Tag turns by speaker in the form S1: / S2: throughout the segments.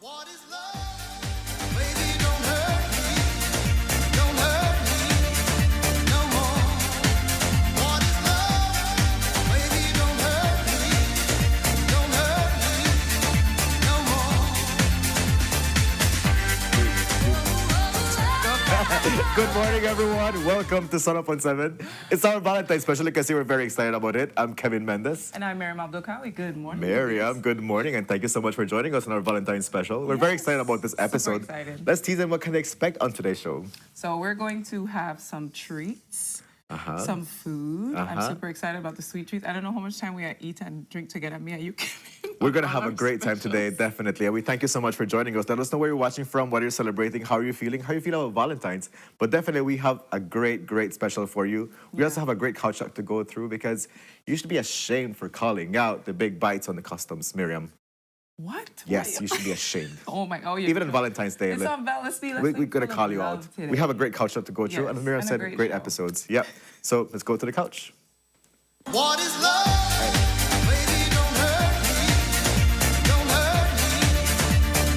S1: What is love? Baby, don't hurt me. Don't hurt me no more. What is love? Baby, don't hurt me. Don't hurt me no more.
S2: Good morning, everyone. Welcome to Sunup on 7. It's our Valentine's special because we're very excited about it. I'm Kevin Mendes.
S3: And I'm Miriam Abdulkawi. Good morning.
S2: Miriam, good morning, and thank you so much for joining us on our Valentine's special. We're very excited about this episode.
S3: Super excited.
S2: Let's tease them what can they expect on today's show.
S3: So we're going to have some treats, some food. I'm super excited about the sweet treats. I don't know how much time we eat and drink together. Me and you, Kevin.
S2: We're going to have a great time today, definitely. And we thank you so much for joining us. Let us know where you're watching from, what you're celebrating, how you're feeling, how you feel about Valentine's. But definitely, we have a great, great special for you. We also have a great couch talk to go through because you should be ashamed for calling out the big bites on the customs, Miriam.
S3: What?
S2: Yes, you should be ashamed.
S3: Oh my God.
S2: Even on Valentine's Day.
S3: It's on Valentine's Day.
S2: We're going to call you out.
S3: Today.
S2: We have a great couch talk to go through.
S3: Yes,
S2: And Miriam
S3: and a
S2: said
S3: great
S2: great
S3: show.
S2: episodes. Yep. So let's go to the couch.
S1: What is love? Baby, don't hurt me. Don't hurt me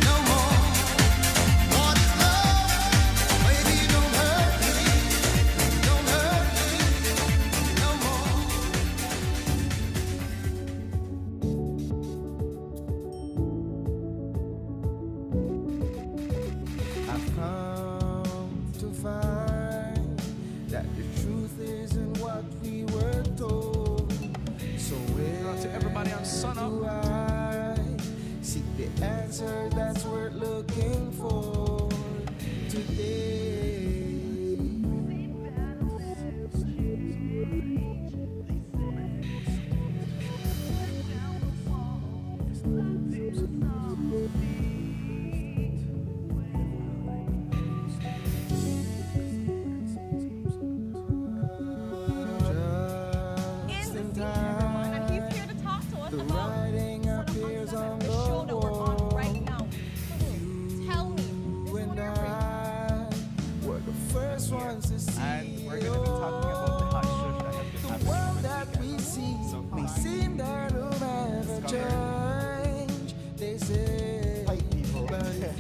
S1: no more. What is love? Baby, don't hurt me. Don't hurt me no more. I've come to find that the truth isn't what we were told. So where
S4: to everybody on Sunup.
S1: do I seek the answer that's worth looking for today? Just in time,
S5: And he's here to talk to us
S1: the
S5: about
S1: writing appears on
S5: the
S1: the
S5: show that we're on
S1: wall.
S5: right now. Tell me, this
S1: When
S5: one you're afraid
S1: I were the first ones to see
S4: And we're going to be talking about the hot shush that has been
S1: the
S4: happening.
S1: world that we see may seem that will never change. They say, but if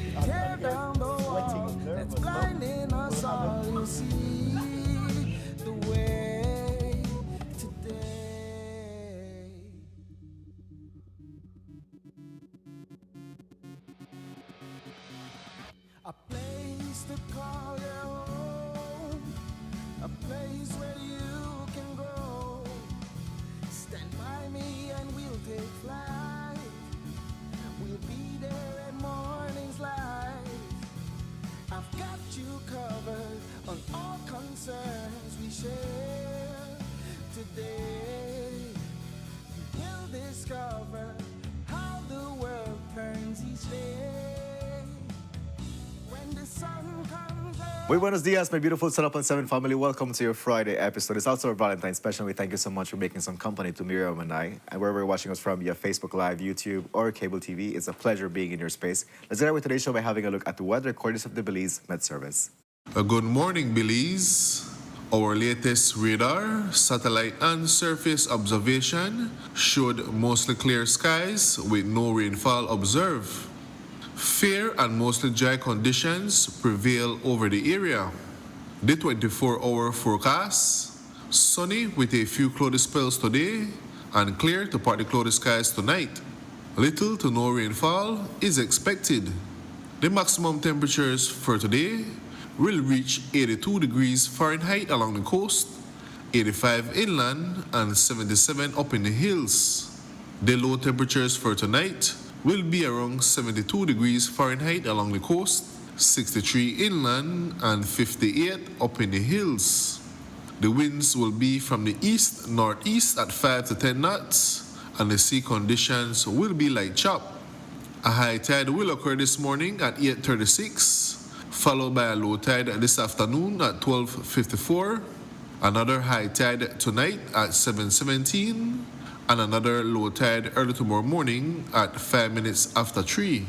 S1: you tear down the wall that's blinding us all, you'll see the way today. A place to call your home, a place where you can grow. Stand by Join me and we'll take flight. We'll be there at morning's light. I've got you covered on all concerns we share today. You'll discover how the world turns each day. When the sun comes up.
S2: Muy buenos dias, my beautiful Sunup on 7 family. Welcome to your Friday episode. It's also our Valentine's special. We thank you so much for making some company to Miriam and I. And wherever you're watching us from via Facebook Live, YouTube, or cable TV, it's a pleasure being in your space. Let's get out with today's show by having a look at the weather courtesy of the Belize Met Service.
S6: Good morning, Belize. Our latest radar, satellite, and surface observation showed mostly clear skies with no rainfall observed. Fair and mostly dry conditions prevail over the area. The 24-hour forecast, sunny with a few cloudy spells today and clear to partly cloudy skies tonight. Little to no rainfall is expected. The maximum temperatures for today will reach 82 degrees Fahrenheit along the coast, 85 inland, and 77 up in the hills. The low temperatures for tonight will be around 72 degrees Fahrenheit along the coast, 63 inland, and 58 up in the hills. The winds will be from the east-northeast at 5 to 10 knots, and the sea conditions will be light chop. A high tide will occur this morning at 8:36, followed by a low tide this afternoon at 12:54, another high tide tonight at 7:17, and another low tide early tomorrow morning at 5 minutes after 3.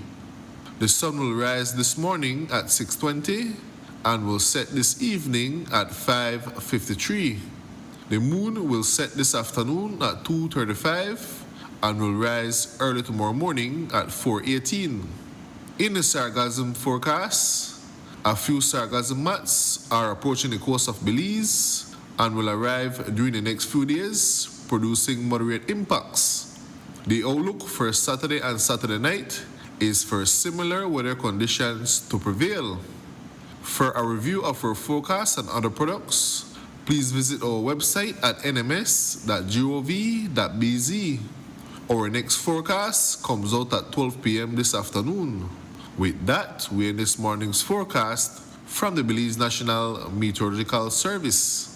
S6: The sun will rise this morning at 6:20 and will set this evening at 5:53. The moon will set this afternoon at 2:35 and will rise early tomorrow morning at 4:18. In the sargassum forecast, a few sargassum mats are approaching the coast of Belize and will arrive during the next few days, producing moderate impacts. The outlook for Saturday and Saturday night is for similar weather conditions to prevail. For a review of our forecast and other products, please visit our website at nms.gov.bz. Our next forecast comes out at 12 p.m. this afternoon. With that, we end this morning's forecast from the Belize National Meteorological Service.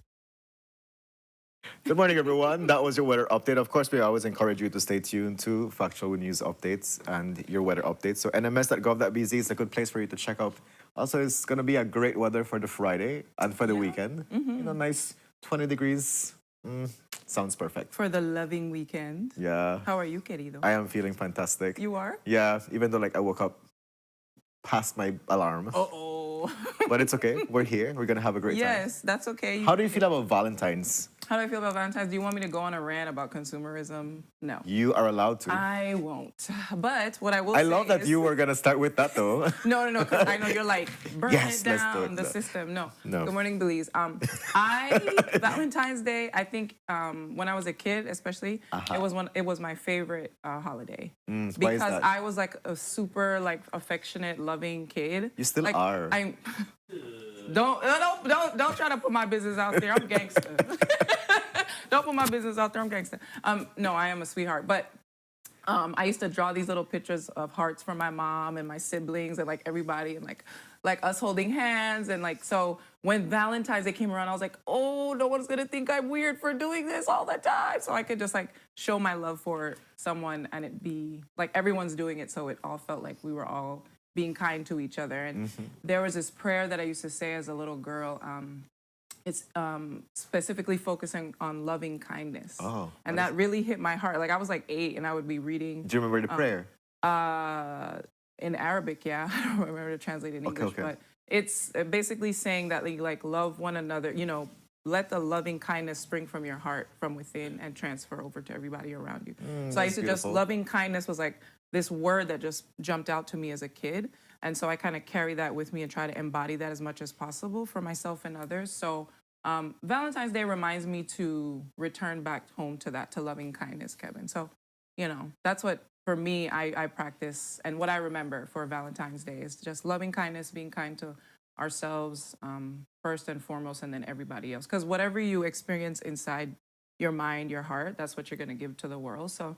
S2: Good morning, everyone. That was your weather update. Of course, we always encourage you to stay tuned to factual news updates and your weather updates. So nms.gov.bz is a good place for you to check out. Also, it's going to be a great weather for the Friday and for the weekend. You know, nice 20 degrees. Sounds perfect.
S3: For the loving weekend.
S2: Yeah.
S3: How are you, querido?
S2: I am feeling fantastic.
S3: You are?
S2: Yeah, even though like I woke up past my alarm.
S3: Uh-oh.
S2: But it's okay. We're here. We're going to have a great time.
S3: Yes, that's okay.
S2: How do you feel about Valentine's?
S3: How do I feel about Valentine's? Do you want me to go on a rant about consumerism? No.
S2: You are allowed to.
S3: I won't. But what I will
S2: I
S3: say
S2: love that
S3: is,
S2: you were going to start with that, though.
S3: No, because I know you're like, burn
S2: Yes,
S3: it
S2: let's
S3: down,
S2: do it.
S3: the system. No.
S2: No.
S3: Good morning, Belize. Valentine's Day, I think when I was a kid, especially, it was my favorite holiday.
S2: Why is
S3: Because
S2: that?
S3: I was like a super like affectionate, loving kid.
S2: You still
S3: like,
S2: are.
S3: Don't try to put my business out there. I'm gangster. Don't put my business out there. I'm gangster. No, I am a sweetheart. But I used to draw these little pictures of hearts for my mom and my siblings and like everybody and like us holding hands and like so when Valentine's Day came around, I was like, oh, no one's gonna think I'm weird for doing this all the time. So I could just like show my love for someone and it be like everyone's doing it, so it all felt like we were all being kind to each other. And there was this prayer that I used to say as a little girl. It's specifically focusing on loving kindness.
S2: Oh,
S3: and that really hit my heart. Like I was like 8 and I would be reading.
S2: Do you remember the prayer?
S3: In Arabic, yeah. I don't remember to translate it in English, but it's basically saying that you like love one another, you know, let the loving kindness spring from your heart from within and transfer over to everybody around you. So I used to just, loving kindness was like this word that just jumped out to me as a kid. And so I kind of carry that with me and try to embody that as much as possible for myself and others. So Valentine's Day reminds me to return back home to that, to loving kindness, Kevin. So, you know, that's what, for me, I practice. And what I remember for Valentine's Day is just loving kindness, being kind to ourselves first and foremost, and then everybody else. Because whatever you experience inside your mind, your heart. That's what you're going to give to the world. So,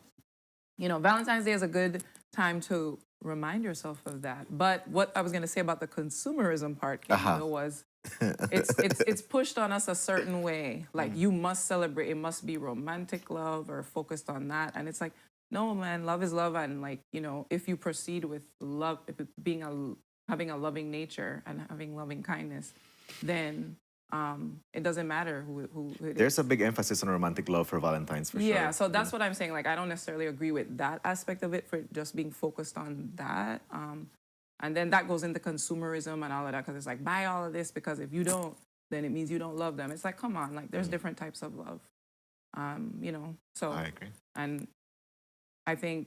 S3: Valentine's Day is a good time to remind yourself of that. But what I was going to say about the consumerism part, Camilo, was it's pushed on us a certain way. Like you must celebrate. It must be romantic love or focused on that. And it's like, no, man, love is love. And like, if you proceed with love, if it having a loving nature and having loving kindness, then it doesn't matter who it is.
S2: There's a big emphasis on romantic love for Valentine's for sure.
S3: Yeah, so that's what I'm saying. Like, I don't necessarily agree with that aspect of it for just being focused on that. And then that goes into consumerism and all of that because it's like, buy all of this because if you don't, then it means you don't love them. It's like, come on, like there's different types of love. So
S2: I agree.
S3: And I think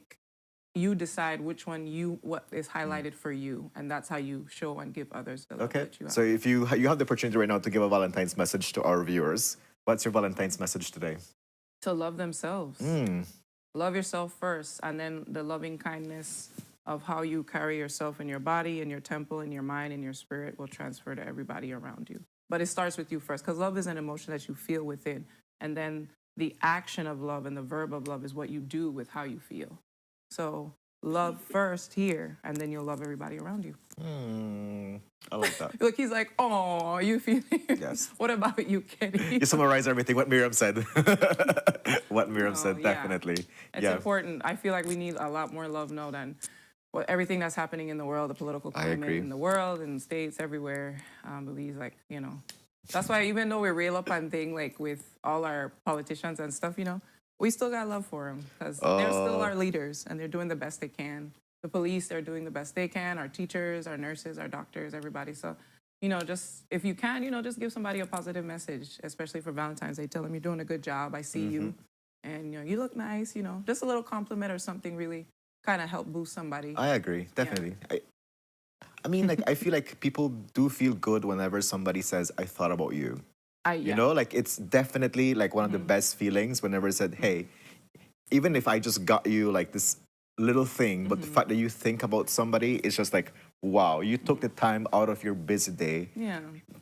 S3: you decide which one what is highlighted for you, and that's how you show and give others the love
S2: Okay.
S3: that you have.
S2: So if you have the opportunity right now to give a Valentine's message to our viewers, what's your Valentine's message today?
S3: To love themselves. Love yourself first, and then the loving kindness of how you carry yourself in your body, in your temple, in your mind, in your spirit will transfer to everybody around you. But it starts with you first, because love is an emotion that you feel within, and then the action of love and the verb of love is what you do with how you feel. So love first here, and then you'll love everybody around you.
S2: I like that.
S3: Look, he's like, oh, you feel it?
S2: Yes.
S3: What about you, Kenny?
S2: You summarize everything what Miriam said. What Miriam said,
S3: yeah.
S2: definitely.
S3: It's important. I feel like we need a lot more love now than everything that's happening in the world, the political climate
S2: agree.
S3: in the world, in the States, everywhere. Believes that's why even though we rail up on thing like with all our politicians and stuff, we still got love for them because they're still our leaders and they're doing the best they can. The police, they're doing the best they can. Our teachers, our nurses, our doctors, everybody. So, just if you can, just give somebody a positive message, especially for Valentine's Day. Tell them you're doing a good job. I see you, and you look nice. Just a little compliment or something really kind of help boost somebody.
S2: I agree, definitely. I mean, like, I feel like people do feel good whenever somebody says, I thought about you. Like, it's definitely, like, one of the best feelings whenever it said, hey, even if I just got you, like, this little thing, but the fact that you think about somebody, it's just like, wow, you took the time out of your busy day,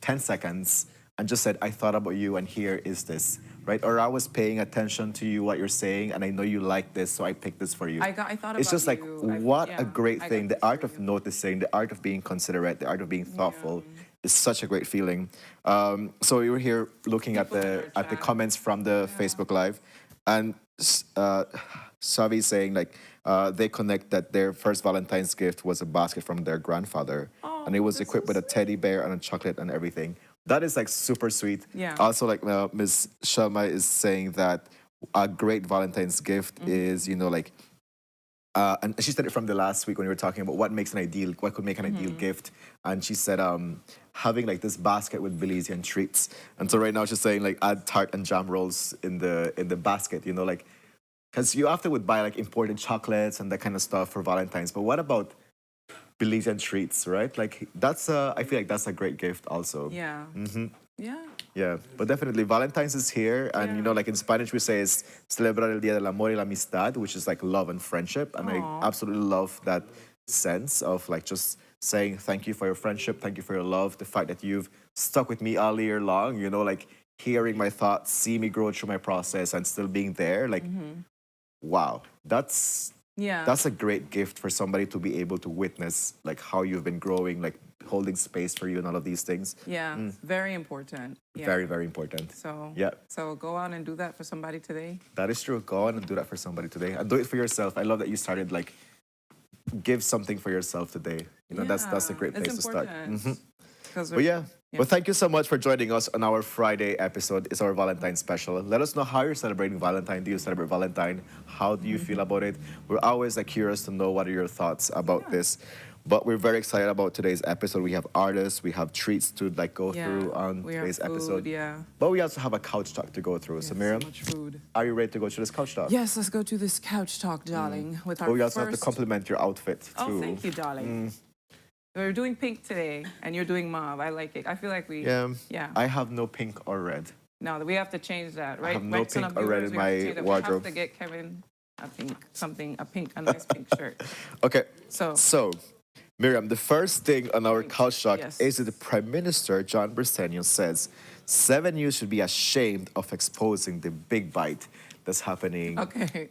S2: 10 seconds, and just said, I thought about you, and here is this, right? Or I was paying attention to you, what you're saying, and I know you like this, so I picked this for you.
S3: I thought about
S2: it's just like,
S3: you.
S2: what a great
S3: I
S2: thing.
S3: got
S2: The
S3: this
S2: art
S3: for
S2: of
S3: you.
S2: noticing, the art of being considerate, the art of being thoughtful is such a great feeling. So we were here looking
S3: People in
S2: at
S3: our
S2: the
S3: chat.
S2: comments from the Facebook Live, and Savi saying like they connect that their first Valentine's gift was a basket from their grandfather, and it was
S3: that's
S2: equipped
S3: so
S2: with a teddy bear and a chocolate and everything. That is like super sweet.
S3: Yeah.
S2: Also, like Ms. Sharma is saying that a great Valentine's gift is, like, and she said it from the last week when we were talking about what could make an ideal gift. And she said, having like this basket with Belizean treats. And so right now she's saying like add tart and jam rolls in the basket, like, because you often would buy like imported chocolates and that kind of stuff for Valentine's. But what about Belizean treats, right? Like I feel like that's a great gift also.
S3: Yeah. Yeah.
S2: Yeah, but definitely Valentine's is here, and like in Spanish we say es celebrar el Día del Amor y la Amistad, which is like love and friendship, and I absolutely love that sense of like just saying thank you for your friendship, thank you for your love, the fact that you've stuck with me all year long, like hearing my thoughts, see me grow through my process, and still being there, like, wow, that's a great gift for somebody to be able to witness like how you've been growing, like holding space for you and all of these things.
S3: Yeah. Very important. Yeah.
S2: Very, very important.
S3: So
S2: Yeah.
S3: So go out and do that for somebody today.
S2: That is true. Go on and do that for somebody today. And do it for yourself. I love that you started like give something for yourself today. That's a great place
S3: it's
S2: to start.
S3: important. 'Cause
S2: But yeah. Well, thank you so much for joining us on our Friday episode. It's our Valentine special. Let us know how you're celebrating Valentine. Do you celebrate Valentine? How do you feel about it? We're always like curious to know what are your thoughts about this. But we're very excited about today's episode. We have artists, we have treats to like go through on
S3: we have
S2: today's
S3: food,
S2: episode.
S3: yeah.
S2: But we also have a couch talk to go through. So Miriam,
S3: So much food.
S2: are you ready to go through this couch talk?
S3: Yes, let's go to this couch talk, darling. With our
S2: But we also have to
S3: first...
S2: compliment your outfit too.
S3: Oh, thank you, darling. We're doing pink today, and you're doing mauve. I like it. I feel like we...
S2: Yeah. I have no pink or red.
S3: No, we have to change that, right?
S2: have no
S3: Right,
S2: pink
S3: Sunup
S2: or red
S3: viewers,
S2: in
S3: we have to
S2: my
S3: change that.
S2: wardrobe.
S3: We have to get Kevin a nice pink shirt.
S2: Okay.
S3: So
S2: Miriam, the first thing on our couch talk
S3: yes.
S2: is that the Prime Minister, John Bersenio, says 7 News should be ashamed of exposing the big bite that's happening.
S3: Okay.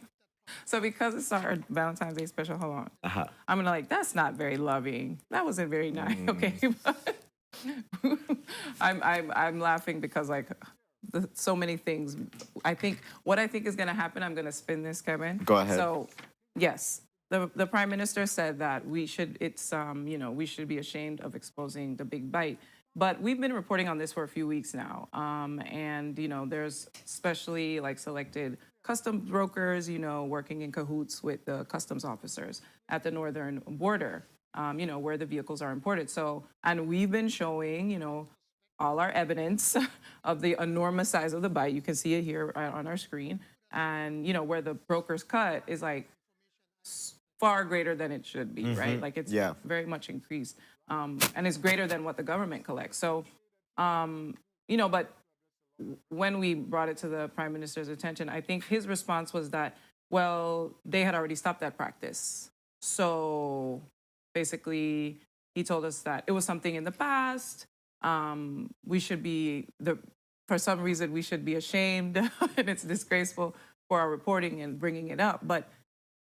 S3: So because it's our Valentine's Day special, hold on.
S2: Uh-huh.
S3: I'm gonna like, that's not very loving. That wasn't very nice. Okay. But I'm laughing because like so many things. I think is gonna happen. I'm gonna spin this, Kevin.
S2: Go ahead.
S3: So yes. The prime minister said that we should we should be ashamed of exposing the big bite. But we've been reporting on this for a few weeks now. And there's especially like selected customs brokers, working in cahoots with the customs officers at the northern border, where the vehicles are imported. So, and we've been showing, all our evidence of the enormous size of the bite. You can see it here on our screen. And, where the broker's cut is like far greater than it should be, right? Like it's very much increased. And it's greater than what the government collects. So, but when we brought it to the prime minister's attention, I think his response was that, well, they had already stopped that practice. So basically, he told us that it was something in the past. We should be, for some reason, we should be ashamed, and it's disgraceful for our reporting and bringing it up. But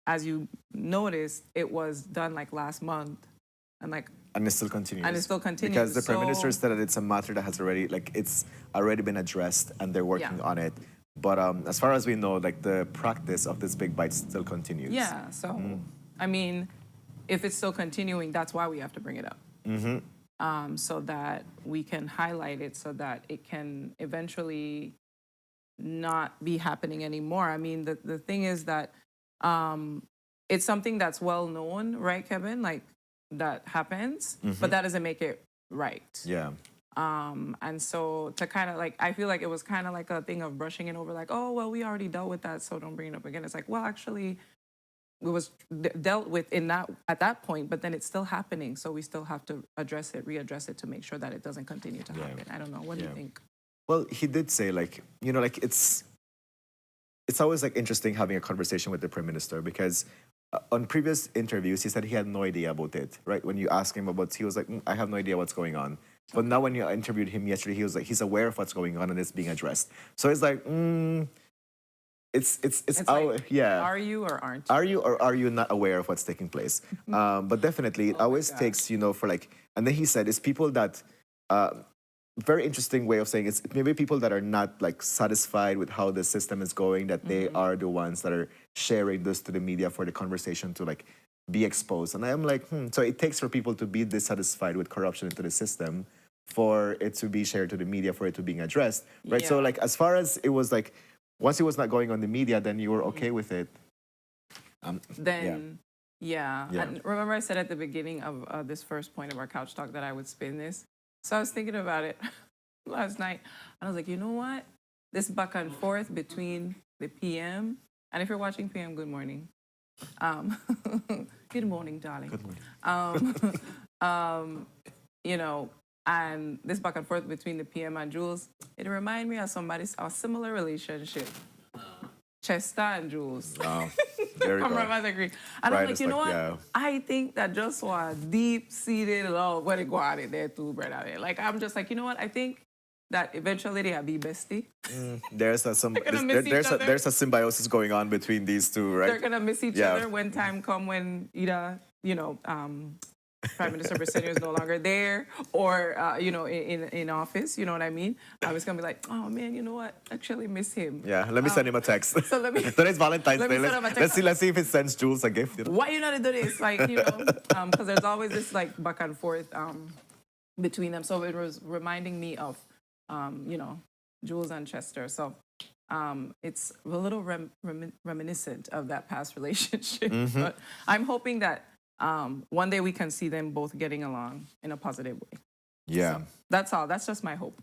S3: as you noticed, it was done like last month. And
S2: it still continues.
S3: And it still continues.
S2: Because the prime minister said that it's a matter that has it's already been addressed and they're working on it. But as far as we know, like the practice of this big bite still continues.
S3: Yeah. So, I mean, if it's still continuing, that's why we have to bring it up. So that we can highlight it, so that it can eventually not be happening anymore. I mean, the thing is that it's something that's well known, right, Kevin? Like, that happens, but that doesn't make it right.
S2: Yeah.
S3: And so to kind of like, I feel like it was kind of like a thing of brushing it over, like, oh, well, we already dealt with that, so don't bring it up again. It's like, well, actually, it was dealt with at that point, but then it's still happening. So we still have to readdress it to make sure that it doesn't continue to happen. I don't know. What do you think?
S2: Well, he did say it's always like interesting having a conversation with the prime minister because on previous interviews, he said he had no idea about it, right? When you ask him about, he was like, I have no idea what's going on. But now when you interviewed him yesterday, he was like, he's aware of what's going on and it's being addressed. So it's like, it's our,
S3: like, Are you or aren't you?
S2: Are you or are you not aware of what's taking place? But definitely, it always takes, for like, and then he said, it's people that, very interesting way of saying it's maybe people that are not like satisfied with how the system is going, that they are the ones that are sharing this to the media for the conversation to like be exposed. And I'm like, so it takes for people to be dissatisfied with corruption into the system for it to be shared to the media, for it to being addressed, right? So like as far as it was like, once it was not going on the media, then you were okay with it.
S3: Yeah. And remember I said at the beginning of this first point of our couch talk that I would spin this? So I was thinking about it last night. And I was like, you know what? This back and forth between the PM, and if you're watching PM, good morning. Good morning, darling.
S2: Good morning.
S3: And this back and forth between the PM and Jules, it reminded me of a similar relationship. Chester and Jules.
S2: Oh, there you go.
S3: From agree. And
S2: Right,
S3: I'm like,
S2: it's
S3: you know
S2: like,
S3: what?
S2: yeah.
S3: I think that just was deep-seated love. What it go on in there too, brother. Like, I'm just like, you know what? I think that eventually they'll be bestie.
S2: There's a there's a symbiosis going on between these two, right?
S3: They're gonna miss each other when time come when either Prime Minister Briceño is no longer there, or in office. You know what I mean? I was gonna be like, oh man, you know what? Actually miss him.
S2: Yeah, let me send him a text.
S3: So let me.
S2: Today's Valentine's
S3: Let me
S2: Day.
S3: send him a text.
S2: Let's see if it sends Jules a gift.
S3: Why you not do this? Like, because there's always this like back and forth between them. So it was reminding me of, Jules and Chester. So it's a little reminiscent of that past relationship. But I'm hoping that one day we can see them both getting along in a positive way.
S2: Yeah.
S3: So that's all. That's just my hope.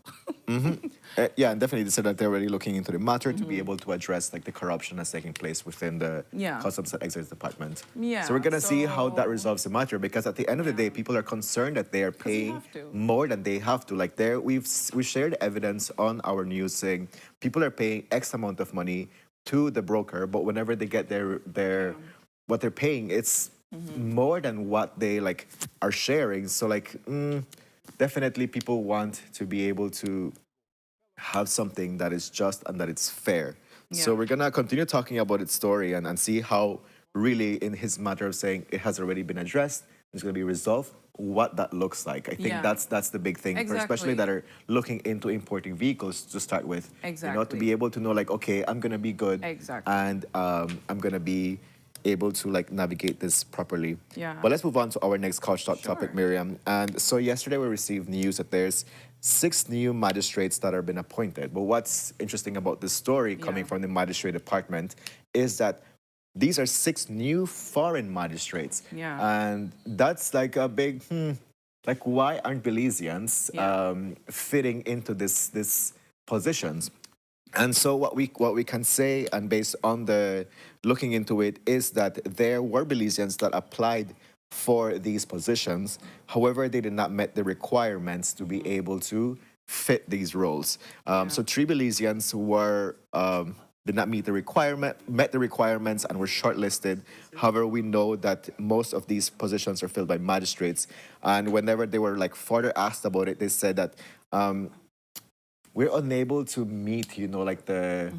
S2: Yeah, and definitely they said that they're already looking into the matter to be able to address like the corruption that's taking place within the Customs and Excise Department.
S3: Yeah.
S2: So we're gonna see how that
S3: So-
S2: resolves the matter, because at the end of the day, people are concerned that they are paying
S3: have to.
S2: more than they have to. Like we shared evidence on our news saying people are paying X amount of money to the broker, but whenever they get their what they're paying, it's more than what they like are sharing. So like definitely people want to be able to have something that is just and that it's fair. So
S3: Yeah.
S2: we're gonna continue talking about its story and see how really in his matter of saying it has already been addressed, it's gonna be resolved, what that looks like. I think
S3: Yeah.
S2: that's the big thing, for especially
S3: Exactly.
S2: that are looking into importing vehicles to start with. You know, to
S3: Exactly.
S2: be able to know like, okay, I'm gonna be good
S3: Exactly.
S2: and I'm gonna be able to like navigate this properly.
S3: Yeah.
S2: But let's move on to our next couch talk topic,
S3: Sure.
S2: Miriam. And so yesterday we received news that there's 6 new magistrates that have been appointed. But what's interesting about this story coming
S3: Yeah.
S2: from the magistrate department is that these are 6 new foreign magistrates.
S3: Yeah.
S2: And that's like a big, like why aren't Belizeans
S3: Yeah.
S2: fitting into this positions? And so what we can say, and based on the looking into it, is that there were Belizeans that applied for these positions. However, they did not met the requirements to be able to fit these roles. So 3 Belizeans were did not meet the met the requirements, and were shortlisted. However, we know that most of these positions are filled by magistrates. And whenever they were like further asked about it, they said that we're unable to meet, you know, like the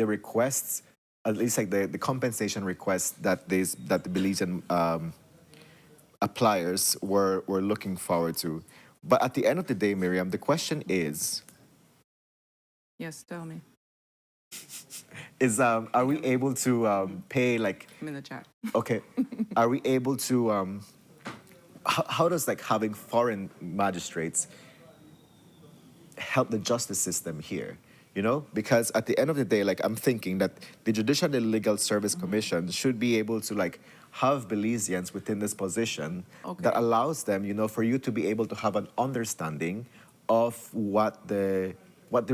S2: requests, at least like the compensation requests that the Belizean appliers were looking forward to. But at the end of the day, Miriam, the question
S3: Yes, tell me.
S2: is are we able to pay like,
S3: I'm in the chat.
S2: okay, are we able to how does like having foreign magistrates help the justice system here? You know, because at the end of the day, like I'm thinking that the Judicial and Legal Service Commission should be able to like have Belizeans within this position that
S3: Okay.
S2: allows them, you know, for you to be able to have an understanding of what the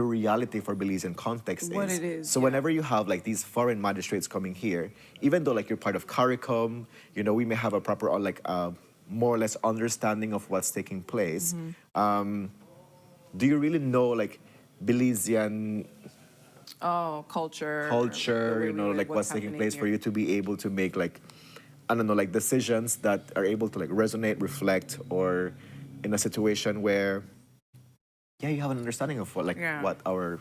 S2: reality for Belizean context
S3: What
S2: is.
S3: it is,
S2: So
S3: yeah.
S2: whenever you have like these foreign magistrates coming here, even though like you're part of CARICOM, you know, we may have a proper or like more or less understanding of what's taking place. Do you really know like Belizean
S3: Oh, culture. the
S2: culture,
S3: way
S2: you
S3: we
S2: know,
S3: live,
S2: like what's taking
S3: happening
S2: place for
S3: here.
S2: you to be able to make like, I don't know, like decisions that are able to like resonate, reflect, or in a situation where, yeah, you have an understanding of what like
S3: Yeah.
S2: what our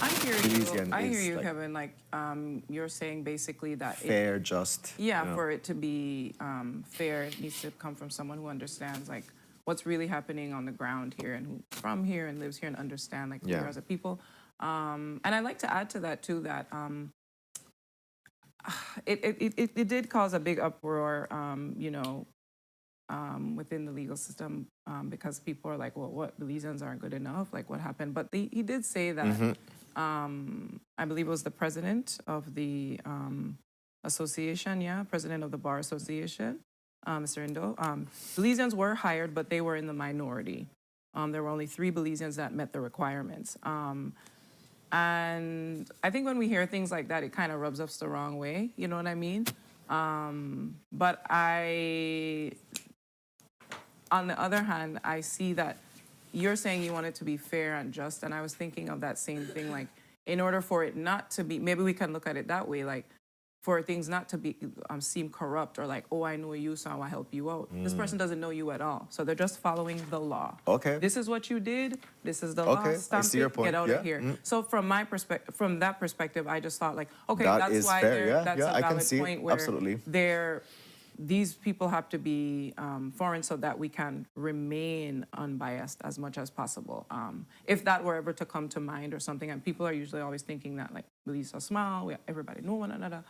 S3: I hear you.
S2: Belizean
S3: I hear
S2: is,
S3: you,
S2: like,
S3: Kevin. Like, you're saying basically that
S2: fair, just.
S3: yeah,
S2: you know.
S3: for it to be fair, it needs to come from someone who understands like what's really happening on the ground here and who's from here and lives here and understand like who we
S2: Yeah.
S3: are as a people. And I'd like to add to that too that it did cause a big uproar, you know, within the legal system because people are like, well, what Belizeans aren't good enough? Like, what happened? But he did say that I believe it was the president of the association, president of the Bar Association, Mr. Indo. Belizeans were hired, but they were in the minority. There were only 3 Belizeans that met the requirements. And I think when we hear things like that, it kind of rubs us the wrong way. You know what I mean? But on the other hand, I see that you're saying you want it to be fair and just, and I was thinking of that same thing. Like, in order for it not to be, maybe we can look at it that way. Like, for things not to be seem corrupt or like, oh, I know you, so I will help you out. This person doesn't know you at all, so they're just following the law.
S2: Okay.
S3: This is what you did. This is the
S2: Okay, I
S3: law. Stamp
S2: see your
S3: it,
S2: point,
S3: get out
S2: yeah.
S3: of here. So from my perspective, from that perspective, I just thought like, okay,
S2: That
S3: that's
S2: is
S3: why
S2: fair, yeah,
S3: that's
S2: yeah,
S3: a
S2: I can
S3: valid
S2: see it,
S3: point where
S2: absolutely.
S3: these people have to be foreign so that we can remain unbiased as much as possible. If that were ever to come to mind or something, and people are usually always thinking that like Belize are small, everybody know one another.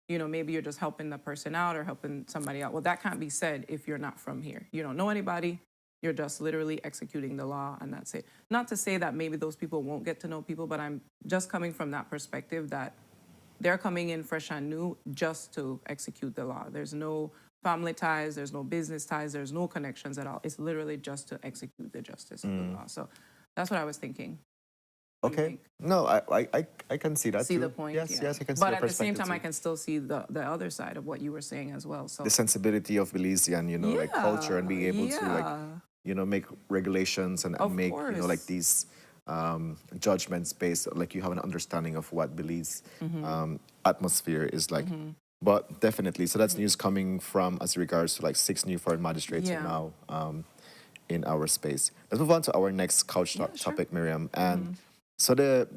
S3: You know, maybe you're just helping the person out or helping somebody out. Well, that can't be said if you're not from here. You don't know anybody. You're just literally executing the law, and that's it. Not to say that maybe those people won't get to know people, but I'm just coming from that perspective that they're coming in fresh and new just to execute the law. There's no family ties, there's no business ties, there's no connections at all. It's literally just to execute the justice of the law. So that's what I was thinking. What do you
S2: Okay.
S3: think?
S2: No, I can see that
S3: See
S2: too.
S3: the point?
S2: Yes,
S3: yeah.
S2: yes, I can see
S3: But
S2: your
S3: at the same
S2: perspective
S3: time, I
S2: too.
S3: can still see the other side of what you were saying as well. So
S2: The sensibility of Belizean, you know, like culture, and being able to like,
S3: yeah.
S2: you know, make regulations and
S3: Of
S2: make, you know, like
S3: course.
S2: these judgments based, like you have an understanding of what Belize
S3: Mm-hmm.
S2: atmosphere is like. But definitely, so that's news coming from as regards to like 6 new foreign magistrates are
S3: Yeah.
S2: now in our space. Let's move on to our next couch
S3: Yeah, sure.
S2: topic, Miriam. And So the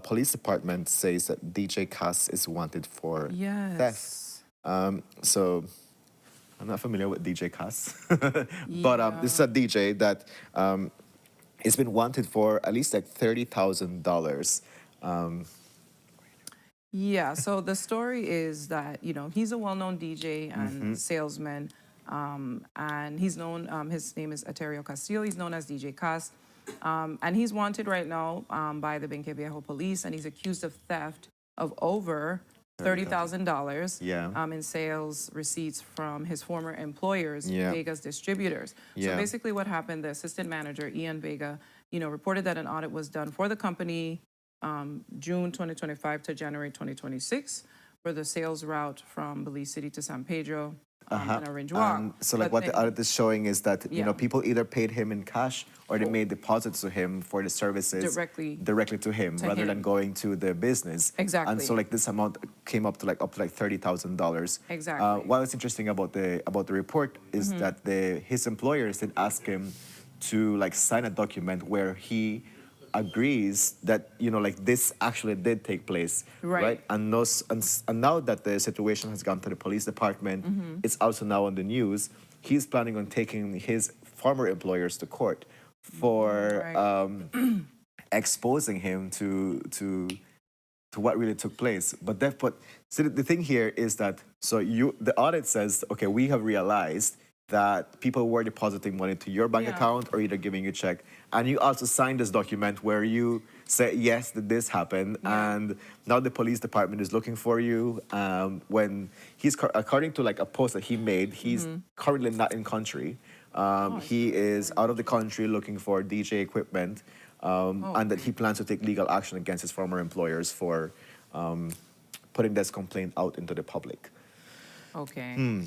S2: police department says that DJ Cass is wanted for theft.
S3: Yes.
S2: So I'm not familiar with DJ Cass, but this is a DJ that it's been wanted for at least like $30,000.
S3: Yeah, so the story is that, he's a well-known DJ and salesman, and he's known, his name is Aterio Castillo, he's known as DJ Cas, and he's wanted right now by the Benque Viejo police, and he's accused of theft of over $30,000
S2: Yeah.
S3: in sales receipts from his former employers,
S2: Yeah.
S3: Vega's distributors. So
S2: Yeah.
S3: basically what happened, the assistant manager, Ian Vega, reported that an audit was done for the company June 2025 to January 2026 for the sales route from Belize City to San Pedro and Orange Walk.
S2: So like
S3: But
S2: what the
S3: then-
S2: audit is showing is that
S3: Yeah.
S2: people either paid him in cash or they made deposits to him for the services
S3: Directly
S2: to him
S3: to
S2: rather
S3: him.
S2: than going to the business. And
S3: Exactly.
S2: so like this amount came up to like $30,000.
S3: Exactly. Mm-hmm.
S2: What was interesting about the report is that his employers did ask him to like sign a document where he agrees that like this actually did take place,
S3: Right.
S2: And now that the situation has gone to the police department, it's also now on the news. He's planning on taking his former employers to court for
S3: Right.
S2: exposing him to what really took place. But so the thing here is that the audit says, okay, we have realized that people were depositing money to your bank
S3: Yeah.
S2: account or either giving you a check. And you also signed this document where you say, yes, that this happened.
S3: Yeah.
S2: And now the police department is looking for you. When according to like a post that he made, he's currently not in country. He is out of the country looking for DJ equipment. And that he plans to take legal action against his former employers for putting this complaint out into the public.
S3: Okay.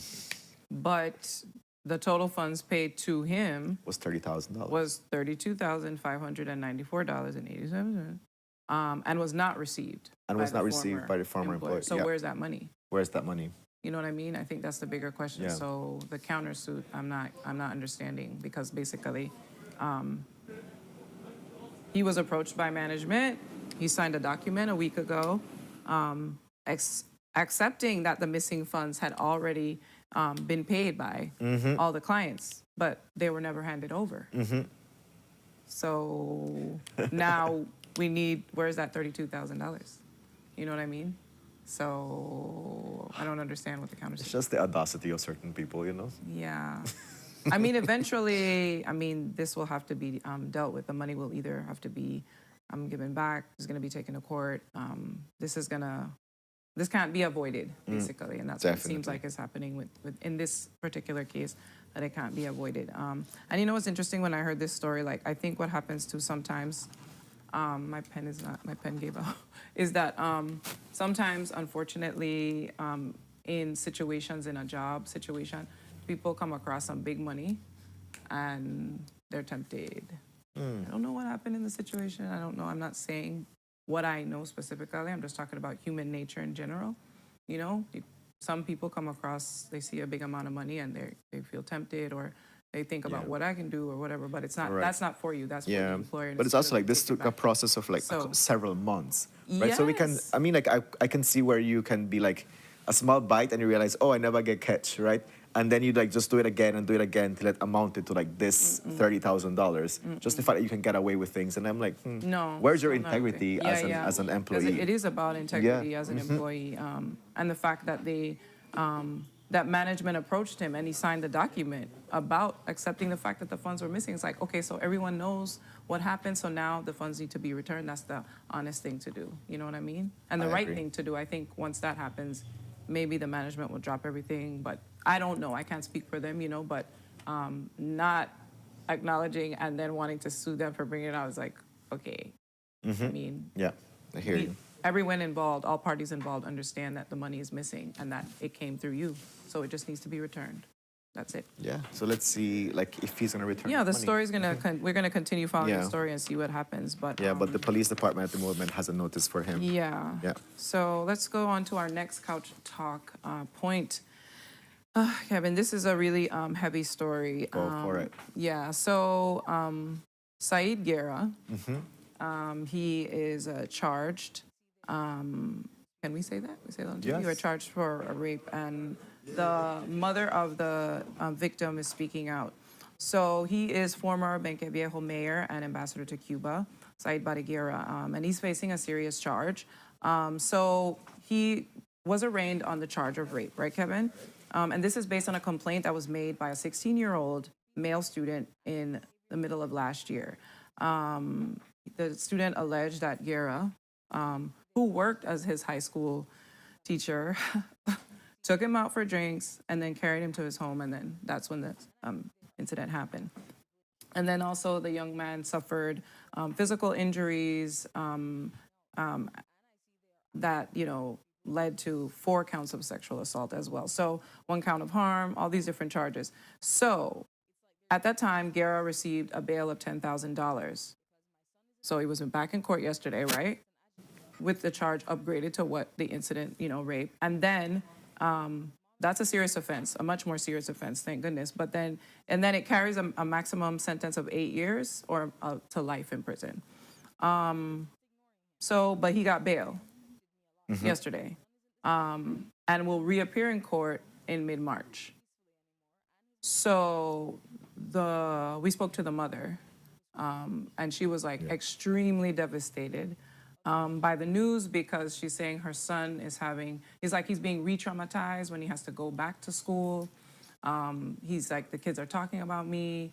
S3: But the total funds paid to him
S2: Was $30,000.
S3: was $32,594.87, and was not received.
S2: And was not received by the former employer.
S3: So
S2: Yeah.
S3: where's that money?
S2: Where's that money?
S3: You know what I mean? I think that's the bigger question.
S2: Yeah.
S3: So the countersuit, I'm not understanding, because basically, he was approached by management. He signed a document a week ago, accepting that the missing funds had already been paid by all the clients, but they were never handed over. So now where's that $32,000? You know what I mean? So I don't understand what the counter.
S2: It's just the audacity of certain people,
S3: Yeah. I mean, eventually, this will have to be dealt with. The money will either have to be given back, it's going to be taken to court. This can't be avoided, basically, and that's what it seems
S2: Definitely.
S3: like is happening with in this particular case, that it can't be avoided. And what's interesting, when I heard this story, like, I think what happens too sometimes, my pen gave out, is that sometimes, unfortunately, in situations, in a job situation, people come across some big money and they're tempted. I don't know what happened in the situation. I don't know. I'm not saying what I know specifically. I'm just talking about human nature in general. Some people come across, they see a big amount of money and they feel tempted, or they think about what I can do or whatever, but it's not.
S2: Right.
S3: That's not for you. That's for the
S2: Yeah.
S3: employer. and
S2: But it's
S3: for
S2: also
S3: them
S2: like
S3: to
S2: this
S3: take it
S2: took a
S3: back.
S2: process of like
S3: So-
S2: several months, right? So we can,
S3: Yes.
S2: I can see where you can be like a small bite and you realize, oh, I never get catch, right? And then you like just do it again and do it again till it amounted to like this $30,000. Just the fact that you can get away with things, and I'm like,
S3: No.
S2: where's your
S3: still not okay.
S2: integrity
S3: Yeah,
S2: as
S3: yeah.
S2: an
S3: 'Cause
S2: employee?
S3: it is about integrity
S2: Yeah.
S3: as an employee, and the fact that that management approached him and he signed the document about accepting the fact that the funds were missing. It's like, okay, so everyone knows what happened, so now the funds need to be returned. That's the honest thing to do. You know what I mean? And the
S2: I
S3: right
S2: agree.
S3: thing to do. I think once that happens, maybe the management will drop everything, but I don't know. I can't speak for them, but not acknowledging and then wanting to sue them for bringing it out is like, okay. I mean,
S2: Yeah, I hear you.
S3: everyone involved, all parties involved, understand that the money is missing and that it came through you. So it just needs to be returned. That's it.
S2: Yeah. So let's see, like, if he's gonna return.
S3: Yeah, the
S2: money.
S3: story's gonna. We're gonna continue following the
S2: Yeah.
S3: story and see what happens. But
S2: Yeah, but the police department at the moment has a notice for him.
S3: yeah.
S2: Yeah.
S3: So let's go on to our next couch talk point. Kevin, this is a really heavy story.
S2: Go for it.
S3: Yeah. So Saeed Guerra, he is charged. Can we say that? We say that on TV? You were
S2: Yes.
S3: charged for a rape, and the mother of the victim is speaking out. So he is former Benque Viejo mayor and ambassador to Cuba, Said Badaguera, and he's facing a serious charge. So he was arraigned on the charge of rape, right, Kevin? And this is based on a complaint that was made by a 16-year-old male student in the middle of last year. The student alleged that Guerra, who worked as his high school teacher, took him out for drinks and then carried him to his home, and then that's when the incident happened. And then also the young man suffered physical injuries that, led to 4 counts of sexual assault as well. So 1 count of harm, all these different charges. So at that time, Guerra received a bail of $10,000. So he was back in court yesterday, right? With the charge upgraded to what the incident, rape. And then that's a serious offense, a much more serious offense, thank goodness. But then it carries a maximum sentence of 8 years or to life in prison. But he got bail yesterday, and will reappear in court in mid-March. So we spoke to the mother, and she was extremely devastated by the news, because she's saying her son he's being re-traumatized when he has to go back to school. He's like, the kids are talking about me.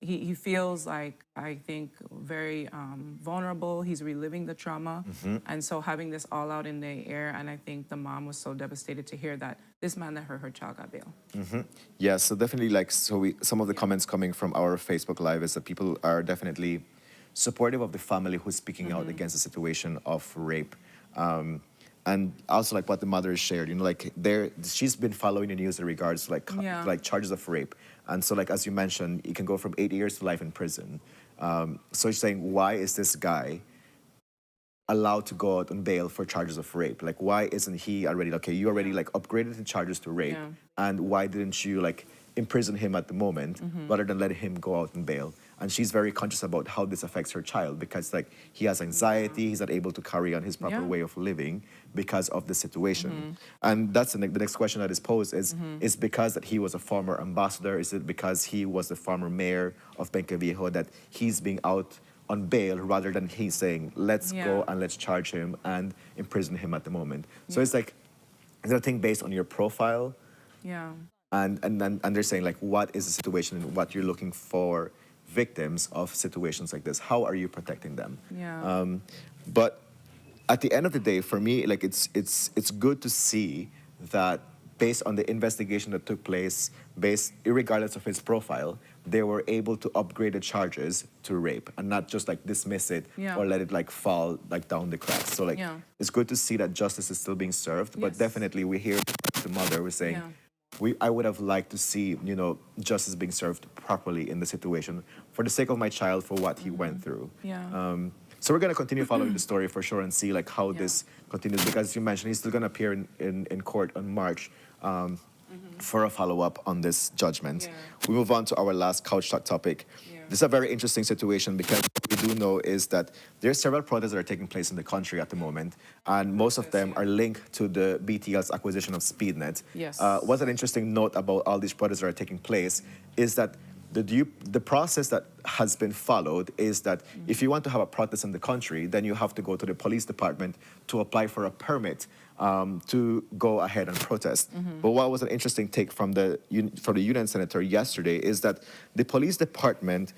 S3: He feels like, I think, very vulnerable. He's reliving the trauma. And so having this all out in the air, and I think the mom was so devastated to hear that this man that her child got bail.
S2: Yeah, so definitely, some of the comments coming from our Facebook Live is that people are definitely supportive of the family who's speaking out against the situation of rape. And also, what the mother has shared, she's been following the news in regards to charges of rape. And so, as you mentioned, it can go from 8 years to life in prison. So she's saying, why is this guy allowed to go out on bail for charges of rape? Why isn't he already, you already upgraded the charges to rape, and why didn't you imprison him at the moment rather than let him go out on bail? And she's very conscious about how this affects her child, because he has anxiety, he's not able to carry on his proper way of living because of the situation. And that's the next question that is posed is because that he was a former ambassador, is it because he was the former mayor of Benque Viejo that he's being out on bail rather than he's saying, let's go and let's charge him and imprison him at the moment? So it's is there a thing based on your profile?
S3: Yeah.
S2: And they're saying, what is the situation and what you're looking for victims of situations like this? How are you protecting them?
S3: Yeah.
S2: But at the end of the day, for me, it's good to see that based on the investigation that took place, irregardless of his profile, they were able to upgrade the charges to rape and not just dismiss it or let it fall down the cracks. So it's good to see that justice is still being served. But definitely we hear the mother was saying, I would have liked to see, justice being served properly in the situation for the sake of my child, for what he went through. So we're going to continue following the story for sure and see how this continues, because you mentioned he's still going to appear in court on March for a follow-up on this judgment. We move on to our last couch talk topic. This is a very interesting situation, because what we do know is that there are several protests that are taking place in the country at the moment, and most of them are linked to the BTL's acquisition of SpeedNet.
S3: Yes.
S2: What's an interesting note about all these protests that are taking place is that the process that has been followed is that if you want to have a protest in the country, then you have to go to the police department to apply for a permit to go ahead and protest. But what was an interesting take from the union senator yesterday is that the police department,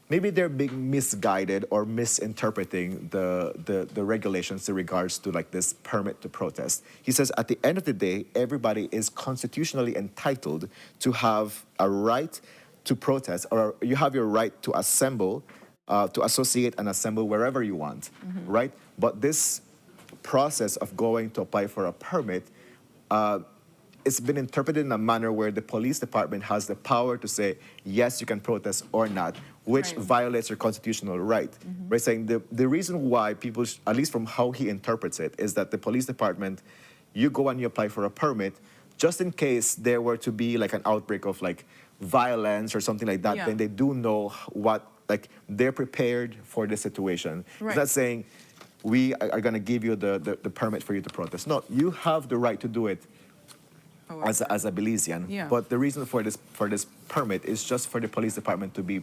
S2: maybe they're being misguided or misinterpreting the regulations in regards to this permit to protest. He says at the end of the day, everybody is constitutionally entitled to have a right to protest, or you have your right to assemble, to associate and assemble wherever you want, right? But this process of going to apply for a permit, it's been interpreted in a manner where the police department has the power to say, yes, you can protest or not, which violates your constitutional right. Right? Saying the reason why people, at least from how he interprets it, is that the police department, you go and you apply for a permit, just in case there were to be an outbreak of violence or something like that, then they do know what like they're prepared for the situation.
S3: Right.
S2: It's not saying we are going to give you the permit for you to protest. No, you have the right to do it as a Belizean.
S3: Yeah.
S2: But the reason for this permit is just for the police department to be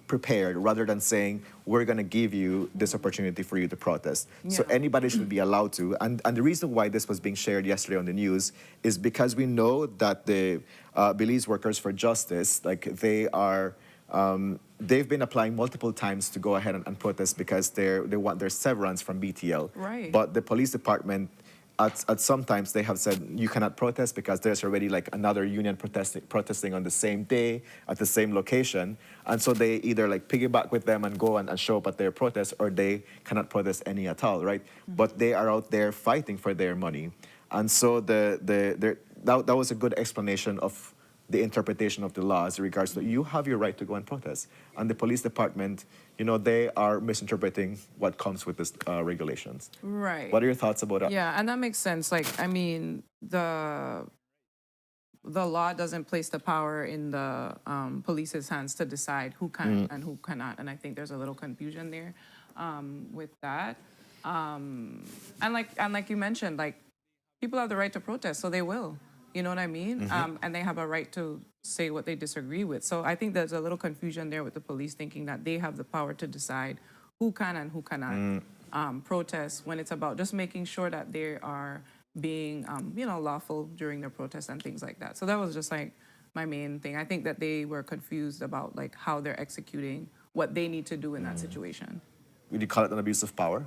S2: prepared, rather than saying we're going to give you this opportunity for you to protest. So
S3: Yeah.
S2: anybody should be allowed to. And the reason why this was being shared yesterday on the news is because we know that the Belize Workers for Justice, like they are. They've been applying multiple times to go ahead and protest because they want their severance from BTL.
S3: Right.
S2: But the police department, at some times, they have said you cannot protest because there's already like another union protesting on the same day at the same location. And so they either like piggyback with them and go and show up at their protest, or they cannot protest any at all, right? But they are out there fighting for their money. And so that was a good explanation of the interpretation of the laws in regards to you have your right to go and protest. And the police department, they are misinterpreting what comes with this regulations.
S3: Right.
S2: What are your thoughts about that?
S3: Yeah, and that makes sense. Like, I mean, the law doesn't place the power in the police's hands to decide who can and who cannot. And I think there's a little confusion there with that. And like you mentioned, like people have the right to protest, so they will. You know what I mean? And they have a right to say what they disagree with. So I think there's a little confusion there with the police thinking that they have the power to decide who can and who cannot protest, when it's about just making sure that they are being, lawful during their protests and things like that. So that was just like my main thing. I think that they were confused about like how they're executing what they need to do in that situation.
S2: Would you call it an abuse of power?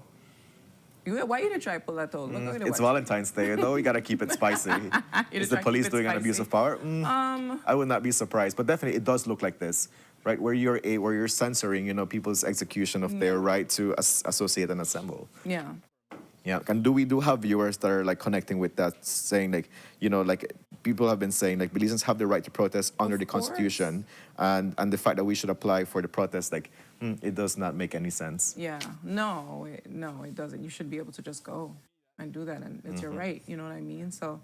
S3: Why you didn't try to pull that out? Look how they
S2: It's
S3: watch.
S2: Valentine's Day. We got to keep it spicy. Is the
S3: try to
S2: police
S3: keep it
S2: doing an abuse
S3: spicy.
S2: of power? I would not be surprised. But definitely, it does look like this, right? Where you're censoring, people's execution of their right to associate and assemble.
S3: Yeah.
S2: Yeah, and we have viewers that are like connecting with that, saying like, like people have been saying like Belizeans have the right to protest under the
S3: course.
S2: Constitution, and the fact that we should apply for the protest, like, it does not make any sense.
S3: Yeah, no, it doesn't. You should be able to just go and do that, and it's your right. You know what I mean? So,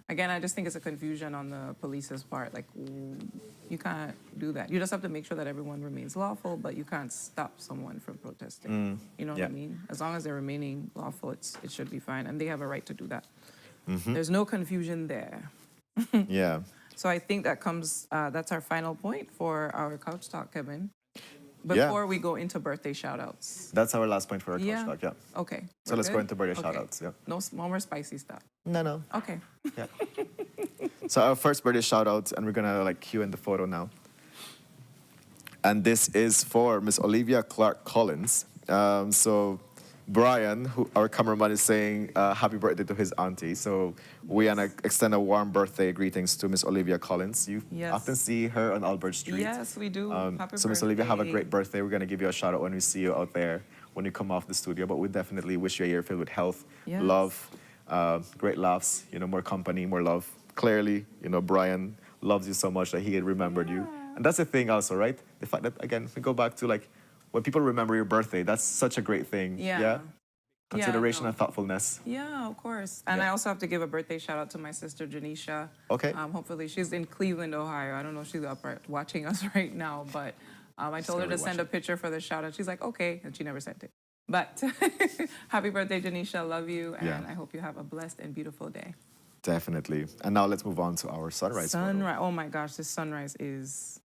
S3: again, I just think it's a confusion on the police's part. Like, you can't do that. You just have to make sure that everyone remains lawful, but you can't stop someone from protesting. You know what
S2: Yeah.
S3: I mean? As long as they're remaining lawful, it should be fine, and they have a right to do that. There's no confusion there.
S2: Yeah.
S3: So I think that's our final point for our couch talk, Kevin.
S2: Yeah.
S3: Before we go into birthday shout-outs.
S2: That's our last point for our
S3: Yeah.
S2: couch talk, yeah.
S3: Okay.
S2: So
S3: we're
S2: let's go
S3: good?
S2: into birthday
S3: Okay.
S2: shout-outs, yeah.
S3: No more spicy stuff.
S2: No.
S3: Okay.
S2: Yeah. So our first birthday shout-out, and we're gonna like cue in the photo now. And this is for Miss Olivia Clark Collins. So Brian, our cameraman, is saying happy birthday to his auntie. So we want to extend a warm birthday greetings to Miss Olivia Collins. You
S3: Yes.
S2: often see her on Albert Street.
S3: Yes, we do. Happy
S2: So Miss
S3: birthday.
S2: Olivia, have a great birthday. We're going to give you a shout out when we see you out there, when you come off the studio. But we definitely wish you a year filled with health,
S3: Yes.
S2: love, great laughs, more company, more love. Clearly, Brian loves you so much that he had remembered you. And that's the thing also, right? The fact that, again, we go back to like, when people remember your birthday, that's such a great thing.
S3: Yeah.
S2: Consideration
S3: no.
S2: and thoughtfulness.
S3: Yeah, of course. And
S2: Yeah.
S3: I also have to give a birthday shout out to my sister Janisha.
S2: Okay.
S3: Hopefully she's in Cleveland, Ohio. I don't know if she's up watching us right now, but I told her
S2: gonna
S3: to
S2: be
S3: send a
S2: watching.
S3: picture for the shout out. She's like, okay, and she never sent it. But happy birthday, Janisha. Love you, and
S2: Yeah.
S3: I hope you have a blessed and beautiful day.
S2: Definitely. And now let's move on to our sunrise photo.
S3: Sunrise. Oh my gosh, this sunrise is.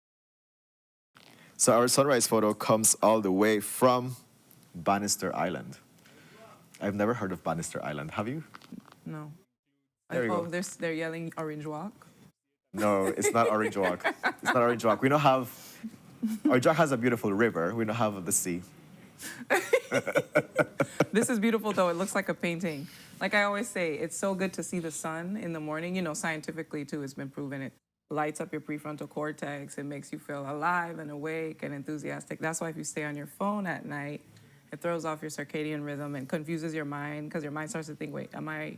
S2: So our sunrise photo comes all the way from Bannister Island. I've never heard of Bannister Island. Have you?
S3: No.
S2: There you
S3: oh,
S2: go.
S3: they're yelling Orange Walk.
S2: No, it's not Orange Walk. It's not Orange Walk. We don't have... Orange Walk has a beautiful river. We don't have the sea.
S3: This is beautiful, though. It looks like a painting. Like I always say, it's so good to see the sun in the morning. Scientifically, too, it's been proven it lights up your prefrontal cortex. It makes you feel alive and awake and enthusiastic. That's why if you stay on your phone at night, it throws off your circadian rhythm and confuses your mind because your mind starts to think, wait, am I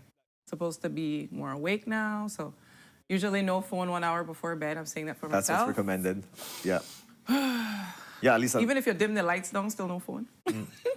S3: supposed to be more awake now? So usually no phone 1 hour before bed. I'm saying that for
S2: That's
S3: myself.
S2: what's recommended. Yeah. Yeah, at least...
S3: Even if you dim the lights down, still no phone.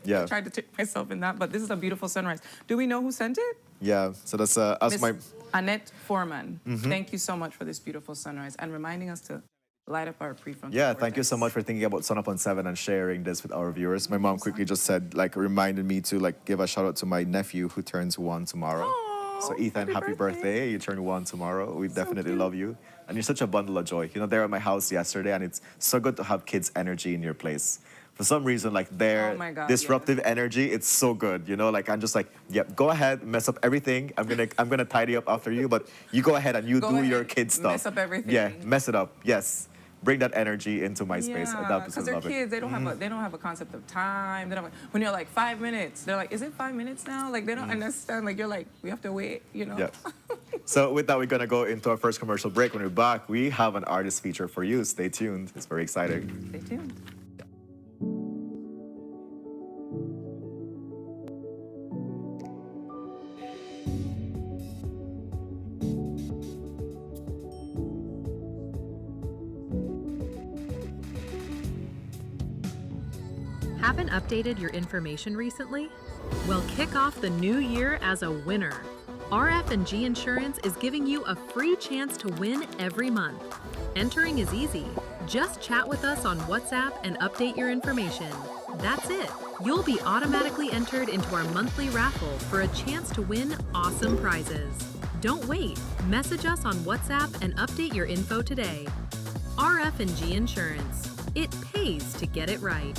S2: yeah.
S3: I tried to trick myself in that, but this is a beautiful sunrise. Do we know who sent it?
S2: Yeah. So that's us,
S3: Miss
S2: my...
S3: Annette Foreman. Thank you so much for this beautiful sunrise and reminding us to light up our prefrontal
S2: Yeah, thank you so
S3: cortex.
S2: much for thinking about Sunup on 7 and sharing this with our viewers. My mom quickly just said, like, reminded me to, like, give a shout out to my nephew who turns 1 tomorrow.
S3: Aw,
S2: So, Ethan, happy birthday. You turn 1 tomorrow. We definitely love you. And you're such a bundle of joy. You know, they're at my house yesterday, and it's so good to have kids' energy in your place. For some reason, like, their
S3: Oh my God,
S2: disruptive energy, it's so good. You know, like, I'm just like, yep, go ahead, mess up everything. I'm gonna tidy up after you, but you go ahead and you
S3: Go
S2: do
S3: ahead,
S2: your kid stuff.
S3: mess up everything.
S2: Yeah, mess it up. Yes. Bring that energy into my space. I
S3: Yeah,
S2: love
S3: because
S2: it.
S3: they're
S2: Love it.
S3: kids. They don't have a concept of time. They don't. When you're like 5 minutes, they're like, "Is it 5 minutes now?" Like they don't understand. Like you're like, we have to wait. You know.
S2: Yeah. So with that, we're gonna go into our first commercial break. When we're back, we have an artist feature for you. Stay tuned. It's very exciting.
S3: Stay tuned.
S7: Haven't updated your information recently? Well, kick off the new year as a winner. RF&G Insurance is giving you a free chance to win every month. Entering is easy. Just chat with us on WhatsApp and update your information. That's it. You'll be automatically entered into our monthly raffle for a chance to win awesome prizes. Don't wait. Message us on WhatsApp and update your info today. RF&G Insurance. It pays to get it right.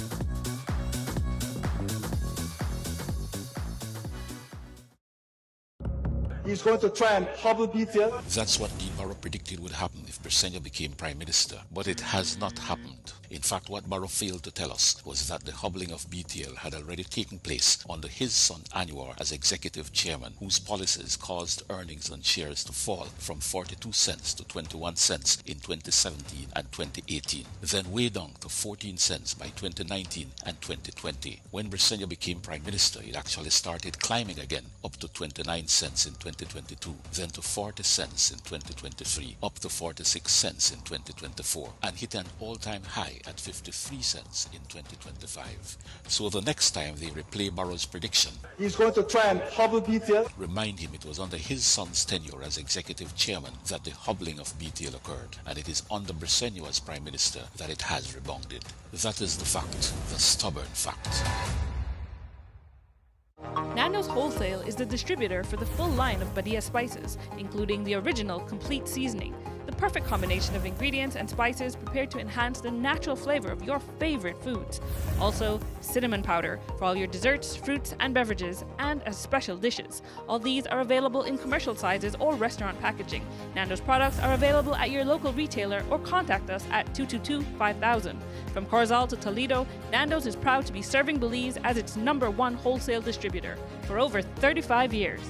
S8: He's going to try and hobble BTL.
S9: That's what Dean Barrow predicted would happen if Briceño became Prime Minister, but it has not happened. In fact, what Barrow failed to tell us was that the hobbling of BTL had already taken place under his son Anwar as executive chairman, whose policies caused earnings on shares to fall from 42 cents to 21 cents in 2017 and 2018, then way down to 14 cents by 2019 and 2020. When Briceño became Prime Minister, it actually started climbing again, up to 29 cents in 2022, then to 40 cents in 2023, up to 46 cents in 2024, and hit an all-time high at 53 cents in 2025. So the next time they replay Barrow's prediction,
S8: He's going to try and hobble BTL.
S9: remind him it was under his son's tenure as executive chairman that the hobbling of BTL occurred, and it is under Briceño as Prime Minister that it has rebounded. That is the fact, the stubborn fact.
S10: Nando's Wholesale is the distributor for the full line of Badia spices, including the original complete seasoning, the perfect combination of ingredients and spices prepared to enhance the natural flavor of your favorite foods. Also, cinnamon powder for all your desserts, fruits, and beverages, and as special dishes. All these are available in commercial sizes or restaurant packaging. Nando's products are available at your local retailer or contact us at 222-5000. From Corzal to Toledo, Nando's is proud to be serving Belize as its #1 wholesale distributor for over 35 years.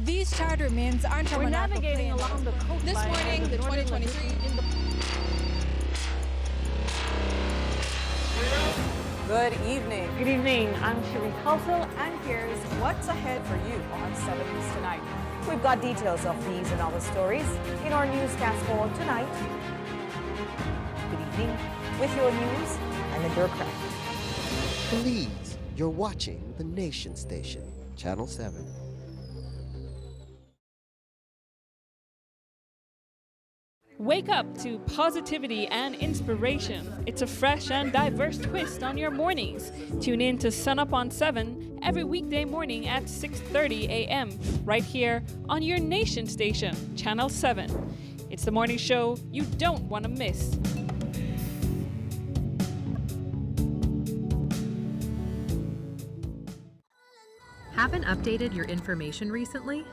S5: These charter mints aren't
S10: We're navigating along the coastline.
S5: This morning, the 2023
S11: Good evening.
S10: Good evening, I'm Cherie Halsell,
S11: And here's what's ahead for you on 7 News tonight. We've got details of these and other stories in our newscast for tonight. Good evening. With your news, I'm Indira Craft.
S12: Please, you're watching the Nation Station, Channel 7.
S10: Wake up to positivity and inspiration. It's a fresh and diverse twist on your mornings. Tune in to Sunup on 7 every weekday morning at 6:30 a.m. right here on your Nation Station, Channel 7. It's the morning show you don't want to miss.
S7: Haven't updated your information recently?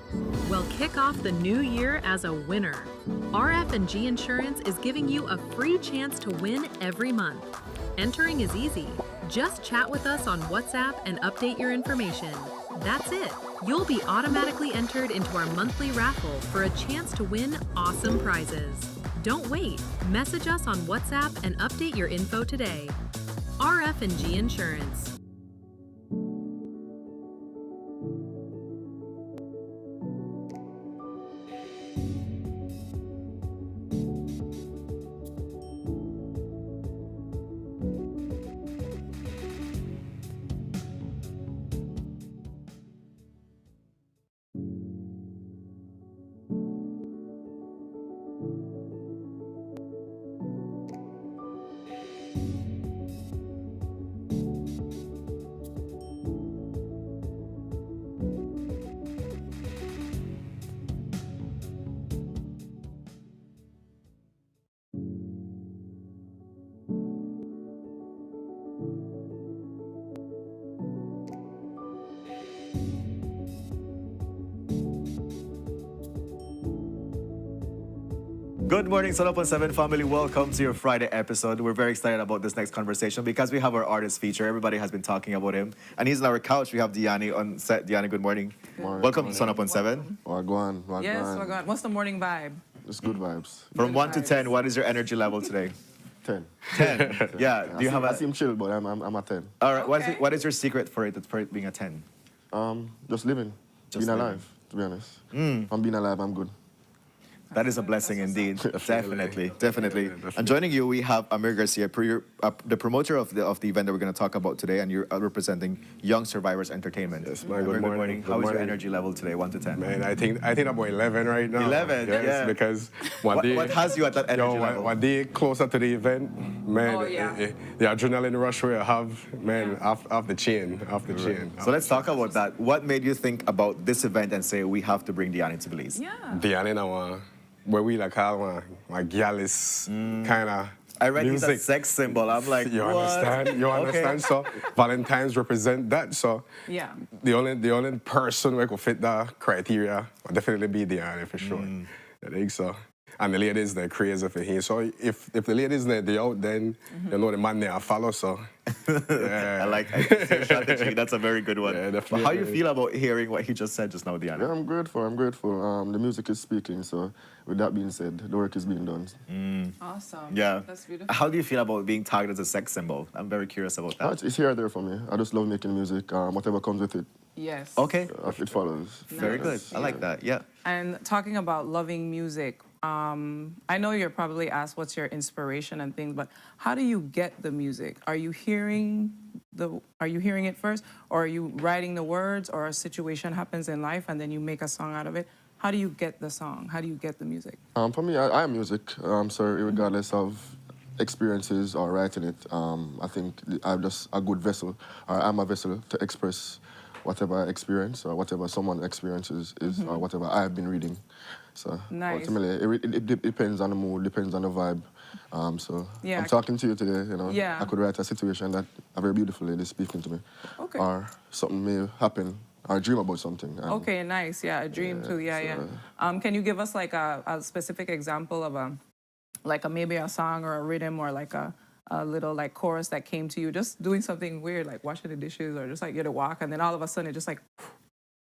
S7: Well, kick off the new year as a winner. RF&G Insurance is giving you a free chance to win every month. Entering is easy. Just chat with us on WhatsApp and update your information. That's it. You'll be automatically entered into our monthly raffle for a chance to win awesome prizes. Don't wait. Message us on WhatsApp and update your info today. RF&G Insurance.
S2: Good morning, Sunup on 7 family. Welcome to your Friday episode. We're very excited about this next conversation because we have our artist feature. Everybody has been talking about him. And he's on our couch. We have Diani on set. Diani, good morning. Welcome to Sunup on 7.
S13: Wagwan.
S3: Yes, oh God. What's the morning vibe?
S13: It's good vibes.
S2: From
S3: Good
S2: 1 to
S3: vibes.
S2: 10, what is your energy level today?
S13: 10.
S2: 10. Yeah. Do you have
S13: I
S2: a...
S13: seem chill, but I'm a 10.
S2: All right.
S3: Okay.
S2: What is your secret for it being a 10?
S13: Just living.
S2: Just
S13: being
S2: living.
S13: alive, to be honest. If I'm being alive, I'm good.
S2: That is a blessing indeed. Definitely. And joining you, we have Amir Garcia, the promoter of the event that we're going to talk about today, and you're representing Young Survivors Entertainment.
S14: Yes, man.
S2: Amir,
S14: Good morning.
S2: How is your energy level today, 1 to 10?
S14: Man, I think about 11 right now.
S2: 11,
S14: yes,
S2: yeah.
S14: Because one
S2: What,
S14: day,
S2: what has you at that energy level?
S14: one day closer to the event, man,
S3: Oh, yeah.
S14: the adrenaline rush we have, man, off the chain.
S2: So let's talk about that. What made you think about this event and say we have to bring Diani to Belize?
S3: Yeah.
S14: Diane now, where we like call my gallus kind of.
S2: I read
S14: music.
S2: it's a sex symbol. I'm like,
S14: You
S2: what?
S14: understand? You
S2: Okay.
S14: understand? So Valentine's represent that. So
S3: Yeah.
S14: the only person who could fit that criteria would definitely be Diane for sure. I think so. And the ladies, they're crazy for him. So if the ladies, they're out, then you know the man there follow. So yeah.
S2: I like your strategy. That's a very good one.
S14: Yeah,
S2: But how you
S14: definitely.
S2: feel about hearing what he just said just now, Diani?
S13: Yeah, I'm grateful. The music is speaking, so with that being said, the work is being done.
S3: Awesome.
S2: Yeah.
S3: That's beautiful.
S2: How do you feel about being tagged as a sex symbol? I'm very curious about that.
S13: It's here or there for me. I just love making music. Whatever comes with it,
S3: Yes.
S2: Okay.
S13: it follows.
S2: Very good. I like that. Yeah.
S3: And talking about loving music, I know you're probably asked what's your inspiration and things, but how do you get the music? Are you hearing it first, or are you writing the words, or a situation happens in life and then you make a song out of it? How do you get the song? How do you get the music?
S13: For me, I am music. So regardless of experiences or writing it, I think I'm just a good vessel, or I'm a vessel to express whatever I experience or whatever someone experiences is, or whatever I've been reading. So
S3: Nice.
S13: ultimately, it depends on the mood, depends on the vibe. So
S3: Yeah.
S13: I'm talking to you today, you know.
S3: Yeah.
S13: I could write a situation that a very beautiful lady is speaking to me.
S3: Okay.
S13: Or something may happen, or dream about something. and
S3: Okay, nice. Yeah, a dream too. Yeah. Can you give us like a specific example of maybe a song or a rhythm or like a little like chorus that came to you just doing something weird like washing the dishes or just like you had to walk and then all of a sudden it just like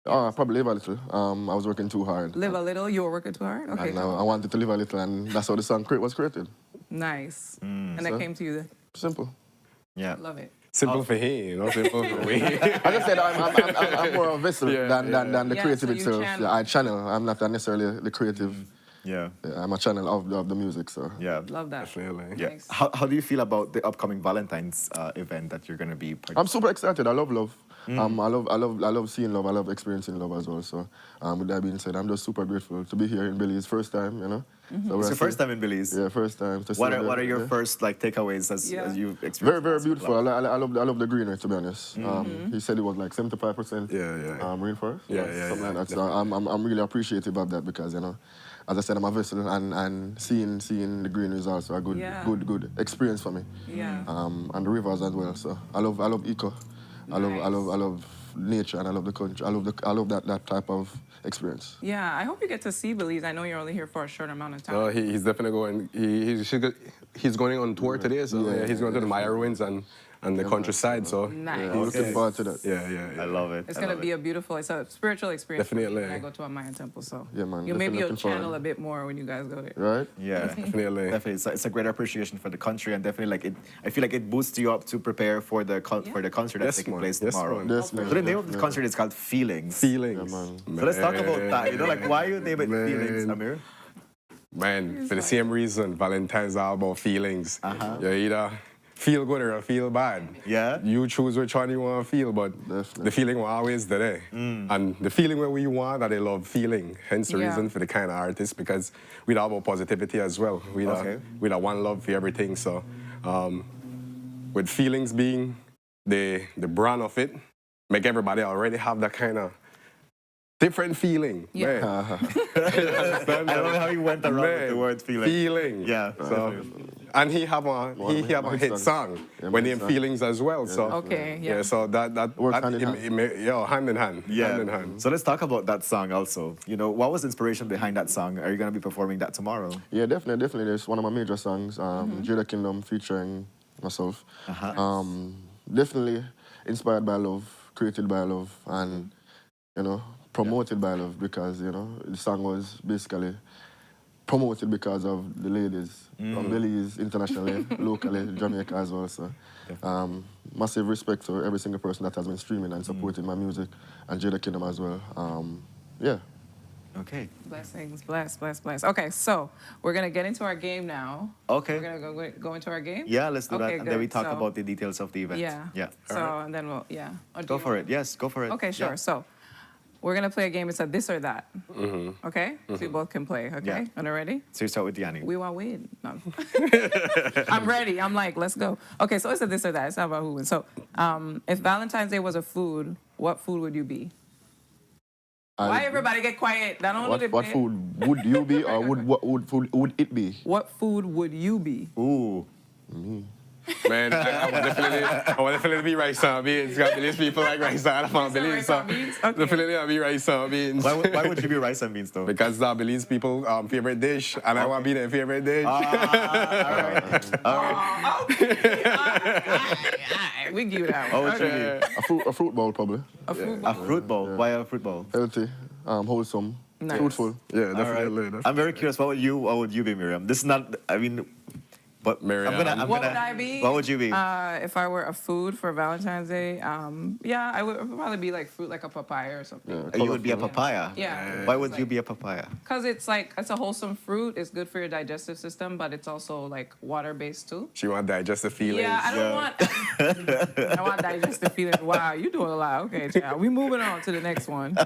S13: Probably live a little. I was working too hard.
S3: live a little. You were working too hard. Okay,
S13: And I wanted to live a little, and that's how the song was created.
S3: nice. And that
S13: So-
S3: came to you.
S13: Simple.
S2: Yeah.
S3: Love it.
S14: Simple for him, you know, simple for me.
S13: I just said I'm more of a vessel than the
S3: Yeah,
S13: creative
S3: so you
S13: itself.
S3: channel.
S13: Yeah, I channel. I'm not necessarily the creative.
S2: Yeah.
S13: Yeah, I'm a channel of the music. So
S2: Yeah.
S3: Love that.
S14: Definitely.
S2: Yeah.
S3: Nice.
S2: How do you feel about the upcoming Valentine's event that you're going to be part
S13: I'm super excited. I love love. I love seeing love. I love experiencing love as well. So with that being said, I'm just super grateful to be here in Belize. First time, you know. So
S2: It's your first time in Belize.
S13: Yeah, first time. to
S2: What
S13: see
S2: are
S13: the-
S2: your
S13: yeah.
S2: first like takeaways as you've experienced?
S13: Very, very
S2: this?
S13: beautiful. I love the greenery, to be honest. He said it was like 75%
S14: Yeah.
S13: rainforest.
S14: Yeah,
S13: Something
S14: yeah,
S13: like that. So I'm really appreciative of that because, you know, as I said, I'm a vessel and seeing the greenery is also a good
S3: Yeah.
S13: good experience for me.
S3: Yeah.
S13: And the rivers as well. So I love eco. I love nature and I love the country. I love that type of experience.
S3: Yeah, I hope you get to see Belize. I know you're only here for a short amount of time.
S14: No, he's definitely going. He's going on tour today, so yeah, he's going to the Maya ruins and the countryside. So
S3: Nice.
S13: I'm looking forward to that.
S14: yeah.
S2: I love it.
S3: It's gonna be a beautiful. It's a spiritual experience. for me
S14: Definitely.
S3: When I go to a Mayan temple, so
S13: Yeah, man,
S3: you maybe
S13: definitely
S3: you'll
S13: looking forward.
S3: channel a bit more when you guys go there.
S13: Right?
S2: Yeah.
S14: Definitely.
S2: Definitely, it's a great appreciation for the country, and definitely like it. I feel like it boosts you up to prepare for the concert that's
S14: Yes,
S2: taking
S14: man.
S2: place
S14: Yes,
S2: tomorrow.
S14: man.
S13: Yes, man.
S2: So the name of the concert is called Feelings.
S14: Feelings.
S2: So let's talk about that. You know, like why you name it Feelings,
S14: Man.
S2: Amir?
S14: Man, for the same reason, Valentine's all about feelings. You either feel good or feel bad.
S2: Yeah.
S14: You choose which one you want to feel, but
S13: Definitely.
S14: the feeling will always there. And the feeling where we want that they love feeling. Hence the
S3: Yeah.
S14: reason for the kind of artist, because we all about positivity as well. We
S2: Okay.
S14: one love for everything. So with feelings being the brand of it, make everybody already have that kind of different feeling.
S3: Yeah.
S14: Man.
S2: I don't know how you went around with the word feeling.
S14: Feeling.
S2: Yeah.
S14: So And he have a hit song
S13: Yeah,
S14: when
S13: my
S14: him
S13: song.
S14: feelings as well. So
S3: Okay, yeah.
S14: so that
S13: Work
S14: that
S13: hand in hand.
S14: hand in hand.
S2: Yeah.
S14: Hand in hand.
S2: So let's talk about that song also. You know, what was the inspiration behind that song? Are you going to be performing that tomorrow?
S13: Yeah, definitely. It's one of my major songs. Jada Kingdom featuring myself. Definitely inspired by love, created by love, and promoted by love because the song was basically promoted because of the ladies from Belize internationally, locally, Jamaica as well. So, massive respect to every single person that has been streaming and supporting my music, and Jada Kingdom as well. Yeah.
S2: Okay.
S3: Blessings, bless. Okay, so we're gonna get into our game now.
S2: Okay.
S3: We're gonna go into our game.
S2: Yeah, let's do that.
S3: Okay,
S2: And then we
S3: good.
S2: talk
S3: So-
S2: about the details of the event.
S3: Yeah.
S2: Yeah.
S3: So
S2: All right.
S3: and then we'll Or do
S2: Go
S3: you
S2: for
S3: want-
S2: it. Yes, go for it.
S3: Okay, sure.
S2: Yeah.
S3: So we're gonna play a game. It's a this or that. Okay. So we both can play. Okay.
S2: Yeah.
S3: And ready?
S2: So you start with Yanni.
S3: We want win. No. I'm ready. I'm like, let's go. Okay, so it's a this or that. It's not about who wins. So, if Valentine's Day was a food, what food would you be? Why everybody get quiet? That don't
S13: What food would you be, or what food would it be?
S3: What food would you be?
S2: Ooh.
S13: Me.
S14: Man, I would definitely be rice and beans. Got these people like rice and beans. So definitely I'll be rice and beans.
S2: Why would you be rice and beans though?
S14: Because that Belize people favorite dish, and I want to be their favorite dish.
S2: All right.
S3: We give you that
S2: What
S3: one.
S2: would you be?
S13: A fruit bowl probably.
S3: A fruit
S2: A fruit bowl. Why a fruit bowl?
S13: Healthy, wholesome,
S3: Nice.
S13: fruitful.
S14: Yeah,
S2: All
S14: definitely.
S2: right. I'm very curious. What would you be, Miriam? This is not. I mean, but
S14: Miriam.
S3: What would I be?
S2: What would you be?
S3: If I were a food for Valentine's Day, yeah, I would probably be like fruit, like a papaya or something.
S2: You would be a papaya.
S3: Yeah.
S2: Why would you be a papaya?
S3: Because it's a wholesome fruit. It's good for your digestive system, but it's also like water-based too.
S14: She want digestive feelings.
S3: Yeah, I don't want. I want digestive feelings. Wow, you doing a lot. Okay, child. We moving on to the next one.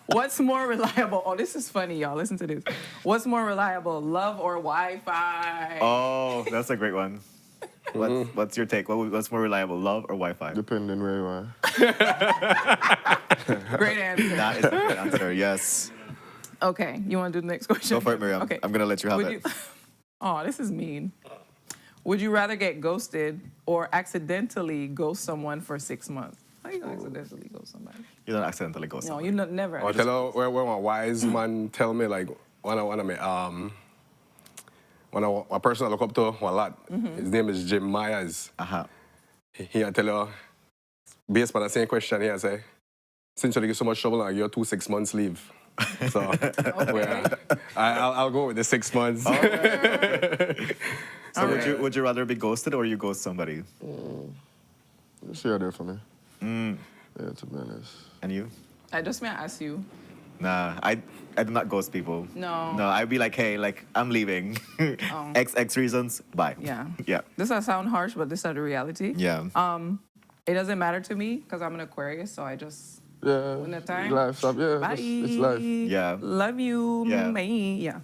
S3: What's more reliable? Oh, this is funny, y'all. Listen to this. What's more reliable, love or Wi-Fi?
S2: Oh, that's a great one. What's your take? What's more reliable, love or Wi-Fi?
S13: Depending where you are.
S3: Great answer.
S2: That is a good answer. Yes.
S3: Okay, you want to do the next question?
S2: Go for it, Miriam.
S3: Okay.
S2: I'm gonna let you have
S3: Would
S2: it.
S3: Oh, this is mean. Would you rather get ghosted or accidentally ghost someone for 6 months? How you gonna accidentally ghost somebody?
S2: You don't accidentally ghost.
S3: No, you never.
S14: I tell her where my wise man tell me like when a person I look up to a lot. His name is Jim Myers. He I tell her based on the same question he say, since you get so much trouble, I give you 2 6 months leave. So I'll go with the 6 months.
S2: So would you rather be ghosted or you ghost somebody?
S13: It's there for me. Yeah, to be honest.
S2: And you?
S3: I just may ask you.
S2: Nah, I do not ghost people.
S3: No.
S2: No, I'd be like, hey, like I'm leaving. XX reasons. Bye.
S3: Yeah.
S2: Yeah.
S3: This will sound harsh, but this is the reality.
S2: Yeah.
S3: It doesn't matter to me because I'm an Aquarius, so I just when the time.
S13: Life stuff, yeah.
S3: Bye.
S13: It's life.
S2: Yeah.
S3: Love you.
S2: Yeah.
S3: Bye. Yeah.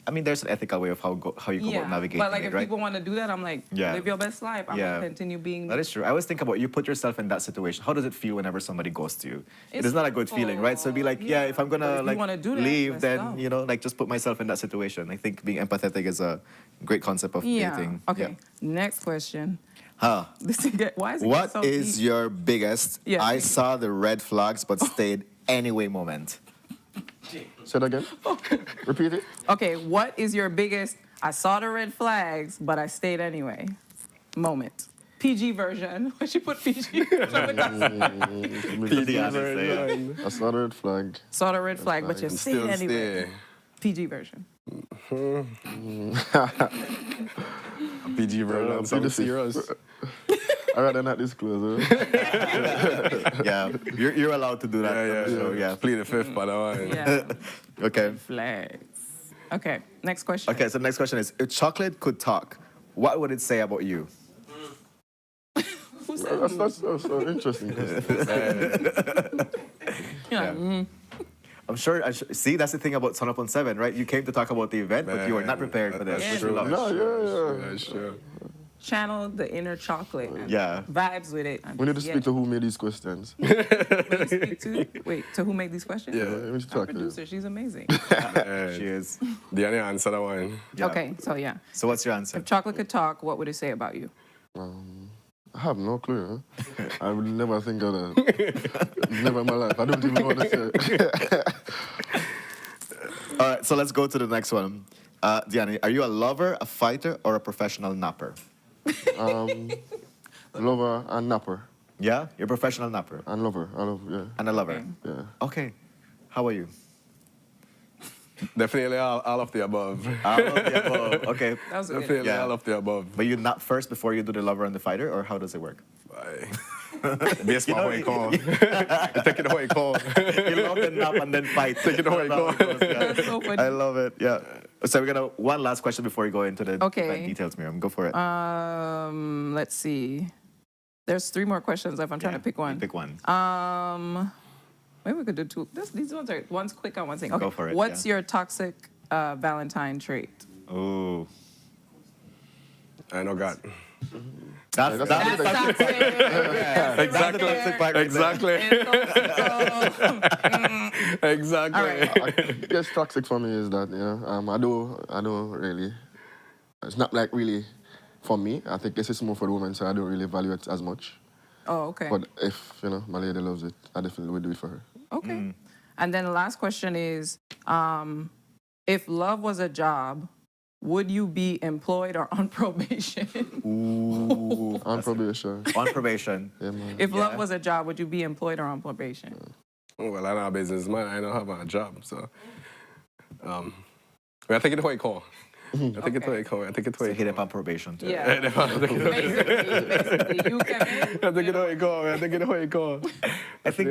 S2: I mean, there's an ethical way of how you go about navigating
S3: but like
S2: it,
S3: if
S2: right?
S3: people want to do that, I'm like,
S2: Yeah.
S3: live your best life. I'm
S2: Yeah.
S3: gonna continue being.
S2: That is true. I always think about you put yourself in that situation. How does it feel whenever somebody ghosts you? It
S3: It's
S2: is not a good feeling, right? So it'd be like, yeah, if I'm
S3: But
S2: gonna
S3: if you
S2: like
S3: wanna do that,
S2: leave,
S3: let's
S2: then
S3: go.
S2: like just put myself in that situation. I think being empathetic is a great concept of
S3: Yeah.
S2: dating.
S3: Okay. Next question.
S2: Huh.
S3: This thing why is it
S2: What
S3: so
S2: is
S3: deep?
S2: your biggest
S3: Yeah.
S2: I saw the red flags but stayed anyway moment?
S13: Say that again. Repeat it.
S3: Okay, what is your biggest I saw the red flags, but I stayed anyway moment? PG version. When she put PG version.
S13: I saw the red flag.
S3: Saw the red flag, but you
S13: And
S3: stayed
S13: still
S3: anyway.
S13: stay.
S3: PG version.
S14: PG version. Sounds serious.
S13: I'd rather not disclose it.
S2: Yeah, you're allowed to do that.
S14: Yeah. Plead the fifth, by the way.
S3: Yeah.
S2: Okay.
S3: Flags. Okay, next question.
S2: Okay, so the next question is, if chocolate could talk, what would it say about you?
S3: Who said
S13: That's an interesting question.
S3: Yeah.
S2: I'm sure. See, that's the thing about Sunup on 7, right? You came to talk about the event, but you were not prepared for this.
S14: That's
S2: which
S14: true.
S2: we love.
S13: No, yeah.
S14: That's true.
S3: channel the inner chocolate. And
S2: Yeah.
S3: vibes with it.
S13: We need to speak to who made these questions.
S3: Wait, to who made these questions?
S13: Yeah, we need to
S3: Our
S13: talk to them.
S3: producer, she's amazing.
S14: She
S2: is.
S14: The only answer that one.
S3: Okay, so yeah.
S2: So what's your answer?
S3: If chocolate could talk, what would it say about you?
S13: I have no clue. Huh? I would never think of that. Never in my life. I don't even know what to say.
S2: All right, so let's go to the next one. Diani, are you a lover, a fighter, or a professional napper?
S13: Lover and napper.
S2: Yeah? You're a professional napper?
S13: And lover. I love, yeah.
S2: And a lover?
S13: Yeah.
S2: Okay. How are you?
S14: Definitely all of the above.
S2: All of the above. Okay.
S3: That was good.
S14: Definitely all of the above.
S2: But you nap first before you do the lover and the fighter, or how does it work?
S14: Based on how it goes. Take it how it goes.
S2: You love the nap and then fight.
S14: Take it how it goes.
S3: That's so funny.
S2: I love it. Yeah. So we're gonna one last question before we go into the
S3: Okay.
S2: details, Miriam. Go for it.
S3: Let's see. There's 3 more questions if I'm trying to pick one.
S2: Pick one.
S3: Maybe we could do 2. These ones are one's quick on one thing. Okay.
S2: Go for it,
S3: What's
S2: yeah.
S3: your toxic Valentine trait?
S14: I know God.
S2: That's
S3: toxic.
S14: Exactly. Exactly.
S3: All right.
S13: I guess toxic for me is that, I don't really, it's not like really for me. I think this is more for the women, so I don't really value it as much.
S3: Oh, okay.
S13: But if, my lady loves it, I definitely would do it for her.
S3: Okay. And then the last question is, if love was a job, would you be employed or on probation?
S2: Ooh.
S13: On probation.
S2: On probation.
S13: Yeah, man.
S3: If love was a job, would you be employed or on probation?
S14: Well, I'm not a businessman. I don't have a job, so. I think it's how it call. I think it's how it call. I think it's how
S2: So
S14: it
S2: hit
S14: call.
S2: up on probation too.
S3: Yeah. Basically, you can.
S14: I think it's how it go. I think it's how it go.
S2: I think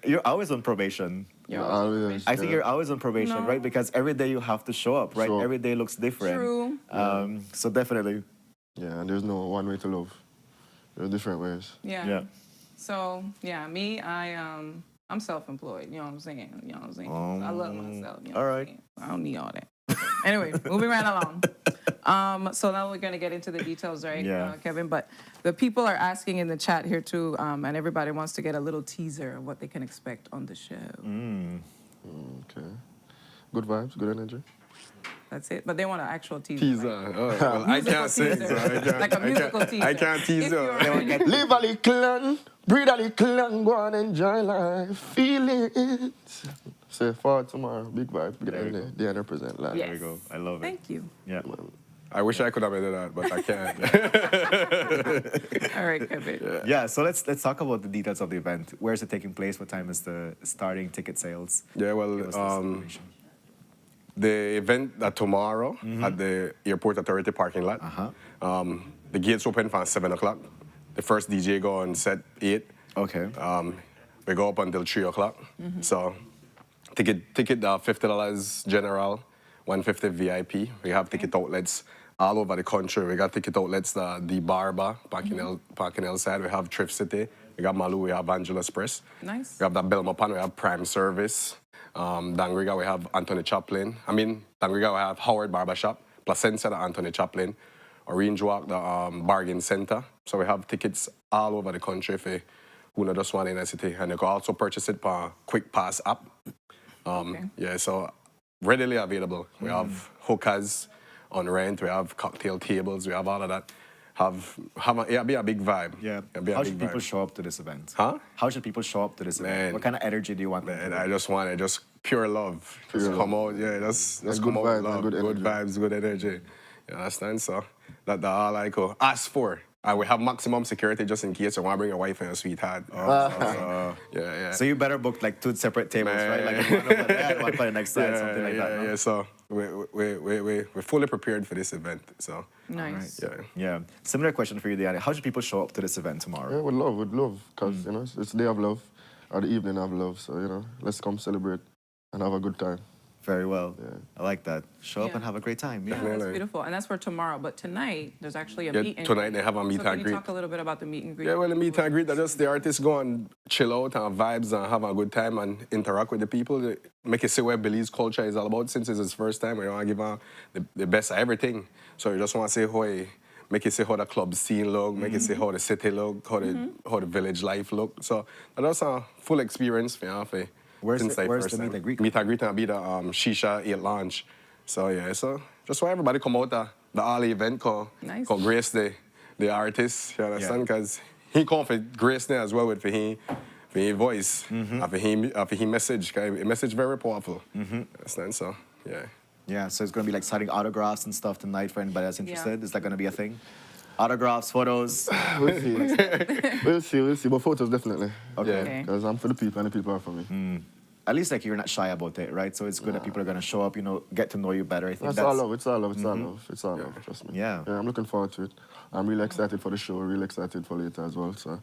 S2: you're always on probation.
S13: Always,
S2: I think you're always on probation,
S3: No.
S2: right? Because every day you have to show up, right?
S13: Sure.
S2: Every day looks different.
S3: True.
S2: So definitely.
S13: Yeah, and there's no one way to love. There's different ways.
S3: Yeah.
S2: Yeah.
S3: So yeah, me, I'm self-employed. You know what I'm saying? You know what I'm saying? I love myself. You know
S2: all
S3: what I'm
S2: right.
S3: saying? I don't need all that. Anyway, moving right along. So now we're gonna get into the details, right,
S2: Yeah.
S3: Kevin? But the people are asking in the chat here too, and everybody wants to get a little teaser of what they can expect on the show.
S13: Okay. Good vibes, good energy.
S3: That's it. But they want an actual teaser.
S14: Teaser.
S3: right?
S14: Oh, well, I
S3: Musical
S14: can't sing.
S3: teaser.
S14: So I can't,
S3: Like a musical teaser.
S14: I can't tease
S3: If
S14: you.
S3: you're ready.
S13: Live a little and breathe a little and go and enjoy life. Feel it. Say for tomorrow, big vibe. Big energy. They represent life.
S3: Yes.
S2: There we go. I love it.
S3: Thank you.
S2: Yeah.
S14: I wish I could have made that, but I can't.
S3: All right, Kevin.
S2: Yeah, so let's talk about the details of the event. Where is it taking place? What time is the starting ticket sales?
S14: Yeah,
S2: Give us
S14: well,
S2: this information.
S14: the event tomorrow at the Airport Authority parking lot. The gates open from 7 o'clock. The first DJ go on set 8.
S2: Okay.
S14: We go up until 3 o'clock. So ticket $50 general, $150 VIP. We have ticket outlets all over the country. We got ticket outlets, the Barber, Parking L side. We have Thrift City. We got Malu, we have Angeles Press.
S3: Nice.
S14: We have that Belmopan, we have Prime Service. Dangriga, we have Anthony Chaplin. Dangriga, we have Howard Barbershop. Placentia, the Anthony Chaplin. Orange Walk, the Bargain Center. So we have tickets all over the country for who not just want in the city. And you can also purchase it per Quick Pass app. Yeah, so readily available. We have hookahs on rent. We have cocktail tables. We have all of that. It'll be a big vibe.
S2: Yeah.
S14: It'll be a
S2: How
S14: big
S2: should people
S14: vibe.
S2: show up to this event?
S14: Huh?
S2: How should people show up to this event? What kind of energy do you want?
S14: Man, I just want it, just pure love. Just
S13: Pure
S14: come out, yeah, just
S13: And
S14: come
S13: good
S14: out
S13: vibes
S14: with
S13: and
S14: love.
S13: good
S14: Good
S13: energy.
S14: vibes, good energy. You understand? So that's all I could ask for. And we have maximum security just in case you want to bring your wife and your sweetheart. Yeah.
S2: So you better book like 2 separate tables,
S14: Man.
S2: right? Like one over there, one for the next side, something like that. No?
S14: Yeah. So we're fully prepared for this event. So
S3: Nice.
S14: yeah.
S2: Yeah. Similar question for you, Diana. How should people show up to this event tomorrow?
S13: Yeah, with love. Because, it's the day of love, or the evening of love. So, let's come celebrate and have a good time.
S2: Very well.
S13: Yeah.
S2: I like that. Show up
S3: Yeah.
S2: and have a great time.
S3: Yeah,
S2: Yeah.
S3: that's
S14: Really.
S3: beautiful. And that's for tomorrow. But tonight, there's actually a
S14: Yeah,
S3: meet and
S14: tonight
S3: greet.
S14: they have a meet
S3: so
S14: and
S3: can
S14: greet.
S3: you talk a little bit about the meet and greet?
S14: Yeah, well, the meet and greet, that just the artists go and chill out and vibes and have a good time and interact with the people. They make it see what Belize culture is all about since it's his first time. We want to give her the best of everything. So you just want to say, hey, make you see how the club scene look, make you see how the city look, how the village life look. So that was a full experience for me.
S2: Where's
S14: Since
S2: the
S14: I
S2: meet
S14: first
S2: and
S14: time.
S2: greet?
S14: Meet and greet and be the Shisha 8 launch. So yeah, so just why everybody come out the all event called Grace the artist, you understand? Because he come for Grace there as well with for his voice, and for his message. A message very powerful. Understand? So yeah.
S2: Yeah, so it's going to be like signing autographs and stuff tonight for anybody that's interested. Is that going to be a thing? Autographs, photos?
S13: We'll see. We'll see. But photos, definitely.
S2: Okay.
S13: Because I'm for the people and the people are for me.
S2: At least like you're not shy about it, right? So it's good that people are going to show up, get to know you better. I think
S13: It's all love. It's all love. It's all love. It's all love. Trust me.
S2: Yeah.
S13: I'm looking forward to it. I'm really excited for the show. Really excited for later as well. So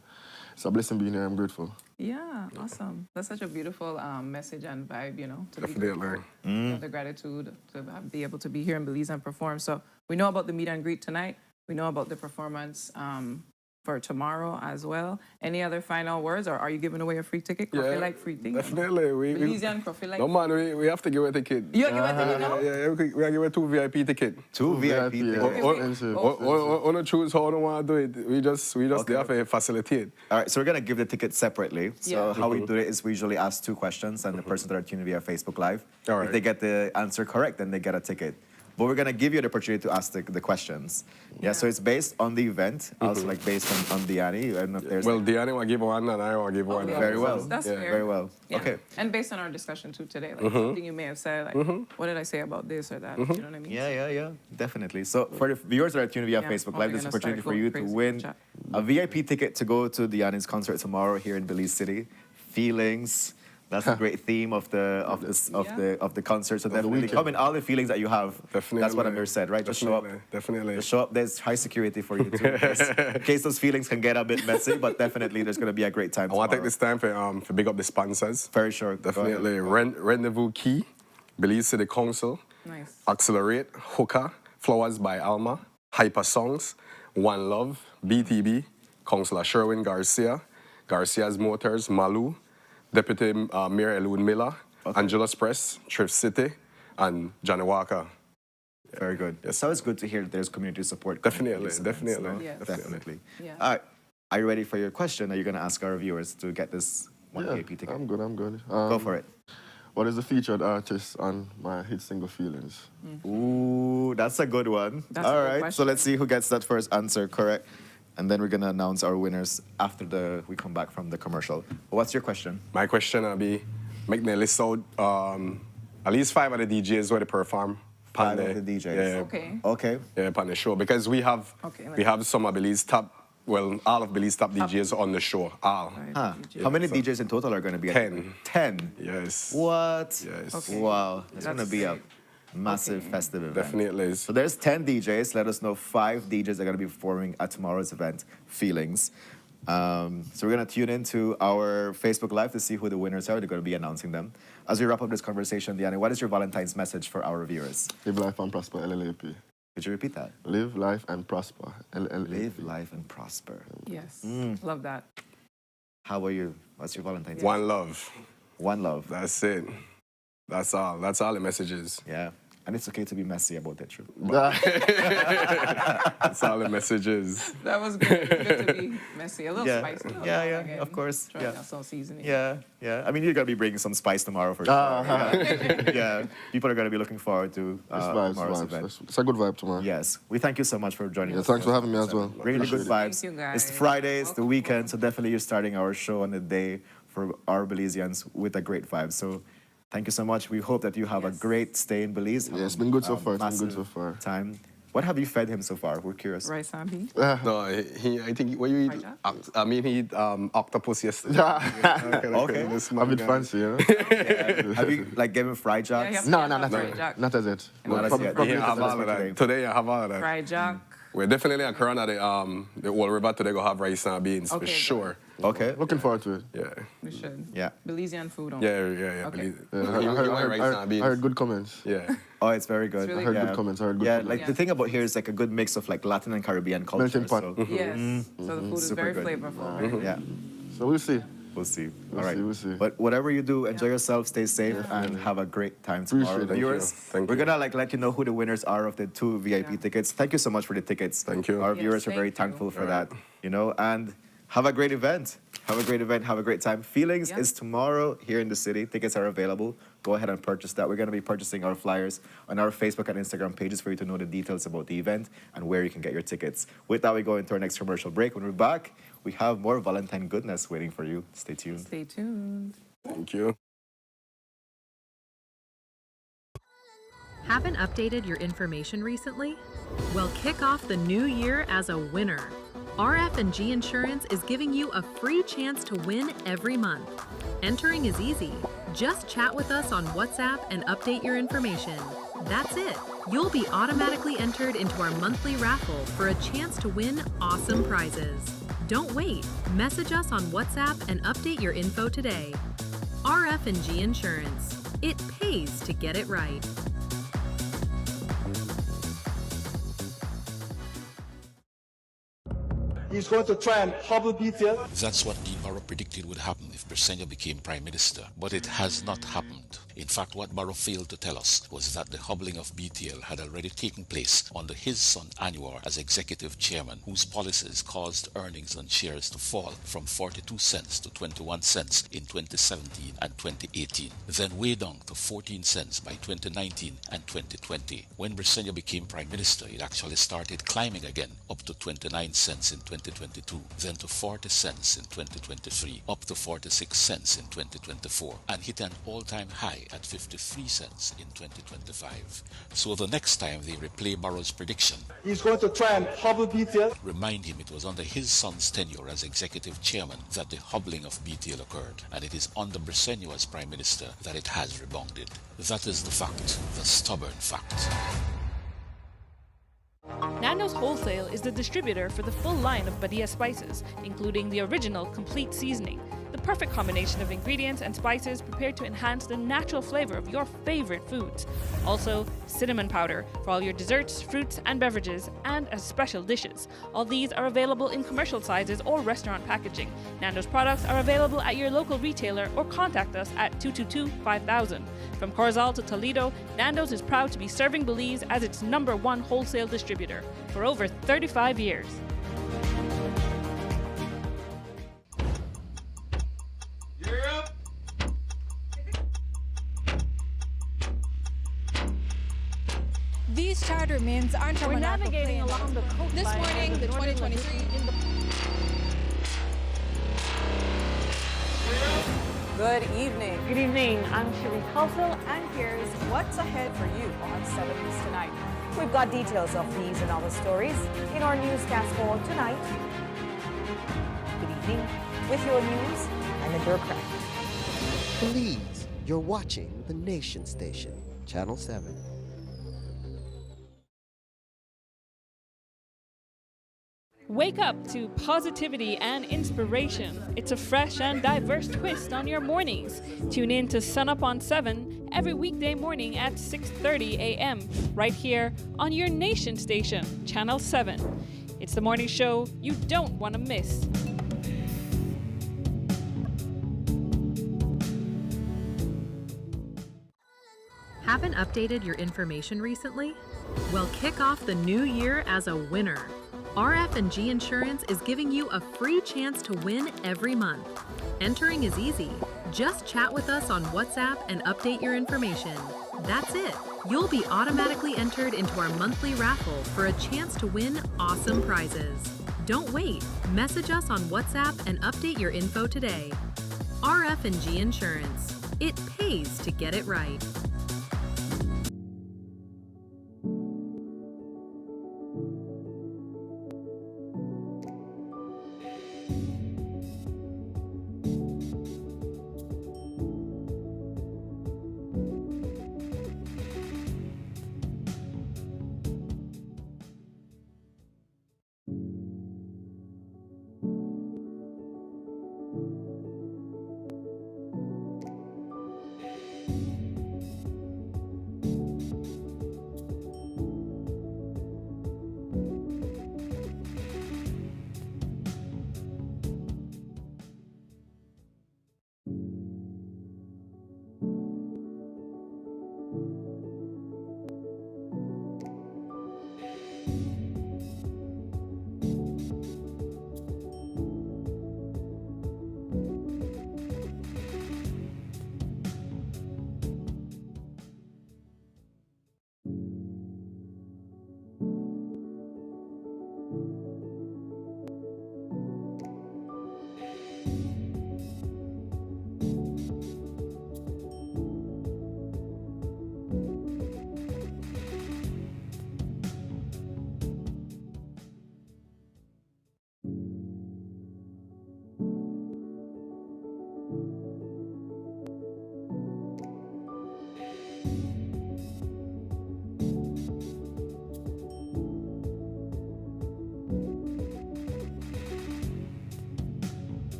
S13: it's a blessing being here. I'm grateful.
S3: Yeah, awesome. That's such a beautiful message and vibe, to
S14: Definitely.
S3: The gratitude to be able to be here in Belize and perform. So we know about the meet and greet tonight. We know about the performance for tomorrow as well. Any other final words, or are you giving away a free ticket?
S14: Yeah,
S3: Coffee like free ticket.
S14: Definitely.
S3: Belizean coffee like.
S14: No man, we have to give a ticket.
S3: You give a ticket now?
S14: Yeah, we are giving 2 VIP tickets.
S2: 2 VIP tickets.
S14: On the choose how we want to do it. We just there for facilitate.
S2: All right, so we're going to give the tickets separately. So how we do it is we usually ask 2 questions, and the person that are tuning via Facebook Live, if they get the answer correct, then they get a ticket. But we're going to give you the opportunity to ask the questions. Yeah, so it's based on the event, also like based on Diani. I don't know if there's...
S14: Well, Diani will give one and I will give one.
S2: Very well.
S3: That's fair.
S2: Very well.
S3: Yeah.
S2: Okay.
S3: And based on our discussion too today, like something you may have said, like, what did I say about this or that? You know what I mean?
S2: Yeah, definitely. So for the viewers that are tuning via Facebook Live, there's an opportunity for you to win a VIP ticket to go to Diani's concert tomorrow here in Belize City. Feelings. That's a great theme of the concert. So definitely come in all the feelings that you have.
S14: Definitely.
S2: That's what Amir said, right? Just show up.
S14: Definitely.
S2: Just show up. There's high security for you too, in case those feelings can get a bit messy. But definitely, there's going to be a great time.
S14: I want to take this time for big up the sponsors.
S2: Very sure.
S14: Definitely. Rendezvous Key, Belize City Council, Accelerate, Hooker, Flowers by Alma, Hyper Songs, One Love, BTB, Councillor Sherwin Garcia, Garcia's Motors, Malu, Deputy Mayor Elwood Miller, Angela's Press, Thrift City, and Johnny Walker.
S2: Very good.
S14: Yes.
S2: So it's good to hear that there's community support.
S14: Definitely.
S2: Definitely. All right. Are you ready for your question? Are you going to ask our viewers to get this one VIP ticket?
S13: I'm good.
S2: Go for it.
S13: What is the featured artist on my hit single Feelings?
S2: Ooh, that's a good one. All right. So let's see who gets that first answer correct. And then we're going to announce our winners after we come back from the commercial. What's your question?
S14: My question will be, make me list out at least 5 of the DJs where they perform.
S2: 5 of the DJs. Okay.
S14: Yeah, on the show. Because we have some of Belize's all of Belize's top DJs on the show. All.
S2: Huh. How many DJs in total are going to be?
S14: 10.
S2: 10?
S14: Yes.
S2: What?
S14: Yes.
S2: Okay. Wow. It's going to be a massive festive event.
S14: Definitely.
S2: So there's 10 DJs. Let us know 5 DJs are going to be performing at tomorrow's event, Feelings. So we're going to tune into our Facebook Live to see who the winners are. They're going to be announcing them. As we wrap up this conversation, Diani, what is your Valentine's message for our viewers?
S13: Live life and prosper, LLAP.
S2: Could you repeat that?
S13: Live life and prosper, LLAP.
S2: Live life and prosper.
S3: Yes. Love that.
S2: How about you? What's your Valentine's?
S14: One love.
S2: One love.
S14: That's it. That's all. That's all the messages.
S2: Yeah. And it's okay to be messy about it, true.
S14: That's all the messages.
S3: That was good. Good to be messy. A little spicy.
S2: Of course.
S3: Some seasoning.
S2: Yeah. I mean, you're going to be bringing some spice tomorrow for sure. Yeah. People are going to be looking forward to tomorrow's event.
S13: It's a good vibe tomorrow.
S2: Yes. We thank you so much for joining us.
S13: Thanks for having me as well.
S2: Really good vibes.
S3: Thank you, guys.
S2: It's Friday, it's the weekend, so definitely you're starting our show on the day for our Belizeans with a great vibe. So thank you so much. We hope that you have a great stay in Belize.
S13: Yeah, it's been good so far. It's been good so far.
S2: Time. What have you fed him so far? We're curious.
S3: Rice and beef.
S14: No, I think what you eat. He eat octopus yesterday.
S2: Okay.
S13: A bit fancy, you know?
S2: Have you given fried jacks?
S13: No, not yet. Not as yet.
S2: Not as yet.
S14: Today I have all of that.
S3: Fried jack.
S14: We're definitely at Corona, the Old River today go have rice and beans for sure.
S2: Okay.
S13: Looking forward to it.
S14: Yeah.
S3: We should.
S2: Yeah.
S3: Belizean food.
S14: Yeah.
S3: Okay.
S13: I heard good comments.
S14: Yeah.
S2: Oh, it's very good.
S3: Really
S13: I heard good comments.
S2: The thing about here is a good mix of Latin and Caribbean culture.
S13: Melting pot.
S3: Yes. So the food is very flavorful.
S2: Yeah.
S13: So we'll see.
S2: We'll see.
S13: We'll
S2: All right.
S13: see, we'll see.
S2: But whatever you do, enjoy yourself, stay safe, and have a great time tomorrow.
S13: Appreciate it.
S2: Viewers,
S14: Thank
S2: we're
S14: you.
S2: gonna let you know who the winners are of the 2 VIP tickets. Thank you so much for the tickets.
S14: Thank you.
S2: Our
S14: Yes,
S2: viewers are very
S3: thank you.
S2: thankful for that. You know, and have a great event. Have a great event. Have a great time. Feelings
S3: Yeah.
S2: is tomorrow here in the city. Tickets are available. Go ahead and purchase that. We're going to be purchasing our flyers on our Facebook and Instagram pages for you to know the details about the event and where you can get your tickets. With that, we go into our next commercial break. When we're back, we have more Valentine goodness waiting for you. Stay tuned.
S3: Stay tuned.
S14: Thank you.
S7: Haven't updated your information recently? Well, kick off the new year as a winner. RF&G Insurance is giving you a free chance to win every month. Entering is easy. Just chat with us on WhatsApp and update your information. That's it. You'll be automatically entered into our monthly raffle for a chance to win awesome prizes. Don't wait. Message us on WhatsApp and update your info today. RF&G Insurance. It pays to get it right.
S8: He's going to try and hobble BTL.
S9: That's what Dean Barrow predicted would happen if Briseño became Prime Minister, but it has not happened. In fact, what Barrow failed to tell us was that the hobbling of BTL had already taken place under his son Anwar as executive chairman, whose policies caused earnings on shares to fall from 42 cents to 21 cents in 2017 and 2018, then way down to 14 cents by 2019 and 2020. When Briseño became Prime Minister, it actually started climbing again, up to 29 cents in 2022, then to 40 cents in 2023, up to 46 cents in 2024, and hit an all-time high at 53 cents in 2025. So the next time they replay Barrow's prediction,
S8: He's going to try and hobble BTL.
S9: remind him it was under his son's tenure as executive chairman that the hobbling of BTL occurred, and it is under Briseño as Prime Minister that it has rebounded. That is the fact, the stubborn fact.
S10: Nando's Wholesale is the distributor for the full line of Badia spices, including the original complete seasoning, the perfect combination of ingredients and spices prepared to enhance the natural flavor of your favorite foods. Also, cinnamon powder for all your desserts, fruits, and beverages, and as special dishes. All these are available in commercial sizes or restaurant packaging. Nando's products are available at your local retailer or contact us at 222-5000. From Corozal to Toledo, Nando's is proud to be serving Belize as its #1 wholesale distributor for over 35 years.
S5: These charter mints aren't
S11: We're navigating along the coastline.
S5: This morning, the 2023
S11: Good evening. Good evening. I'm Shireen Halsell, and here's what's ahead for you on 7 News Tonight. We've got details of these and other stories in our newscast for tonight. Good evening. With your news, I'm Indira Crack.
S12: Please, you're watching the Nation Station, Channel 7.
S10: Wake up to positivity and inspiration. It's a fresh and diverse twist on your mornings. Tune in to Sunup on 7 every weekday morning at 6:30 a.m. right here on your Nation Station, Channel 7. It's the morning show you don't want to miss.
S7: Haven't updated your information recently? Well, kick off the new year as a winner. RF&G Insurance is giving you a free chance to win every month. Entering is easy. Just chat with us on WhatsApp and update your information. That's it. You'll be automatically entered into our monthly raffle for a chance to win awesome prizes. Don't wait. Message us on WhatsApp and update your info today. RF&G Insurance. It pays to get it right.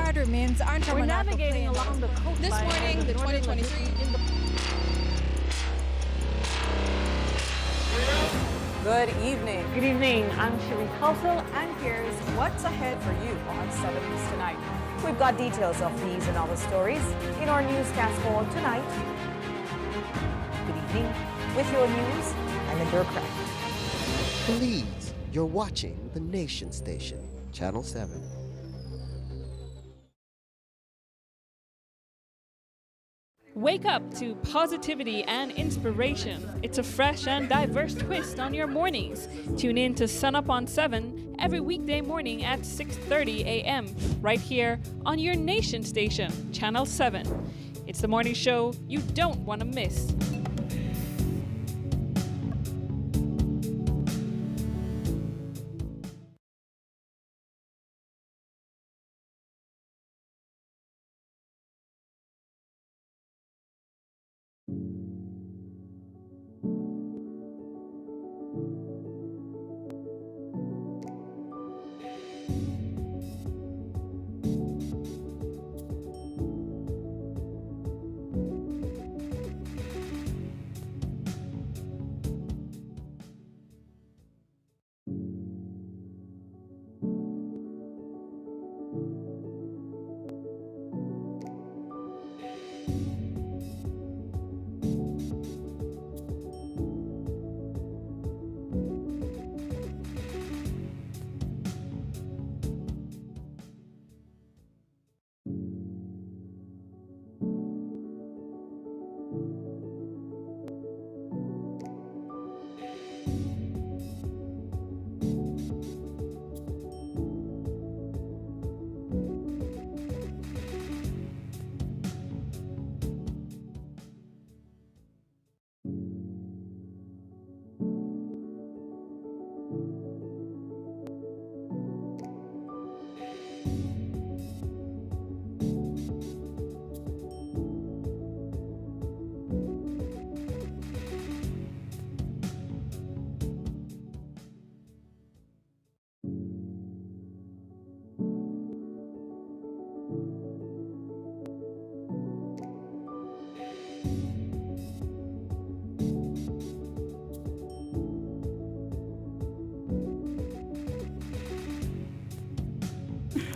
S5: charter means aren't
S10: We're navigating along the coastline.
S5: This morning, the
S10: northern
S5: 2023
S10: in the
S11: Good evening.
S10: Good evening. I'm Shireen Halsell.
S11: And here's what's ahead for you on 7 News Tonight. We've got details of these and other stories in our newscast for tonight. Good evening. With your news, I'm Indra Craig.
S12: Please, you're watching the Nation Station, Channel 7.
S10: Wake up to positivity and inspiration. It's a fresh and diverse twist on your mornings. Tune in to Sunup on 7 every weekday morning at 6:30 a.m. right here on your Nation Station, Channel 7. It's the morning show you don't want to miss.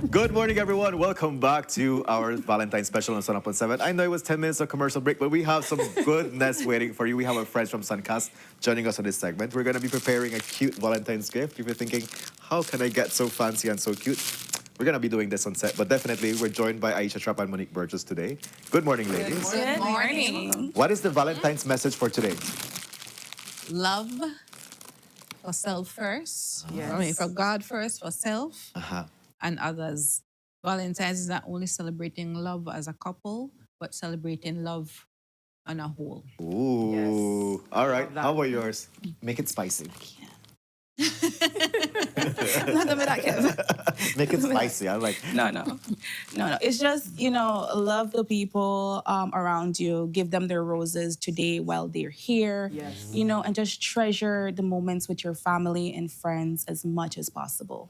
S2: Good morning, everyone. Welcome back to our Valentine's special on Sun Up on 7. I know it was 10 minutes of commercial break, but we have some goodness waiting for you. We have our friends from Suncast joining us on this segment. We're going to be preparing a cute Valentine's gift. If you're thinking, how can I get so fancy and so cute? We're going to be doing this on set, but definitely we're joined by Aisha Trapp and Monique Burgess today. Good morning, ladies.
S15: Good morning.
S2: What is the Valentine's message for today?
S15: Love for self first.
S3: Yes.
S15: I mean, for God first, for self
S2: Uh-huh.
S15: and others. Valentine's is not only celebrating love as a couple, but celebrating love on a whole.
S2: Ooh. All right.
S3: Love that.
S2: How about yours? Make it spicy.
S16: Not about that, Kev.
S2: Make it spicy. I like.
S16: No. It's just, love the people around you. Give them their roses today while they're here.
S3: Yes.
S16: And just treasure the moments with your family and friends as much as possible.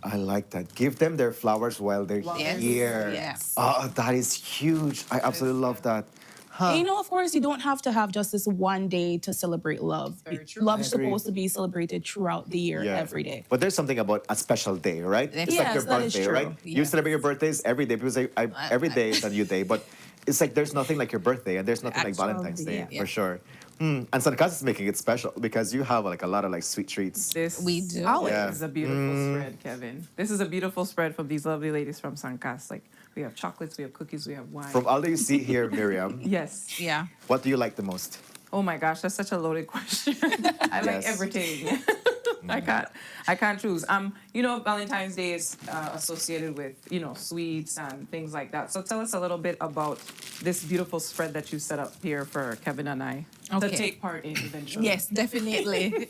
S2: I like that. Give them their flowers while they're
S16: Yes.
S2: here.
S16: Yes.
S2: Oh, that is huge. I absolutely love that. Huh.
S16: And, of course, you don't have to have just this one day to celebrate love. Love is
S2: I agree.
S16: supposed to be celebrated throughout the year, every day.
S2: But there's something about a special day, right? It's like
S16: Yes,
S2: your
S16: that is
S2: birthday,
S16: true.
S2: right? You celebrate your birthdays every day. People say every day is a new day, but it's like there's nothing like your birthday and there's nothing like
S15: Actual
S2: Valentine's Day,
S15: day,
S2: for sure. And Sankas is making it special because you have like a lot of like sweet treats.
S3: This
S15: We do.
S2: Yeah.
S3: is a beautiful spread, Kevin. This is a beautiful spread from these lovely ladies from Suncast. Like, we have chocolates, we have cookies, we have wine.
S2: From all that you see here, Miriam,
S3: Yes.
S15: Yeah.
S2: what do you like the most?
S3: Oh my gosh, that's such a loaded question. I like
S2: Yes.
S3: everything. I can't choose. Valentine's Day is associated with, sweets and things like that. So tell us a little bit about this beautiful spread that you set up here for Kevin and I to
S15: Okay.
S3: take part in eventually.
S15: Yes, definitely.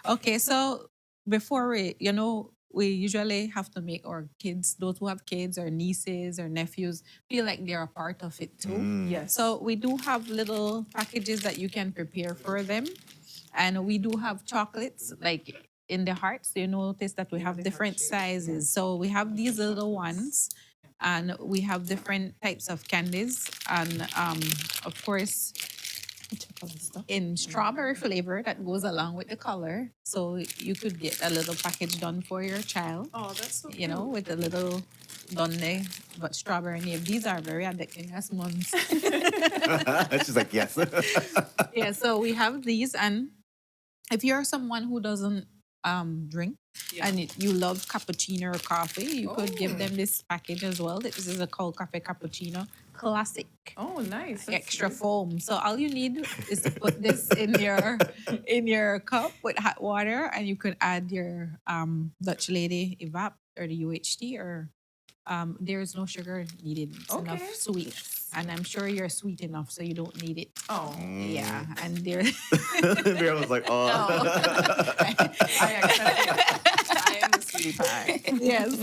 S15: Okay, so before we usually have to make our kids, those who have kids or nieces or nephews, feel like they're a part of it too.
S3: Yes.
S15: So we do have little packages that you can prepare for them. And we do have chocolates, like in the hearts. You notice that we have different sizes. So we have these little ones. And we have different types of candies. And of course, in strawberry flavor that goes along with the color. So you could get a little package done for your child.
S3: Oh, that's so
S15: You know, with a little done there, but strawberry nib. These are very addicting as moms.
S2: She's like, yes.
S15: Yeah, so we have these, and if you're someone who doesn't drink and you love cappuccino or coffee, you could give them this package as well. This is a cold cafe cappuccino classic.
S3: Oh, nice. That's
S15: Extra
S3: nice.
S15: foam. So all you need is to put this in your cup with hot water, and you could add your Dutch Lady Evap or the UHT, or there is no sugar needed. It's enough sweet. And I'm sure you're sweet enough, so you don't need it.
S3: Oh.
S15: Yeah. And there.
S2: Vera was like, oh.
S3: I accept it. I am the sweetie pie.
S15: Yes.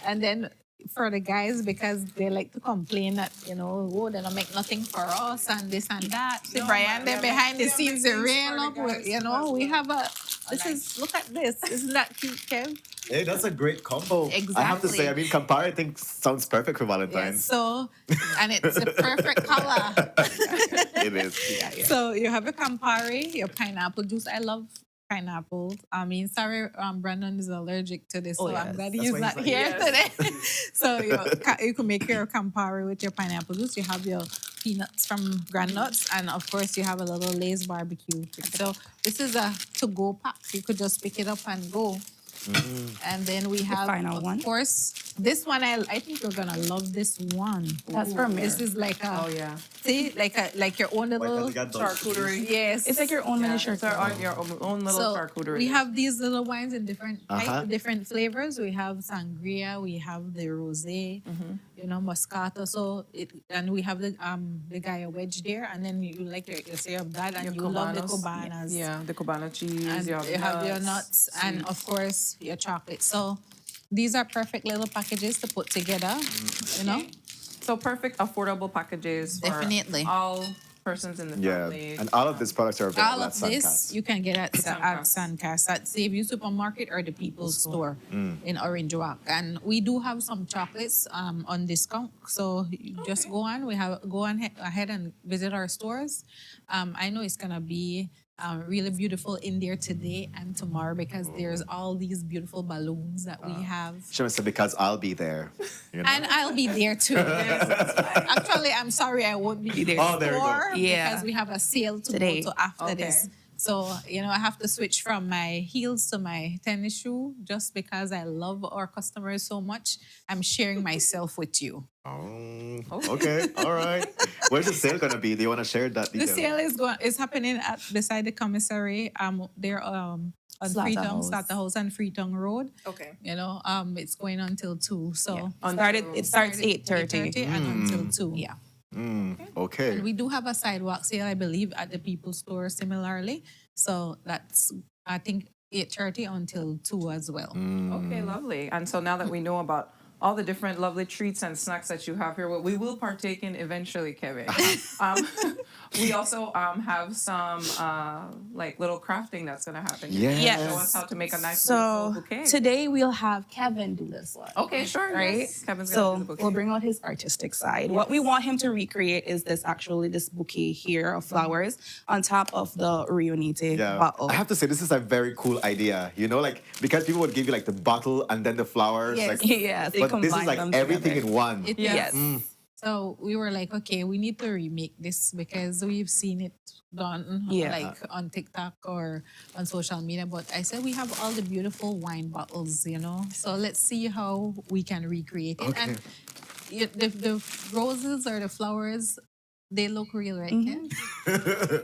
S15: And then for the guys, because they like to complain that, you know, oh, they don't make nothing for us and this and that. See, Brian, they're behind the scenes, they're real up with, you know, we have look at this. Isn't that cute, Kev?
S2: Hey, that's a great combo.
S15: Exactly.
S2: I have to say, I mean, Campari, I think, sounds perfect for
S15: Yeah,
S2: Valentine's.
S15: so, and it's a perfect color.
S2: It is.
S15: So you have a Campari, your pineapple juice. I love pineapple. I mean, sorry, Brandon is allergic to this, so I'm glad he's not here today. So you can make your Campari with your pineapple juice. You have your peanuts from Granuts, and of course you have a little Lay's barbecue. So this is a to-go pack. You could just pick it up and go. And then we have, of course, this one. I think you're gonna love this one.
S16: That's for me.
S15: This is like a,
S3: Oh, yeah.
S15: see, like your own little
S3: Charcuterie.
S15: Yes,
S16: It's like your own mini
S3: It's your own little
S15: so
S3: charcuterie.
S15: we have these little wines in different
S2: Uh-huh.
S15: different flavors. We have sangria, we have the rosé, you know, Moscato. So and we have the Gaia wedge there, and then you like your syrup of that, and you love the cubanas.
S3: Yeah, the cubana cheese.
S15: And
S3: you
S15: have your nuts, and of course your chocolate. So these are perfect little packages to put together, you know.
S3: So perfect, affordable packages for
S15: Definitely.
S3: all persons in the
S2: Yeah.
S3: family.
S2: And all of these products are available
S15: All
S2: at
S15: of this
S2: Suncast.
S15: you can get at Suncast, at Save Supermarket or the People's Store in Orange Walk. And we do have some chocolates on discount. So you just go on. Go on ahead and visit our stores. I know it's gonna be really beautiful in there today and tomorrow because there's all these beautiful balloons that we have.
S2: She must say, because I'll be there. You know?
S15: And I'll be there too. Actually, I'm sorry I won't be there.
S2: Oh, there we go.
S15: Because we have a sale to
S16: Today.
S15: go to after this. So, you know, I have to switch from my heels to my tennis shoe just because I love our customers so much. I'm sharing myself with you.
S2: Okay, all right. Where's the sale gonna be? Do you want to share that
S15: The
S2: detail?
S15: sale is happening beside the commissary. They're on Slaughterhouse and Freetown Road.
S16: Okay.
S15: You know, it's going until 2. So
S16: It starts 8:30.
S15: and until 2.
S16: Yeah.
S2: Okay.
S15: And we do have a sidewalk sale, I believe, at the People's Store similarly. So that's, I think, 8:30 until 2 as well.
S3: Okay, lovely. And so now that we know about all the different lovely treats and snacks that you have here, what we will partake in eventually, Kevin. We also have some like little crafting that's gonna happen.
S2: Yes.
S3: Show us how to make a nice
S16: So
S3: beautiful bouquet.
S16: today we'll have Kevin do this one.
S3: Okay, sure.
S16: Right?
S3: Yes. Kevin's gonna do the
S16: So
S3: bouquet.
S16: we'll bring out his artistic side. What we want him to recreate is this bouquet here of flowers on top of the Reunite bottle.
S2: I have to say, this is a very cool idea. You know, like, because people would give you like the bottle and then the flowers.
S15: Yes.
S2: Like,
S16: Yes, they
S2: but this is
S16: combine
S2: like
S16: them
S2: everything
S16: together.
S2: in one.
S15: It
S16: Yes.
S15: is. So we were like, okay, we need to remake this because we've seen it done like on TikTok or on social media. But I said we have all the beautiful wine bottles, you know. So let's see how we can recreate it. And the roses or the flowers, they look real, right, Ken?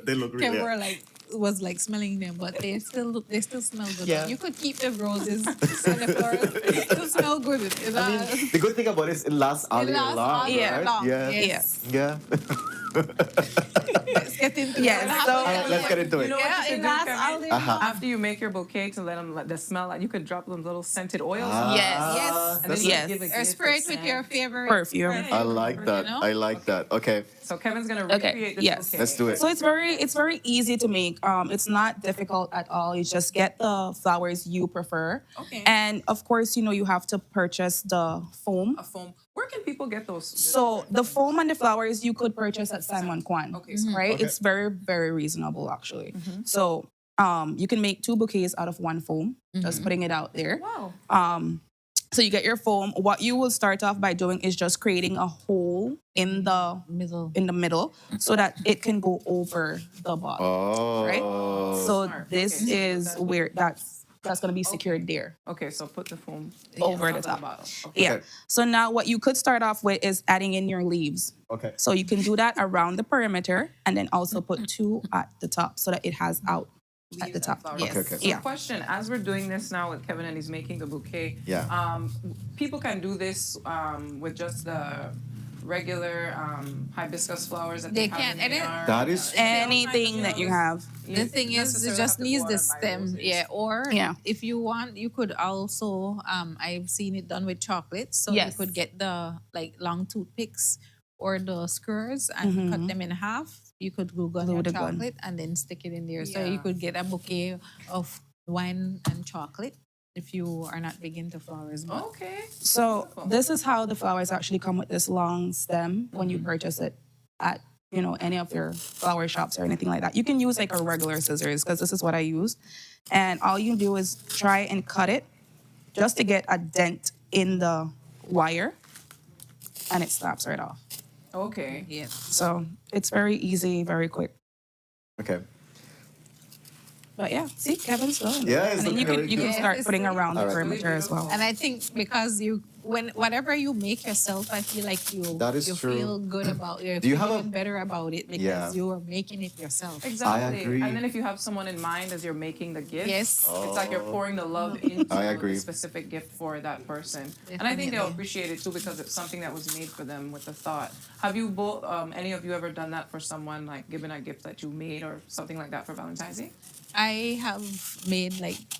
S2: They look really.
S15: Ken were like was like smelling them, but they still smell good.
S2: Yeah.
S15: You could keep the roses and the flowers. They still smell good. You know?
S2: I mean, the good thing about it is it lasts all year
S15: lasts
S2: long,
S15: all year
S2: right?
S15: long,
S2: Yes. Yeah.
S15: Let's get into it.
S2: Let's get into it.
S3: You know what you
S15: it
S3: can
S15: lasts
S3: do,
S15: all
S3: Kevin?
S15: day
S2: Uh-huh.
S3: After you make your bouquet, to let them the smell, and you could drop them little scented oils.
S15: Yes.
S3: And then you
S16: Yes.
S3: give a
S15: Or
S3: gift
S15: spray it
S3: of
S15: with
S3: scent.
S15: your favorite
S16: Perfume.
S2: I like that.
S15: You know?
S2: I like that. Okay.
S3: So Kevin's gonna
S16: Okay,
S3: recreate this
S16: yes.
S3: bouquet.
S2: Let's do it.
S16: So it's very easy to make. It's not difficult at all. You just get the flowers you prefer.
S3: Okay.
S16: And of course, you have to purchase the foam.
S3: A foam. Where can people get those?
S16: So the foam and the flowers you could purchase at Simon Kwan.
S3: Okay, so-
S16: Right?
S2: Okay.
S16: It's very, very reasonable actually. So you can make 2 bouquets out of 1 foam. Just putting it out there.
S3: Wow.
S16: So you get your foam. What you will start off by doing is just creating a hole in the middle so that it can go over the bottom.
S2: Oh.
S16: Right? So
S3: Smart.
S16: this
S3: Okay.
S16: is where that's going to be secured there
S3: Okay, so put the foam
S16: over the
S3: at
S16: top.
S3: bottom. Okay.
S16: Yeah.
S2: Okay.
S16: So now what you could start off with is adding in your leaves.
S2: Okay.
S16: So you can do that around the perimeter and then also put 2 at the top so that it has out at the top.
S3: Yes.
S2: Okay.
S3: So
S16: Yeah.
S3: question, as we're doing this now with Kevin and he's making the bouquet,
S2: Yeah.
S3: People can do this with just the regular hibiscus flowers that
S15: They
S3: have
S15: can,
S3: in
S15: and
S3: the
S15: it-
S3: yard.
S2: That is
S16: Anything that you have.
S15: The thing is, it just needs the stem, or
S16: Yeah.
S15: if you want, you could also. I've seen it done with chocolate, so you
S16: Yes.
S15: could get the long toothpicks or the skewers and cut them in half. You could glue gun
S16: Glue
S15: your
S16: the gun.
S15: chocolate and then stick it in there, so you
S3: Yeah.
S15: could get a bouquet of wine and chocolate if you are not big into flowers. But
S3: Okay.
S16: So this is how the flowers actually come with this long stem when you purchase it at any of your flower shops or anything like that. You can use a regular scissors because this is what I use. And all you do is try and cut it just to get a dent in the wire and it snaps right off.
S3: Okay.
S15: yeah,
S16: So it's very easy, very quick.
S2: Okay.
S16: But yeah, see, Kevin's done.
S2: Yeah, it's
S16: and then you
S2: looking
S16: can
S2: very
S16: you can
S2: good.
S16: start putting around the
S2: All right.
S16: perimeter as well.
S15: and I think because whatever you make yourself, I feel like
S2: That is
S15: you
S2: true.
S15: feel good about it.
S2: Do you have a-
S15: feeling better about it because
S2: Yeah.
S15: you are making it yourself.
S3: Exactly.
S2: agree.
S3: And then if you have someone in mind as you're making the gift,
S15: Yes.
S3: it's like you're pouring the love into
S2: I agree.
S3: the specific gift for that person. And I think they'll appreciate it too because it's something that was made for them with the thought. Have you both, any of you ever done that for someone, like given a gift that you made or something like that for Valentine's Day?
S15: I have made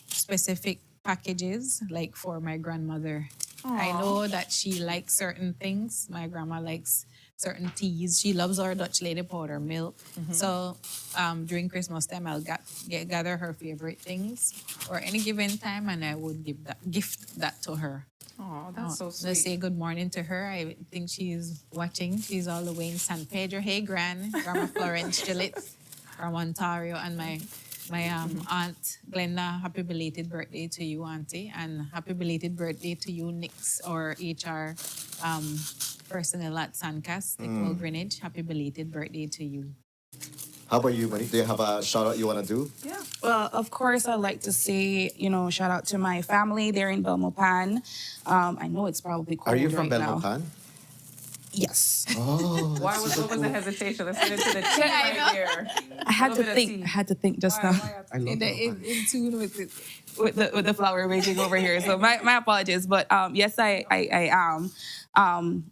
S15: specific packages for my grandmother. I know that she likes certain things. My grandma likes certain teas. She loves our Dutch lady powder milk. So during Christmas time, I'll gather her favorite things or any given time, and I would gift that to her.
S3: Oh, that's so
S15: Let's
S3: sweet.
S15: say good morning to her. I think she's watching. She's all the way in San Pedro. Hey, Grandma Florence Gillett from Ontario, and my aunt Glenda. Happy belated birthday to you, auntie, and happy belated birthday to you, Nix or HR personnel at Sancast, Nicole Greenwich. Happy belated birthday to you.
S12: How about you, Monique? Do you have a shout out you want to do?
S3: Yeah.
S16: Well, of course, I'd like to say, shout out to my family there in Belmopan. I know it's probably cold
S12: Are you from
S16: right now.
S12: Belmopan?
S16: Yes.
S12: Oh,
S3: What was the hesitation? Let's get into the tea right here.
S16: I had
S3: Little
S16: to
S3: bit of
S16: think.
S3: tea.
S16: I had to think just now.
S12: I love Belmopan.
S15: In tune with it.
S16: with the flower arranging over here. So my apologies, but yes, I am.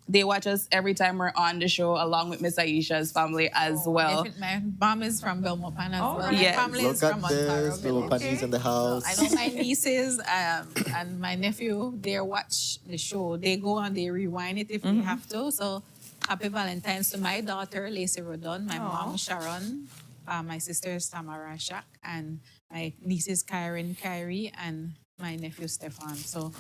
S16: They watch us every time we're on the show, along with Miss Aisha's family as well.
S15: My mom is from Belmopan as well. My
S16: yes.
S15: family
S12: Look
S15: is from
S12: at
S15: Ontario.
S12: this, little bunnies in the house.
S15: I know my nieces and my nephew, they watch the show. They go and they rewind it if we have to. So happy Valentine's to my daughter, Lacey Rodon, my mom, Sharon, my sisters, Tamara Shak, and my nieces, Kyrie, and my nephew, Stefan. So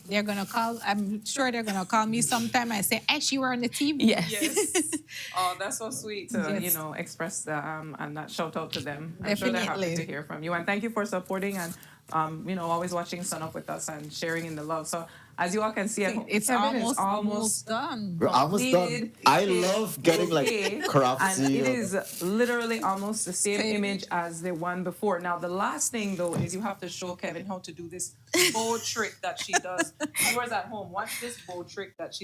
S15: they're going to call, I'm sure they're going to call me sometime and say, hey, you were on the TV.
S16: Yes.
S3: Oh, that's so sweet to,
S15: Yes.
S3: express the, and that shout out to them. I'm sure they're happy
S15: Definitely.
S3: to hear from you. And thank you for supporting and, always watching Sunup with us and sharing in the love. So as you all can see,
S15: It's
S3: Kevin is
S15: almost done.
S12: We're almost done.
S3: completed
S12: I
S3: his
S12: love getting
S3: bouquet,
S12: craftsy.
S3: and it is literally almost the same image as the one before. Now the last thing though is you have to show Kevin how to do this bow trick that she does. Viewers at home, watch this bow trick that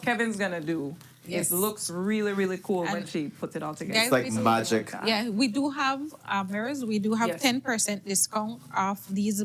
S3: Kevin's gonna do.
S15: Yes.
S3: It looks really, really cool when
S15: And
S3: she puts it all together.
S15: Guys,
S2: It's like
S15: we do-
S2: magic.
S15: Yeah, we do have mirrors. We do have
S3: Yes.
S15: 10% discount off these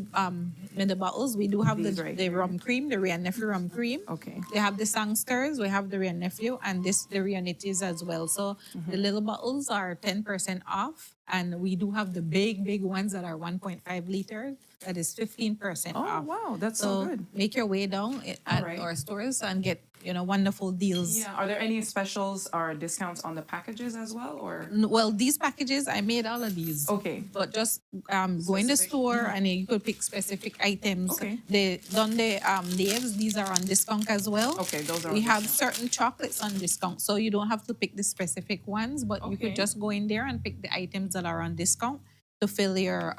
S15: middle bottles. We do have
S3: These right
S15: the
S3: here.
S15: rum cream, the Ria Nephew rum cream.
S3: Okay.
S15: They have the Sangsters, we have the Ria Nephew, and the Ria Nitties as well. So
S3: Mm-hmm.
S15: the little bottles are 10% off. And we do have the big ones that are 1.5 liters. That is 15%
S3: Oh
S15: off.
S3: wow, that's so good.
S15: Make your way down at
S3: Alright.
S15: our stores and get wonderful deals.
S3: Yeah. Are there any specials or discounts on the packages as well, or?
S15: Well, these packages, I made all of these.
S3: Okay.
S15: But just go in the store and you could pick specific items.
S3: Okay.
S15: They done the layers. These are on discount as well.
S3: Okay, those are
S15: We
S3: on
S15: have
S3: discount.
S15: certain chocolates on discount, so you don't have to pick the specific ones, but you
S3: Okay.
S15: could just go in there and pick the items that are on discount to fill your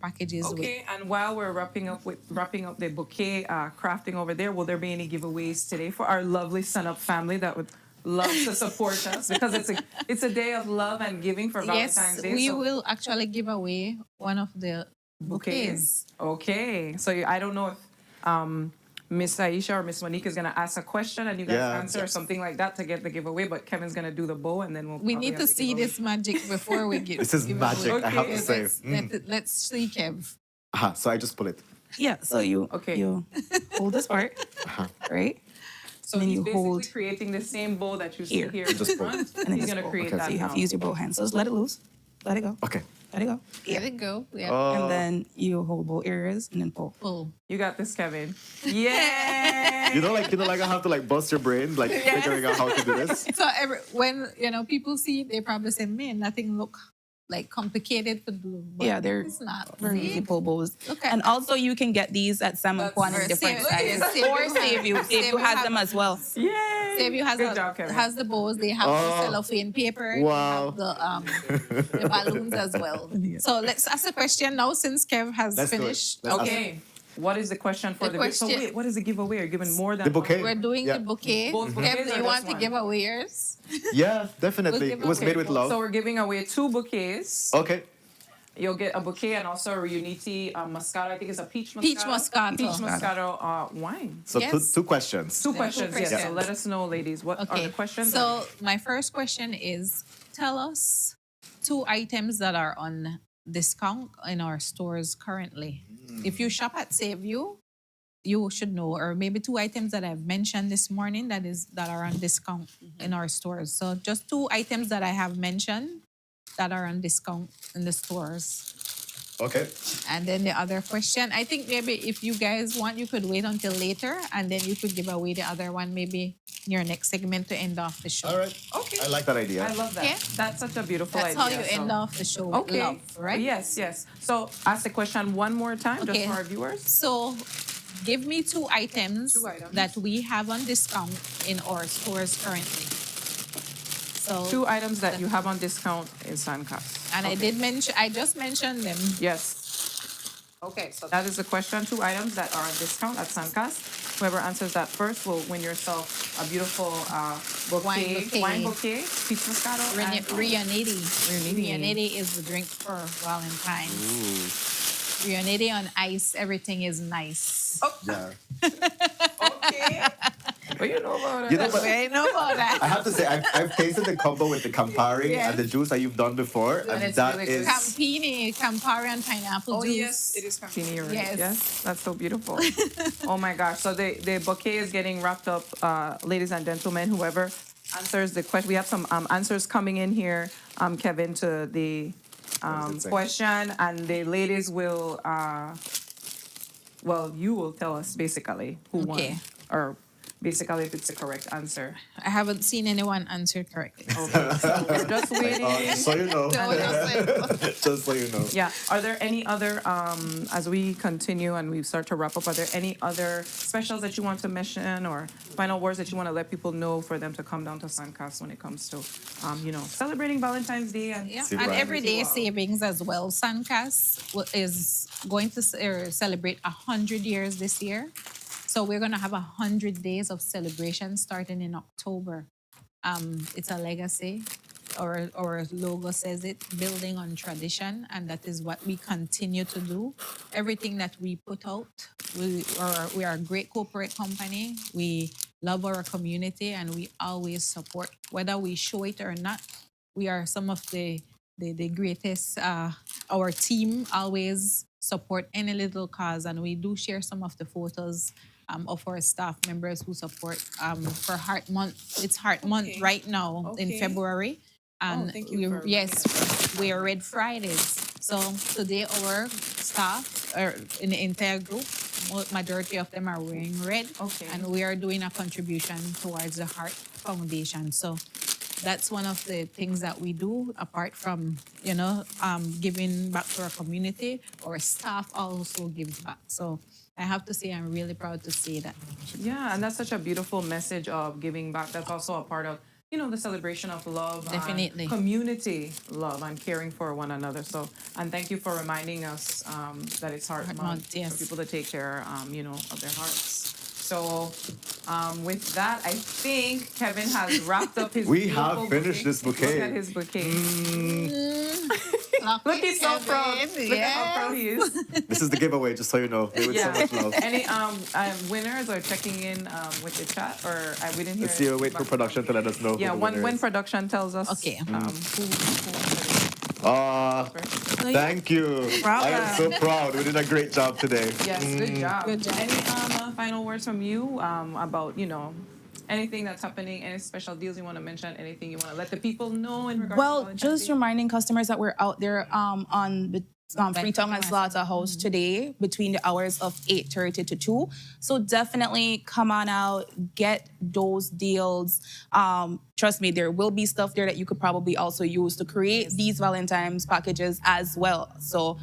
S15: packages with.
S3: Okay, and while we're wrapping up the bouquet crafting over there, will there be any giveaways today for our lovely Sunup family that would love to support us? Because it's a day of love and giving for Valentine's
S15: Yes,
S3: Day.
S15: we
S3: so-
S15: will actually give away one of the bouquets.
S3: Okay, so I don't know if Miss Aisha or Miss Monique is gonna ask a question and you guys
S2: Yeah.
S3: answer or something like that to get the giveaway, but Kevin's gonna do the bow and then we'll.
S15: We
S3: probably
S15: need
S3: have
S15: to
S3: the
S15: see
S3: giveaway.
S15: this magic before we give.
S2: This is
S15: give
S2: magic,
S15: away.
S2: I have to
S15: Okay,
S2: say.
S15: Let's see, Kev.
S2: So I just pull it.
S16: Yeah, so you hold this part, right?
S3: So
S16: then
S3: he's
S16: you
S3: basically
S16: hold
S3: creating the same bow that you see
S16: here.
S3: here.
S2: Just
S3: in
S2: pull.
S3: front.
S16: and then
S3: He's
S16: just
S3: gonna
S16: pull.
S3: create
S16: So
S3: that
S16: you have
S3: now.
S16: to use your both hands. So just let it loose. Let it go.
S2: Okay.
S16: Let it go.
S15: Let it go. Yeah.
S16: And then you hold both areas and then pull.
S15: Pull.
S3: You got this, Kevin. Yeah.
S2: You know, like I have to like bust your brain, like figuring out how to do this.
S15: So when people see it, they probably say, "Man, nothing look like complicated to do." But
S16: Yeah, they're
S15: it's not.
S16: very
S15: See?
S16: easy pull bows.
S15: Okay.
S16: And also you can get these at Salmon Kwan in different sizes. Or Save You has them as well.
S3: Yay.
S15: Save You has,
S3: Good job, Kevin.
S15: has the bows. They have the cellophane paper.
S2: Wow.
S15: They have the balloons as well. So let's ask a question now since Kev has
S2: Let's do it.
S15: finished.
S2: Let's ask
S3: Okay. What is the question for
S15: The
S3: the So
S15: question-
S3: wait, what is the giveaway? Are you giving more than
S2: The bouquet.
S15: We're doing
S2: Yeah.
S15: the bouquet.
S3: Both
S15: Kev,
S3: bouquets
S15: do
S3: or
S15: you want
S3: just
S15: to
S3: one?
S15: give away yours?
S2: Yeah, definitely.
S15: We'll
S2: It
S15: give
S2: was made with love.
S3: So we're giving away 2 bouquets.
S2: Okay.
S3: You'll get a bouquet and also a Unity Moscato. I think it's a peach Moscato.
S15: Peach Moscato.
S3: Peach Moscato wine.
S2: So
S15: Yes.
S2: two questions.
S3: 2 questions, yes.
S15: questions.
S3: So let us know, ladies, what are
S15: Okay.
S3: the questions?
S15: So my first question is, tell us 2 items that are on discount in our stores currently. If you shop at Save You, you should know, or maybe 2 items that I've mentioned this morning that are on discount in our stores. So just 2 items that I have mentioned that are on discount in the stores.
S2: Okay.
S15: And then the other question, I think maybe if you guys want, you could wait until later and then you could give away the other one maybe in your next segment to end off the show.
S2: All right.
S3: Okay.
S2: I like that idea.
S3: I love that.
S15: Okay.
S3: That's such a beautiful
S15: That's
S3: idea.
S15: how you end
S3: so-
S15: off the show with
S3: Okay.
S15: love, right?
S3: Yes, yes. So ask the question one more time, just
S15: Okay.
S3: for our viewers.
S15: So give me 2 items,
S3: 2 items.
S15: that we have on discount in our stores currently. So
S3: 2 items that you have on discount in Suncast.
S15: and I just mentioned them.
S3: Yes. Okay, so that is the question. 2 items that are on discount at Suncast. Whoever answers that first will win yourself a beautiful bouquet, wine bouquet, peach Moscato, and
S15: Rianiti.
S3: Rianiti.
S15: Rianiti is the drink for Valentine's. Rianiti on ice, everything is nice.
S2: Yeah.
S3: Okay. What you know about it?
S2: You know, but
S15: I know about that.
S2: I have to say, I've tasted the combo with the Campari
S15: Yeah.
S2: and the juice that you've done before, and
S3: it's
S2: that
S3: really good.
S2: is
S15: Campini, Campari, and pineapple juice.
S3: it is Campini, you're right.
S15: Yes.
S3: Yes, that's so beautiful. Oh my gosh! So the bouquet is getting wrapped up, ladies and gentlemen. Whoever answers the question, we have some answers coming in here, Kevin, to the
S2: What does it say?
S3: question, and the ladies will, well, you will tell us basically who
S15: Okay.
S3: won, or basically if it's the correct answer.
S15: I haven't seen anyone answer correctly.
S3: Okay, so we're just waiting.
S2: so you know. Just so you know.
S3: Yeah. Are there any other, as we continue and we start to wrap up, are there any other specials that you want to mention or final words that you want to let people know for them to come down to Suncast when it comes to, celebrating Valentine's Day and
S15: And everyday savings as well. Suncast is going to celebrate 100 years this year. So we're going to have 100 days of celebration starting in October. It's a legacy. Our logo says it, building on tradition, and that is what we continue to do. Everything that we put out, we are a great corporate company. We love our community, and we always support, whether we show it or not. We are some of the greatest. Our team always support any little cause, and we do share some of the photos of our staff members who support for Heart Month. It's Heart Month right now in
S3: Okay.
S15: February. And
S3: thank you for
S15: we are Red Fridays. So today our staff, or in the entire group, majority of them are wearing red.
S3: Okay.
S15: And we are doing a contribution towards the Heart Foundation. So that's one of the things that we do, apart from, giving back to our community. Our staff also gives back. So I have to say, I'm really proud to say that.
S3: Yeah, and that's such a beautiful message of giving back. That's also a part of, the celebration of love.
S15: Definitely.
S3: And community love and caring for one another. So, and thank you for reminding us that it's Heart Month
S15: yes.
S3: for people to take care, of their hearts. So, with that, I think Kevin has wrapped up his.
S2: We have
S3: beautiful
S2: finished
S3: bouquet.
S2: this bouquet.
S3: Look at his bouquet. Look, he's so proud. Look at how proud he is.
S2: This is the giveaway, just so you know. It was so much love.
S3: Any winners are checking in with the chat, or we didn't hear.
S2: Let's see, wait for production to let us know.
S3: Yeah,
S2: who the winner
S3: when
S2: is.
S3: production tells us.
S15: Okay.
S2: Thank you. I am so proud. We did a great job today.
S3: Yes, good job. Good job. Any final words from you about anything that's happening, any special deals you want to mention, anything you want to let the people know in regards
S16: Well,
S3: to
S16: just reminding customers that we're out there on the Freetown and Slaughterhouse today between the hours of 8:30 to 2. So definitely come on out, get those deals. Trust me, there will be stuff there that you could probably also use to create these Valentine's packages as well. So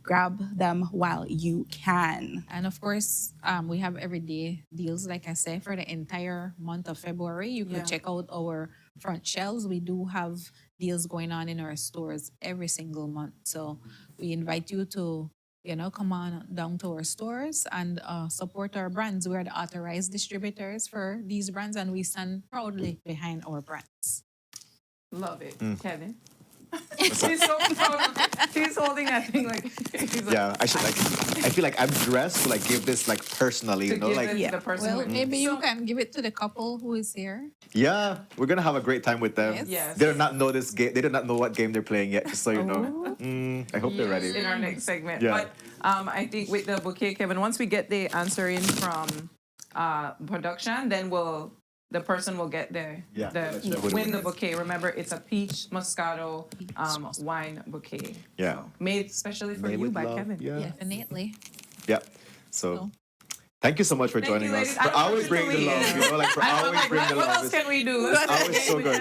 S16: grab them while you can.
S15: And of course, we have everyday deals, like I said, for the entire month of February. You could check out our front shelves. We do have deals going on in our stores every single month. So we invite you to, come on down to our stores and support our brands. We are the authorized distributors for these brands, and we stand proudly behind our brands.
S3: Love it, Kevin. She's so proud of it. She's holding that thing like.
S2: Yeah, I should I feel like I'm dressed to give this personally,
S3: To give it to the person.
S15: Well, maybe you can give it to the couple who is here.
S2: Yeah, we're gonna have a great time with them.
S3: Yes.
S2: They do not know this game. They do not know what game they're playing yet. Just so you know. I hope they're ready.
S3: In our next segment.
S2: Yeah.
S3: But I think with the bouquet, Kevin, once we get the answer in from production, then the person will get win the bouquet. Remember, it's a peach Moscato wine bouquet.
S2: Yeah.
S3: So, made specially for you
S2: with
S3: by
S2: love.
S3: Kevin.
S2: Yeah.
S15: Definitely.
S2: Yeah. So. Thank you so much for
S3: Thank
S2: joining
S3: you,
S2: us.
S3: ladies.
S2: For
S3: I don't
S2: always
S3: want
S2: bring
S3: you
S2: the
S3: to
S2: love,
S3: leave.
S2: for
S3: I'm
S2: always
S3: like,
S2: bring the
S3: what
S2: love.
S3: else can we do? Let's
S2: Always so good.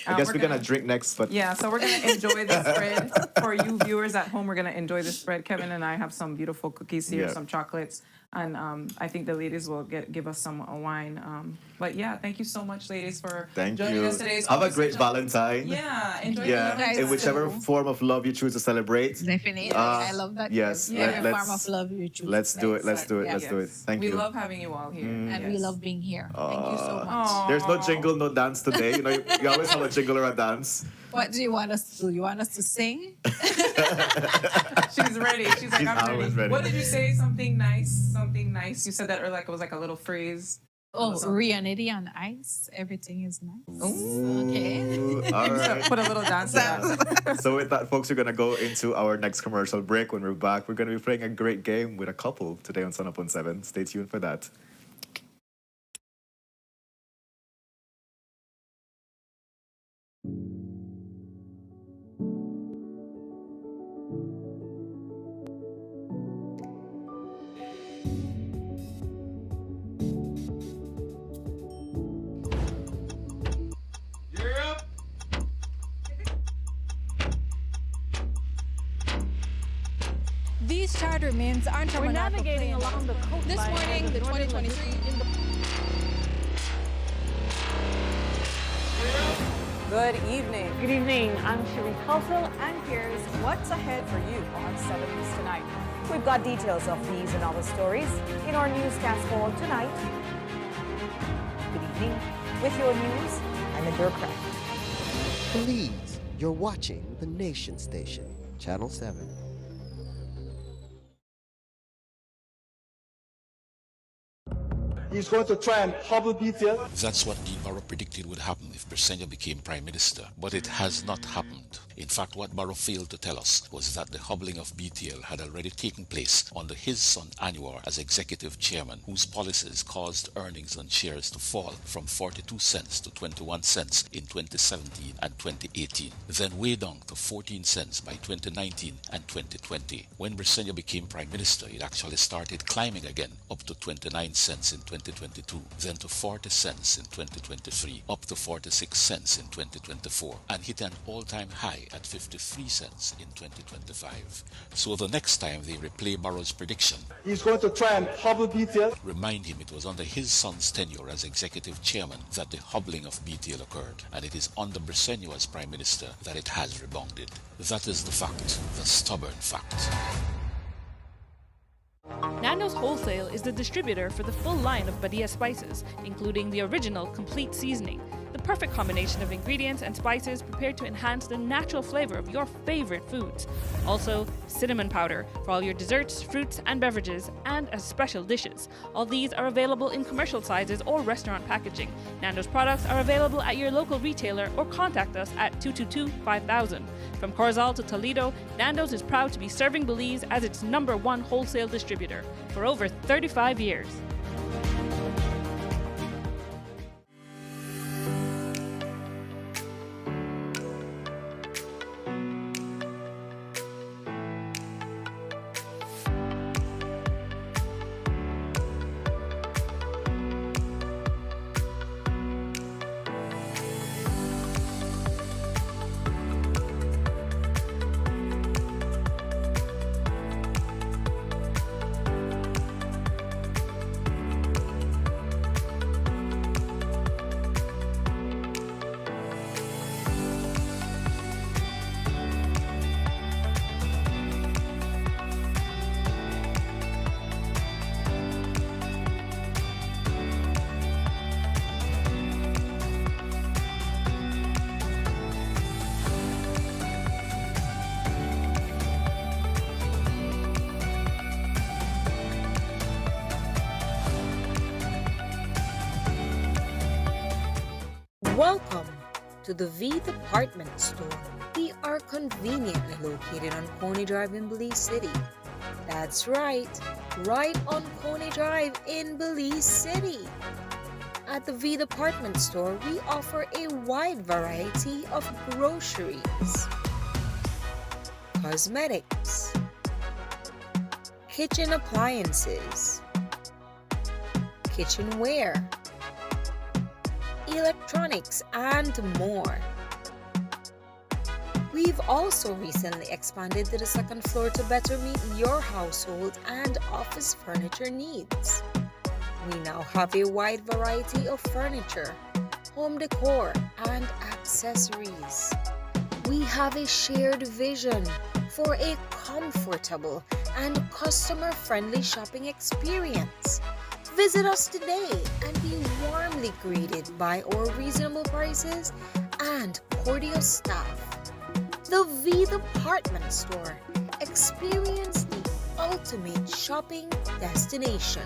S2: I guess we're gonna drink next, but
S3: Yeah, so we're gonna enjoy this spread. For you viewers at home, we're gonna enjoy this spread. Kevin and I have some beautiful cookies here,
S2: Yeah.
S3: some chocolates, and I think the ladies will give us some wine. But yeah, thank you so much, ladies, for
S2: thank
S3: joining
S2: you.
S3: us today. It's
S2: Have a
S3: always
S2: great
S3: such
S2: Valentine.
S3: Yeah, enjoy
S2: Yeah,
S3: the
S2: in whichever form of love you choose to celebrate.
S15: Definitely. I love that.
S2: Yes,
S15: Every form of love you choose.
S2: Let's do it. Let's do it. Let's do it. Thank
S3: we
S2: you.
S3: love having you all here.
S15: And we love being here. Thank you so much.
S2: There's no jingle, no dance today. You always have a jingle or a dance.
S15: What do you want us to do? You want us to sing?
S3: She's ready. She's like,
S2: She's
S3: I'm
S2: always ready.
S3: What did you say? Something nice. Something nice. You said that, or it was like a little phrase.
S15: Oh, Rianity on ice. Everything is nice. Okay.
S2: All right.
S3: Put a little dance to that.
S2: So with that, folks, we're gonna go into our next commercial break. When we're back, we're gonna be playing a great game with a couple today on Sunup on 7. Stay tuned for that.
S5: These charter means aren't
S11: We're navigating along the coastline.
S5: This morning, the 2023
S11: Good evening. Good evening. I'm Cherie Kelso, and here's what's ahead for you on 7 News Tonight. We've got details of these and other stories in our newscast for tonight. Good evening. With your news, I'm Indira Craft.
S12: Please, you're watching the Nation Station, Channel 7.
S8: He's going to try and hobble BTL.
S9: That's what Dean Barrow predicted would happen if Briceño became Prime Minister, but it has not happened. In fact, what Barrow failed to tell us was that the hobbling of BTL had already taken place under his son Anwar as executive chairman, whose policies caused earnings on shares to fall from 42 cents to 21 cents in 2017 and 2018, then way down to 14 cents by 2019 and 2020. When Briceño became Prime Minister, it actually started climbing again, up to 29 cents in 2022, then to 40 cents in 2023, up to 46 cents in 2024, and hit an all-time high at 53 cents in 2025. So the next time they replay Barrow's prediction,
S8: He's going to try and hobble BTL.
S9: remind him it was under his son's tenure as executive chairman that the hobbling of BTL occurred, and it is under Briceño as Prime Minister that it has rebounded. That is the fact, the stubborn fact.
S10: Nando's Wholesale is the distributor for the full line of Badia spices, including the original complete seasoning, the perfect combination of ingredients and spices prepared to enhance the natural flavor of your favorite foods. Also, cinnamon powder for all your desserts, fruits, and beverages, and as special dishes. All these are available in commercial sizes or restaurant packaging. Nando's products are available at your local retailer or contact us at 222-5000. From Corozal to Toledo, Nando's is proud to be serving Belize as its #1 wholesale distributor for over 35 years.
S17: Welcome to the V Department Store. We are conveniently located on Coney Drive in Belize City. That's right on Coney Drive in Belize City. At the V Department Store, we offer a wide variety of groceries, cosmetics, kitchen appliances, kitchenware, electronics, and more. We've also recently expanded to the second floor to better meet your household and office furniture needs. We now have a wide variety of furniture, home decor, and accessories. We have a shared vision for a comfortable and customer-friendly shopping experience. Visit us today and be warmly greeted by our reasonable prices and cordial staff. The V Department Store. Experience the ultimate shopping destination.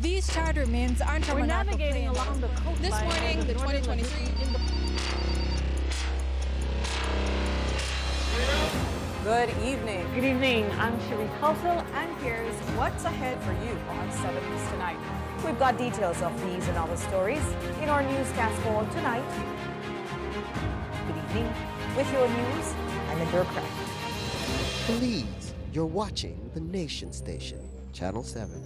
S5: These charter remains aren't
S11: We're navigating along the coastline.
S5: This morning, the 2023
S11: Good evening. Good evening. I'm Cherie Tulsel, and here's what's ahead for you on 7 News Tonight. We've got details of these and other stories in our newscast for tonight. Good evening. With your news, I'm Indra Craft.
S12: Please, you're watching the Nation Station, Channel 7.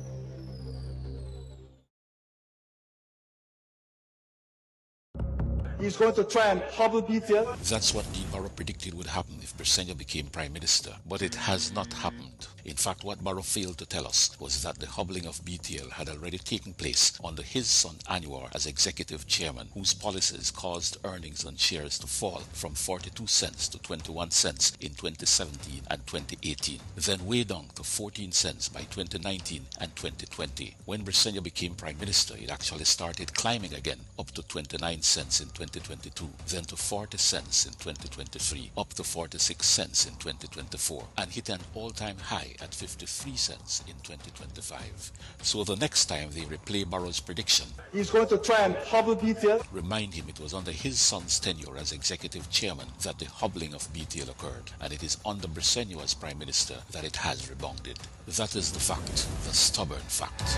S8: He's going to try and hobble BTL.
S9: That's what Dean Barrow predicted would happen if Briceño became Prime Minister, but it has not happened. In fact, what Barrow failed to tell us was that the hobbling of BTL had already taken place under his son Anwar as executive chairman, whose policies caused earnings on shares to fall from 42 cents to 21 cents in 2017 and 2018, then way down to 14 cents by 2019 and 2020. When Briceño became Prime Minister, it actually started climbing again, up to 29 cents in 2022, then to 40 cents in 2023, up to 46 cents in 2024, and hit an all-time high at 53 cents in 2025. So the next time they replay Barrow's prediction,
S8: He's going to try and hobble BTL.
S9: remind him it was under his son's tenure as executive chairman that the hobbling of BTL occurred, and it is under Briceño as Prime Minister that it has rebounded. That is the fact, the stubborn fact.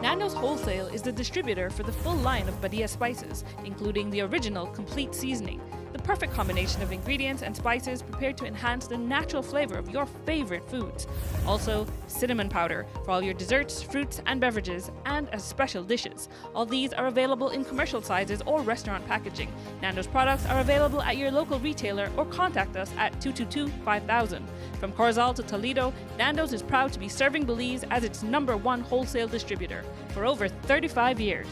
S10: Nando's Wholesale is the distributor for the full line of Badia spices, including the original complete seasoning, the perfect combination of ingredients and spices prepared to enhance the natural flavor of your favorite foods. Also, cinnamon powder for all your desserts, fruits, and beverages, and as special dishes. All these are available in commercial sizes or restaurant packaging. Nando's products are available at your local retailer or contact us at 222-5000. From Corozal to Toledo, Nando's is proud to be serving Belize as its #1 wholesale distributor for over 35 years.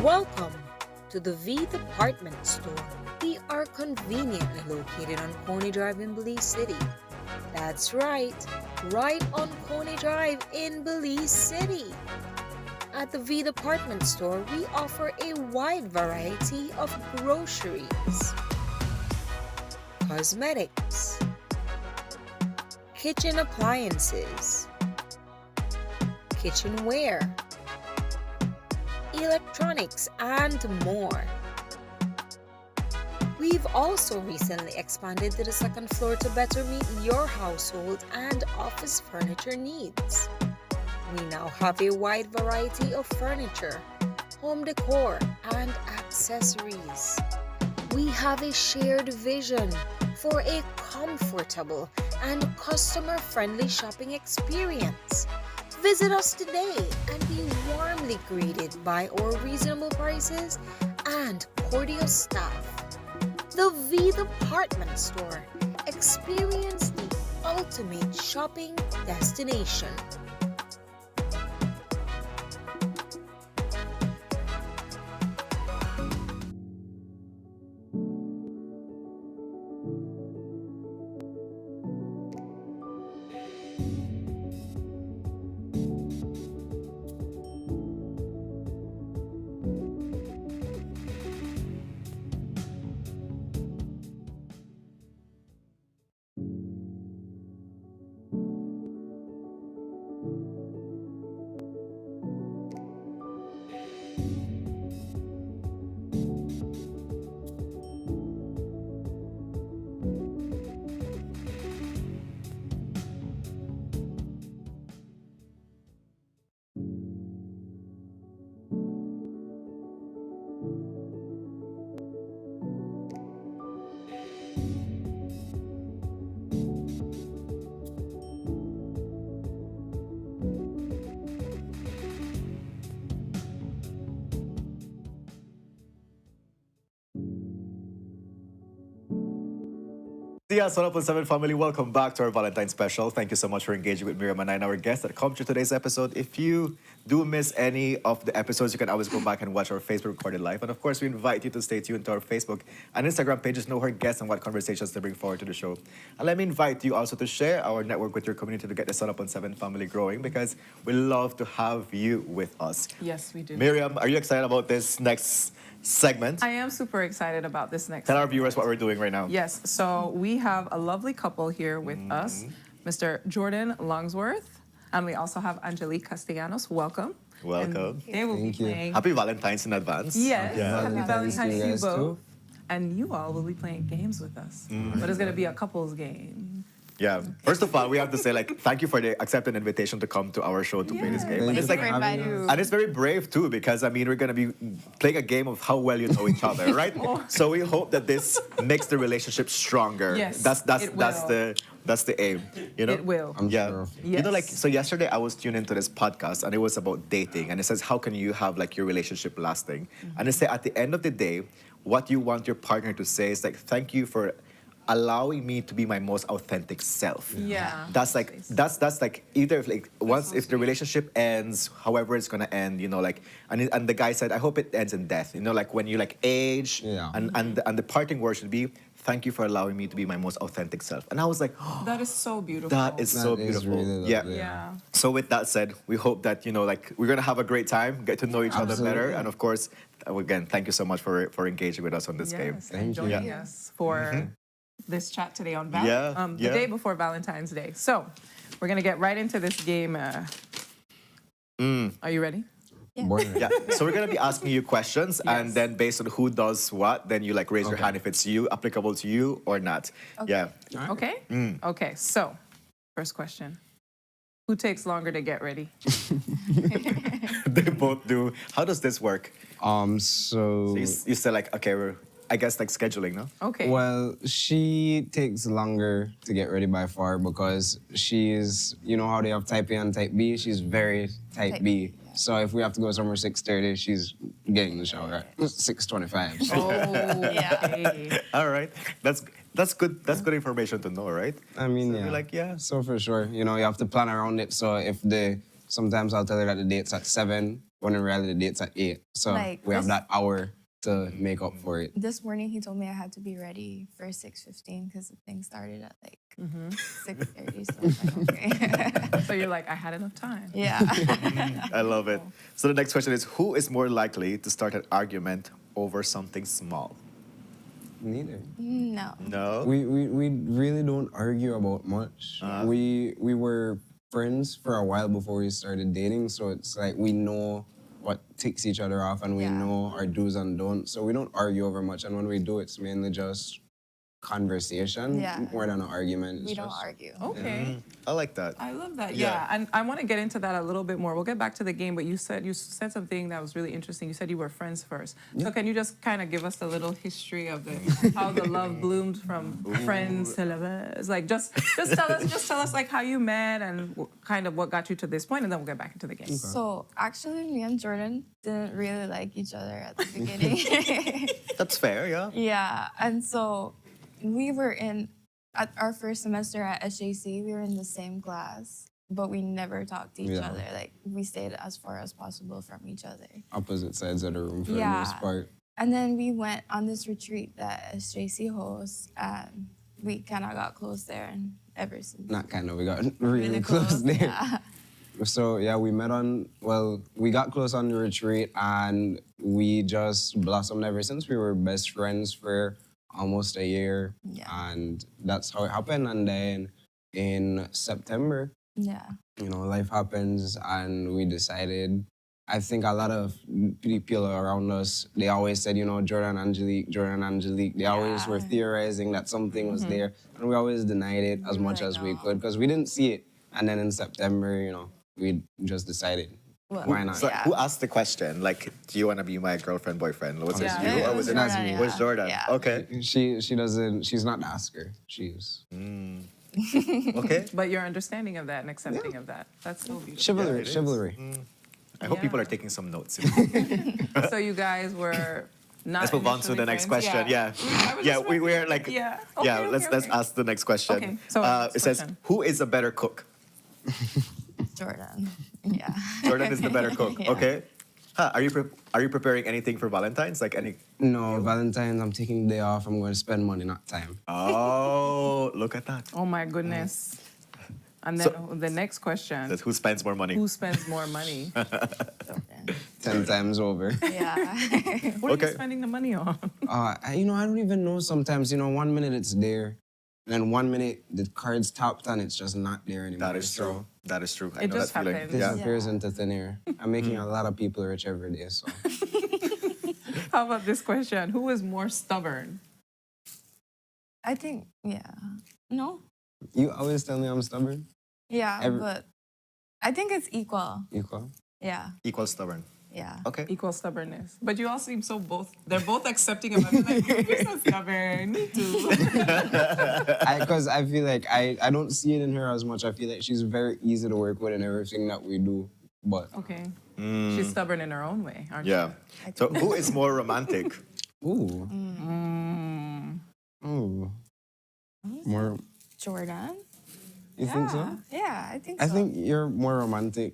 S17: Welcome to the V Department Store. We are conveniently located on Coney Drive in Belize City. That's right on Coney Drive in Belize City. At the V Department Store, we offer a wide variety of groceries, cosmetics, kitchen appliances, kitchenware, electronics, and more. We've also recently expanded to the second floor to better meet your household and office furniture needs. We now have a wide variety of furniture, home decor, and accessories. We have a shared vision for a comfortable and customer-friendly shopping experience. Visit us today and be warmly greeted by our reasonable prices and cordial staff. The V Department Store. Experience the ultimate shopping destination.
S2: Tia, Sunup 7 family, welcome back to our Valentine's special. Thank you so much for engaging with Miriam and I and our guests that come to today's episode. If you do miss any of the episodes, you can always go back and watch our Facebook recorded live. And of course, we invite you to stay tuned to our Facebook and Instagram pages to know our guests and what conversations they bring forward to the show. And let me invite you also to share our network with your community to get the Sunup 7 family growing, because we love to have you with us.
S3: Yes, we do.
S2: Miriam, are you excited about this next segment?
S3: I am super excited about this next
S2: Tell our
S3: segment.
S2: viewers what we're doing right now.
S3: Yes, so we have a lovely couple here with us, Mr. Jordan Longsworth, and we also have Angelique Castellanos. Welcome.
S2: Welcome.
S3: And they will be playing.
S2: Happy Valentine's in advance.
S3: Yes,
S2: Yeah.
S3: happy Valentine's to you
S2: guys
S3: both.
S2: too.
S3: And you all will be playing games with us. But it's going to be a couples game.
S2: Yeah. First of all, we have to say, like, thank you for the accepted invitation to come to our show to play this game.
S15: Thank
S2: And it's
S15: you
S2: like,
S15: for inviting us.
S2: and it's very brave too, because I mean, we're gonna be playing a game of how well you know each other, right? So we hope that this makes the relationship stronger.
S3: Yes,
S2: that's
S3: it will.
S2: that's the aim. You know.
S3: It will.
S2: Yeah. You know, like,
S3: Yes.
S2: so yesterday I was tuned into this podcast and it was about dating, and it says how can you have like your relationship lasting? And it said at the end of the day, what you want your partner to say is like, thank you for allowing me to be my most authentic self.
S3: Yeah.
S2: That's like either if, like once if the relationship ends, however it's gonna end, you know, like and the guy said, I hope it ends in death. You know, like when you like age, and the parting word should be, thank you for allowing me to be my most authentic self. And I was like,
S3: That is so beautiful.
S2: that is so beautiful.
S14: really
S2: yeah.
S14: lovely.
S3: Yeah.
S2: So with that said, we hope that, you know, like we're gonna have a great time, get to know each other better, and of course, again, thank you so much for engaging with us on this game.
S3: Yes, and joining us for this chat today on the day before Valentine's Day. So we're gonna get right into this game. Are you ready?
S2: Yeah. So we're gonna be asking you questions, and then based on who does what, then you like raise your hand if it's you, applicable to you or not.
S3: Okay.
S2: Yeah.
S3: Okay. Okay. So, first question: who takes longer to get ready?
S2: They both do. How does this work?
S18: So
S2: So you said like, okay, we're I guess like scheduling, no?
S3: Okay.
S18: Well, she takes longer to get ready by far because she's, you know how they have type A and type B? She's very type B. So if we have to go somewhere 6:30, she's getting in the shower at 6:25. So.
S3: Oh, yeah.
S2: All right. That's good. That's good information to know, right?
S18: I mean,
S2: So
S18: yeah.
S2: you're like, yeah.
S18: So for sure, you know, you have to plan around it. So if sometimes I'll tell her that the date's at 7, when in reality the date's at 8. So
S19: Like
S18: we have
S19: this-
S18: that hour to make up for it.
S19: This morning he told me I had to be ready for 6:15 because the thing started at like 6:30. So I was like, okay.
S3: So you're like, I had enough time.
S19: Yeah.
S2: I love it. So the next question is, who is more likely to start an argument over something small?
S18: Neither.
S19: No.
S2: No.
S18: We really don't argue about much. We were friends for a while before we started dating, so it's like we know what ticks each other off and we know our do's and don'ts. So we don't argue over much, and when we do, it's mainly just conversation more than an argument. It's
S19: We don't
S18: just-
S19: argue.
S3: Okay.
S2: I like that.
S3: I love that.
S2: Yeah.
S3: Yeah. And I want to get into that a little bit more. We'll get back to the game, but you said something that was really interesting. You said you were friends first. So can you just kind of give us a little history of how the love bloomed from friends to lovers? Like just tell us like how you met and kind of what got you to this point, and then we'll get back into the game.
S19: So actually, me and Jordan didn't really like each other at the beginning.
S2: That's fair, yeah.
S19: Yeah, and so we were at our first semester at SJC, we were in the same class, but we never talked to each
S18: Yeah.
S19: other. Like, we stayed as far as possible from each other.
S18: Opposite sides of the room for the
S19: Yeah.
S18: most part.
S19: And then we went on this retreat that SJC hosts, and we kind of got close there, and ever since.
S18: Not kind of, we got really close there.
S19: Yeah.
S18: So yeah, we got close on the retreat and we just blossomed ever since. We were best friends for almost a year. And that's how it happened. And then in September,
S19: Yeah.
S18: you know, life happens and we decided, I think a lot of people around us, they always said, you know, Jordan, Angelique. They always were theorizing that something was there. And we always denied it as much as we could because we didn't see it. And then in September, you know, we just decided, why not?
S2: So who asked the question? Like, do you want to be my girlfriend, boyfriend? Was it you or was it
S18: That's me.
S2: Was Jordan? Okay.
S18: She's not the asker. She's...
S2: Okay.
S3: But you're understanding of that and accepting of that. That's so beautiful.
S18: Chivalry,
S2: it is.
S18: chivalry.
S2: I hope people are taking some notes.
S3: So you guys were Not
S2: Let's move on to
S3: initially
S2: the next
S3: friends.
S2: question. Yeah,
S3: I was
S2: yeah,
S3: just
S2: we're like,
S3: Yeah.
S2: yeah.
S3: Okay,
S2: Let's
S3: okay.
S2: ask the next question.
S3: Okay, so next
S2: it says,
S3: question.
S2: who is a better cook?
S19: Jordan. Yeah.
S2: Jordan is the better cook.
S19: Yeah.
S2: Okay. Huh, are you preparing anything for Valentine's? Like any?
S18: No, Valentine's, I'm taking the day off. I'm going to spend money, not time.
S2: Oh, look at that.
S3: Oh my goodness. And then the next question.
S2: That's who spends more money?
S3: Who spends more money?
S18: 10 times over.
S19: Yeah.
S3: What are you spending the money on?
S18: I don't even know sometimes. 1 minute it's there, and then 1 minute the card's tapped and it's just not there anymore.
S2: That is true. That is true. I
S3: It
S2: know
S3: just
S2: that feeling.
S3: happens.
S2: Yeah.
S18: Disappears into thin air. I'm making a lot of people rich every day, so.
S3: How about this question? Who is more stubborn?
S19: I think, yeah. No?
S18: You always tell me I'm stubborn.
S19: Yeah, but I think it's equal.
S18: Equal.
S19: Yeah.
S2: Equal stubborn.
S19: Yeah.
S2: Okay.
S3: Equal stubbornness. But you all seem so they're both accepting of it. Like, you're so stubborn. Me too.
S18: Because I feel like I don't see it in her as much. I feel like she's very easy to work with in everything that we do. But
S3: Okay. She's stubborn in her own way, aren't
S2: Yeah. So who is more romantic?
S18: Ooh. Ooh. More.
S19: Jordan?
S18: You think so?
S19: Yeah, I think so.
S18: I think you're more romantic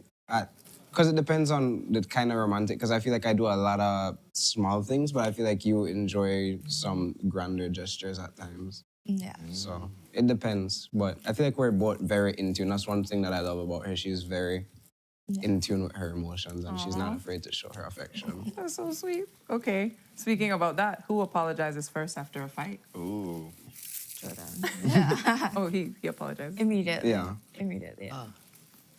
S18: because it depends on the kind of romantic. Because I feel like I do a lot of small things, but I feel like you enjoy some grander gestures at times.
S19: Yeah.
S18: So it depends, but I feel like we're both very in tune. That's one thing that I love about her. She's very in tune with her emotions, and she's not afraid to show her affection.
S3: That's so sweet. Okay. Speaking about that, who apologizes first after a fight?
S2: Ooh.
S19: Jordan.
S3: Oh, he apologized.
S19: Immediately.
S18: Yeah.
S19: Immediately, yeah.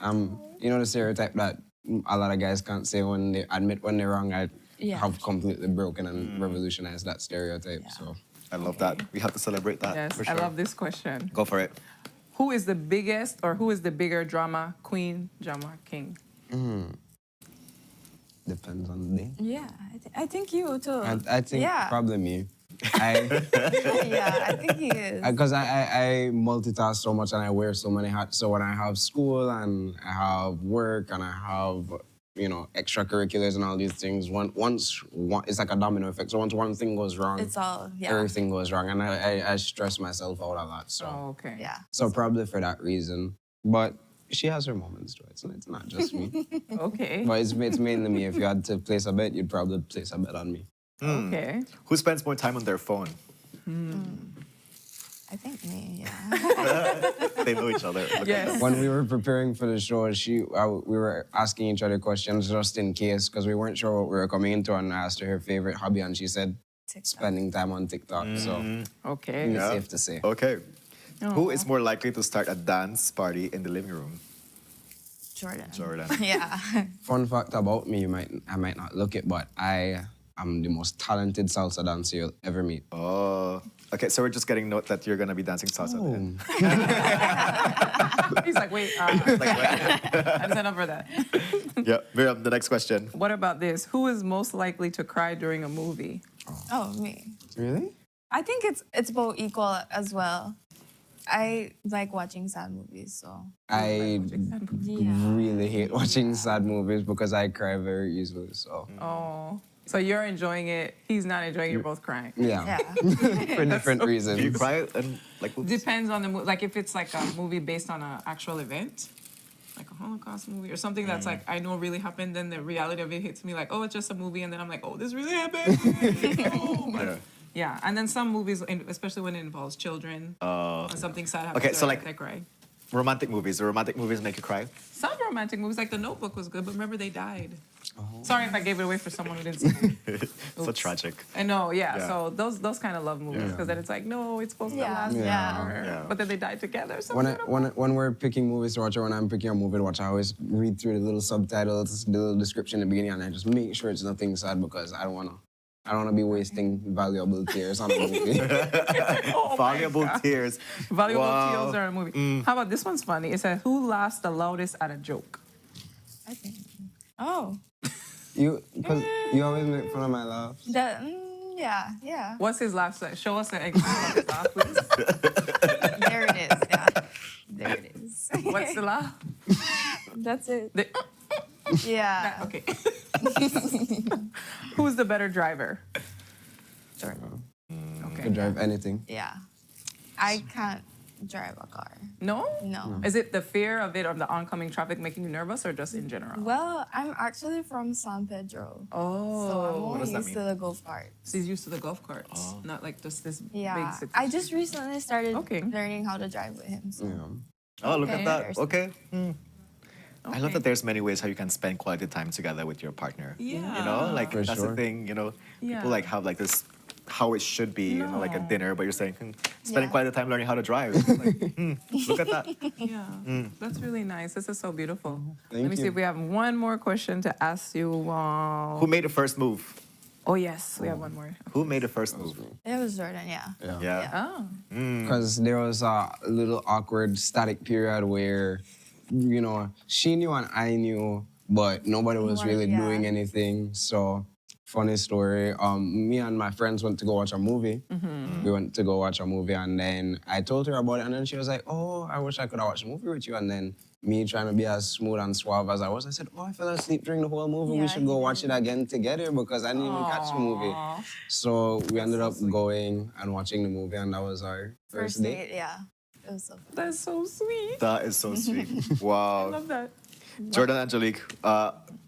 S18: The stereotype that a lot of guys can't say when they admit when they're wrong. I
S19: Yeah.
S18: have completely broken and revolutionized that stereotype. So
S2: I love that. We have to celebrate that.
S3: Yes,
S2: for sure.
S3: I love this question.
S2: Go for it.
S3: Who is the biggest or who is the bigger drama queen, drama king?
S18: Depends on the day.
S19: Yeah, I think you too.
S18: I think
S19: yeah.
S18: probably me.
S19: Yeah, I think he is.
S18: Because I multitask so much and I wear so many hats. So when I have school and I have work and I have, extracurriculars and all these things, it's like a domino effect. So once one thing goes wrong,
S19: It's all, yeah.
S18: everything goes wrong. And I stress myself out a lot. So,
S3: okay.
S19: Yeah.
S18: so probably for that reason. But she has her moments too. It's not just me.
S3: Okay.
S18: But it's mainly me. If you had to place a bet, you'd probably place a bet on me.
S3: Okay.
S2: Who spends more time on their phone?
S19: I think me, yeah.
S2: They know each other.
S3: Yes.
S18: When we were preparing for the show, we were asking each other questions just in case, because we weren't sure what we were coming into, and I asked her favorite hobby, and she said spending time on TikTok. So
S3: Okay.
S18: it's safe to say.
S2: Okay.
S3: Oh.
S2: Who is more likely to start a dance party in the living room?
S19: Jordan.
S2: Jordan.
S19: Yeah.
S18: Fun fact about me, I might not look it, but I am the most talented salsa dancer you'll ever meet.
S2: Oh. Okay, so we're just getting note that you're gonna be dancing salsa. Then.
S3: He's like, wait, I didn't sign up for that.
S2: Yeah, Miriam, the next question.
S3: What about this? Who is most likely to cry during a movie?
S19: Oh, me.
S18: Really?
S19: I think it's both equal as well. I like watching sad movies, so.
S18: I
S19: Yeah.
S18: really hate watching sad movies because I cry very easily. So
S3: Oh. So you're enjoying it. He's not enjoying it. You're both crying.
S18: yeah, for different reasons.
S2: Do you cry and like? oops.
S3: Depends on the movie. Like if it's like a movie based on an actual event, like a Holocaust movie or something that's like I know really happened, then the reality of it hits me like, oh, it's just a movie, and then I'm like, oh, this really happened. Oh, my.
S2: Yeah.
S3: Yeah, and then some movies, especially when it involves children, or something sad happens,
S2: Okay, so
S3: or
S2: like-
S3: I cry.
S2: Romantic movies. Do romantic movies make you cry?
S3: Some romantic movies, like The Notebook, was good, but remember they died. Sorry if I gave it away for someone who didn't see it.
S2: So tragic.
S3: I know, yeah.
S2: Yeah.
S3: So those kind of love movies, because then it's like, no, it's supposed to last forever.
S2: Yeah.
S3: But then they died together. So
S18: When we're picking movies to watch, or when I'm picking a movie to watch, I always read through the little subtitles, the little description in the beginning, and I just make sure it's nothing sad because I don't wanna be wasting valuable tears on a movie.
S2: Valuable tears.
S3: Valuable
S2: Wow.
S3: tears are a movie. How about this one's funny? It says, who laughs the loudest at a joke?
S19: I think. Oh.
S18: Because you always make fun of my laugh.
S19: That, yeah.
S3: What's his laugh? Show us an example of his laugh, please.
S19: There it is, yeah. There it is.
S3: What's the laugh?
S19: That's it.
S3: The-
S19: Yeah.
S3: okay. Who's the better driver?
S19: Jordan.
S3: Okay.
S18: Could drive anything.
S19: Yeah. I can't drive a car.
S3: No?
S19: No.
S3: Is it the fear of it, of the oncoming traffic making you nervous, or just in general?
S19: Well, I'm actually from San Pedro.
S3: Oh.
S19: So I'm
S3: What
S19: more
S3: does that
S19: used
S3: mean?
S19: to the golf cart.
S3: So he's used to the golf carts, not like just this
S19: Yeah.
S3: big city.
S19: I just recently started learning how to drive with him. So.
S2: Oh, look at
S19: Okay.
S2: that. Okay. I love that there's many ways how you can spend quality time together with your partner. You know,
S3: Yeah.
S2: like
S3: For
S2: that's
S18: sure.
S2: the thing, you know,
S3: Yeah.
S2: people like have like this how it should be, you know, like a
S3: No.
S2: dinner, but you're saying spending
S19: Yeah.
S2: quality time learning how to drive. Like, look at that.
S3: Yeah, that's really nice. This is so beautiful.
S2: Thank
S3: Let me see
S2: you.
S3: if we have one more question to ask you.
S2: Who made the first move?
S3: Oh yes, we have one more.
S2: Who made the first move?
S19: It was Jordan, yeah.
S2: Yeah.
S3: Oh.
S18: Because there was a little awkward static period where, you know, she knew and I knew, but nobody was
S19: Nobody-
S18: really
S19: yeah.
S18: doing anything. So, funny story. Me and my friends went to go watch a movie.
S3: Mm-hmm.
S18: We went to go watch a movie, and then I told her about it, and then she was like, "Oh, I wish I could have watched a movie with you." And then me trying to be as smooth and suave as I was, I said, "Oh, I fell asleep during the whole movie.
S19: Yeah,
S18: we should go watch it again together because I didn't even catch the movie." So we ended up going and watching the movie, and that was our first date.
S19: yeah. It was so fun.
S3: That's so sweet.
S2: That is so sweet.
S3: I
S2: Wow.
S3: love that.
S2: Jordan, Angelique,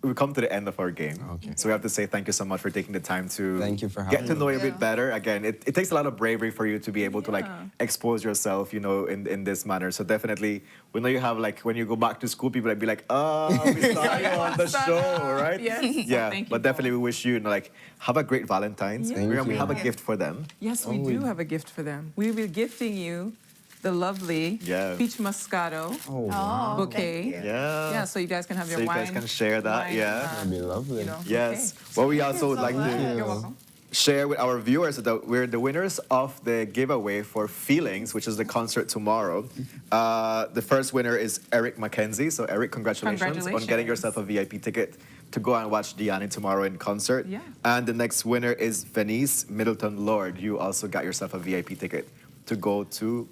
S2: we come to the end of our game. Okay. So we have to say thank you so much for taking the time to
S18: Thank you for
S2: get
S18: having
S2: to know
S18: me.
S2: you a bit better. Again, it takes a lot of bravery for you to be able to like expose yourself, you know, in this manner. So definitely, we know you have like when you go back to school, people will be like, oh, we saw you on the show, right?
S3: Yes.
S2: Yeah.
S3: Thank you
S2: But definitely, we wish you, like have a great Valentine's.
S3: Yeah.
S2: Miriam, we
S18: you.
S2: have a gift for them.
S3: Yes, we do have a gift for them. We will be gifting you the lovely peach moscato
S19: Oh,
S3: bouquet.
S19: thank you.
S2: Yeah.
S3: Yeah, so you guys can have your
S2: So you
S3: wine.
S2: guys can share that.
S3: wine,
S2: Yeah.
S18: That'd be lovely.
S3: You know,
S2: Yes.
S3: bouquet.
S2: Well, we also would
S19: so
S2: like
S19: much.
S2: to
S3: You're welcome.
S2: share with our viewers that we're the winners of the giveaway for Feelings, which is the concert tomorrow. The first winner is Eric Mackenzie. So, Eric, congratulations on getting
S3: Congratulations.
S2: yourself a VIP ticket to go and watch Diani tomorrow in concert.
S3: Yeah.
S2: And the next winner is Venice Middleton Lord. You also got yourself a VIP ticket to go to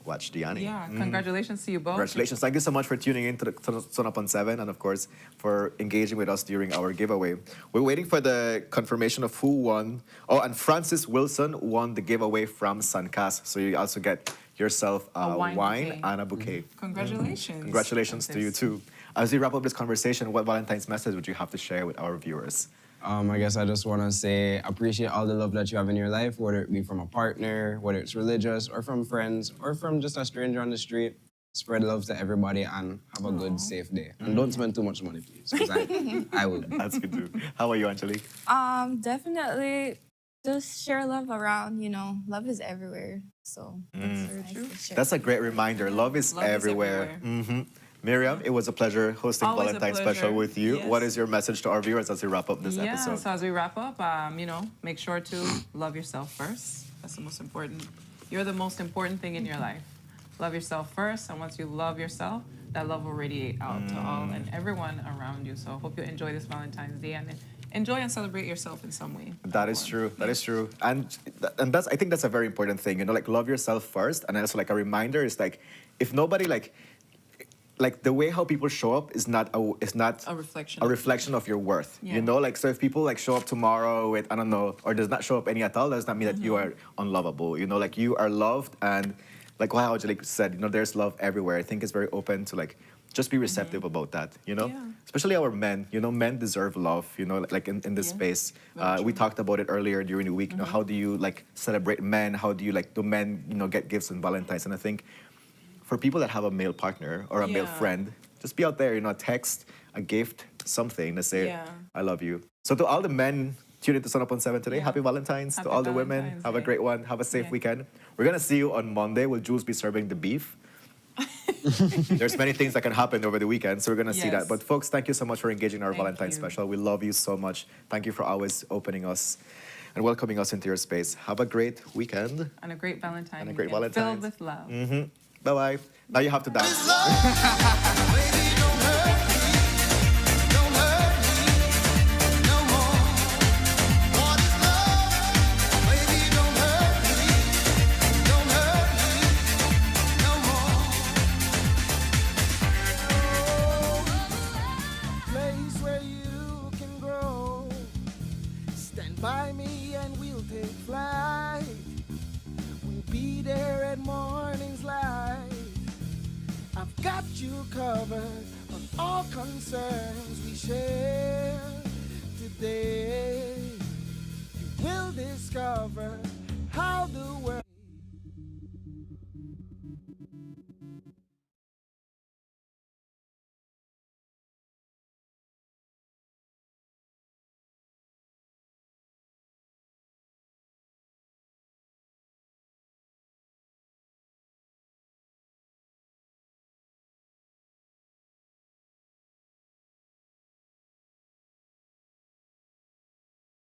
S2: watch Diani.
S3: Yeah, congratulations to you both.
S2: Congratulations. Thank you so much for tuning in to the Sunup on 7 and, of course, for engaging with us during our giveaway. We're waiting for the confirmation of who won. Oh, and Francis Wilson won the giveaway from Suncast. So you also get yourself a
S3: wine
S2: wine
S3: bouquet.
S2: and a bouquet.
S3: Congratulations.
S2: Congratulations to you, too. As we wrap up this conversation, what Valentine's message would you have to share with our viewers?
S18: I guess I just want to say appreciate all the love that you have in your life, whether it be from a partner, whether it's religious, or from friends, or from just a stranger on the street. Spread love to everybody and have a good, safe day. And don't spend too much money, please, because I will.
S2: That's good, too. How about you, Angelique?
S19: Definitely just share love around, you know, love is everywhere. So that's nice to share.
S2: That's a great reminder. Love is
S3: Love is
S2: everywhere. Miriam, it was a pleasure hosting
S3: Always a
S2: Valentine's
S3: pleasure.
S2: Special with you.
S3: Yes.
S2: What is your message to our viewers as we wrap up this
S3: Yeah,
S2: episode?
S3: so as we wrap up, you know, make sure to love yourself first. That's the most important. You're the most important thing in your life. Love yourself first, and once you love yourself, that love will radiate out to all and everyone around you. So hope you enjoy this Valentine's Day and enjoy and celebrate yourself in some way.
S2: That is true. That is true. And that's, I think that's a very important thing. You know, like love yourself first, and also like a reminder is like if nobody like the way how people show up is not
S3: A reflection.
S2: of your worth.
S3: Yeah.
S2: You know, like so if people like show up tomorrow with I don't know or does not show up any at all, does not mean that you are unlovable. You know, like you are loved, and like how Angelique said, you know, there's love everywhere. I think it's very open to like just be receptive about that. You know, especially our men. You know, men deserve love. You know, like in this space. We talked about it earlier during the week. You know, how do you like celebrate men? How do you like do men get gifts on Valentine's? And I think for people that have a male partner or a male friend, just be out there, a text, a gift, something to say, I love you. So to all the men tuning into Sun Up on 7 today, happy Valentine's.
S3: Happy
S2: To all the women,
S3: Valentine's
S2: have a
S3: Day.
S2: great one. Have a safe weekend. We're going to see you on Monday. Will Jules be serving the beef? There's many things that can happen over the weekend, so we're going to see that.
S3: Yes.
S2: But folks, thank you so much for engaging in our
S3: Thank
S2: Valentine's
S3: you.
S2: special. We love you so much. Thank you for always opening us and welcoming us into your space. Have a great weekend.
S3: And a great Valentine's.
S2: And a great
S3: weekend
S2: Valentine's.
S3: Filled with love.
S2: Bye-bye. Now you have to dance.
S1: Place where you can grow. Stand by me and we'll take flight. We'll be there at morning's light. I've got you covered on all concerns we share today. You will discover how the world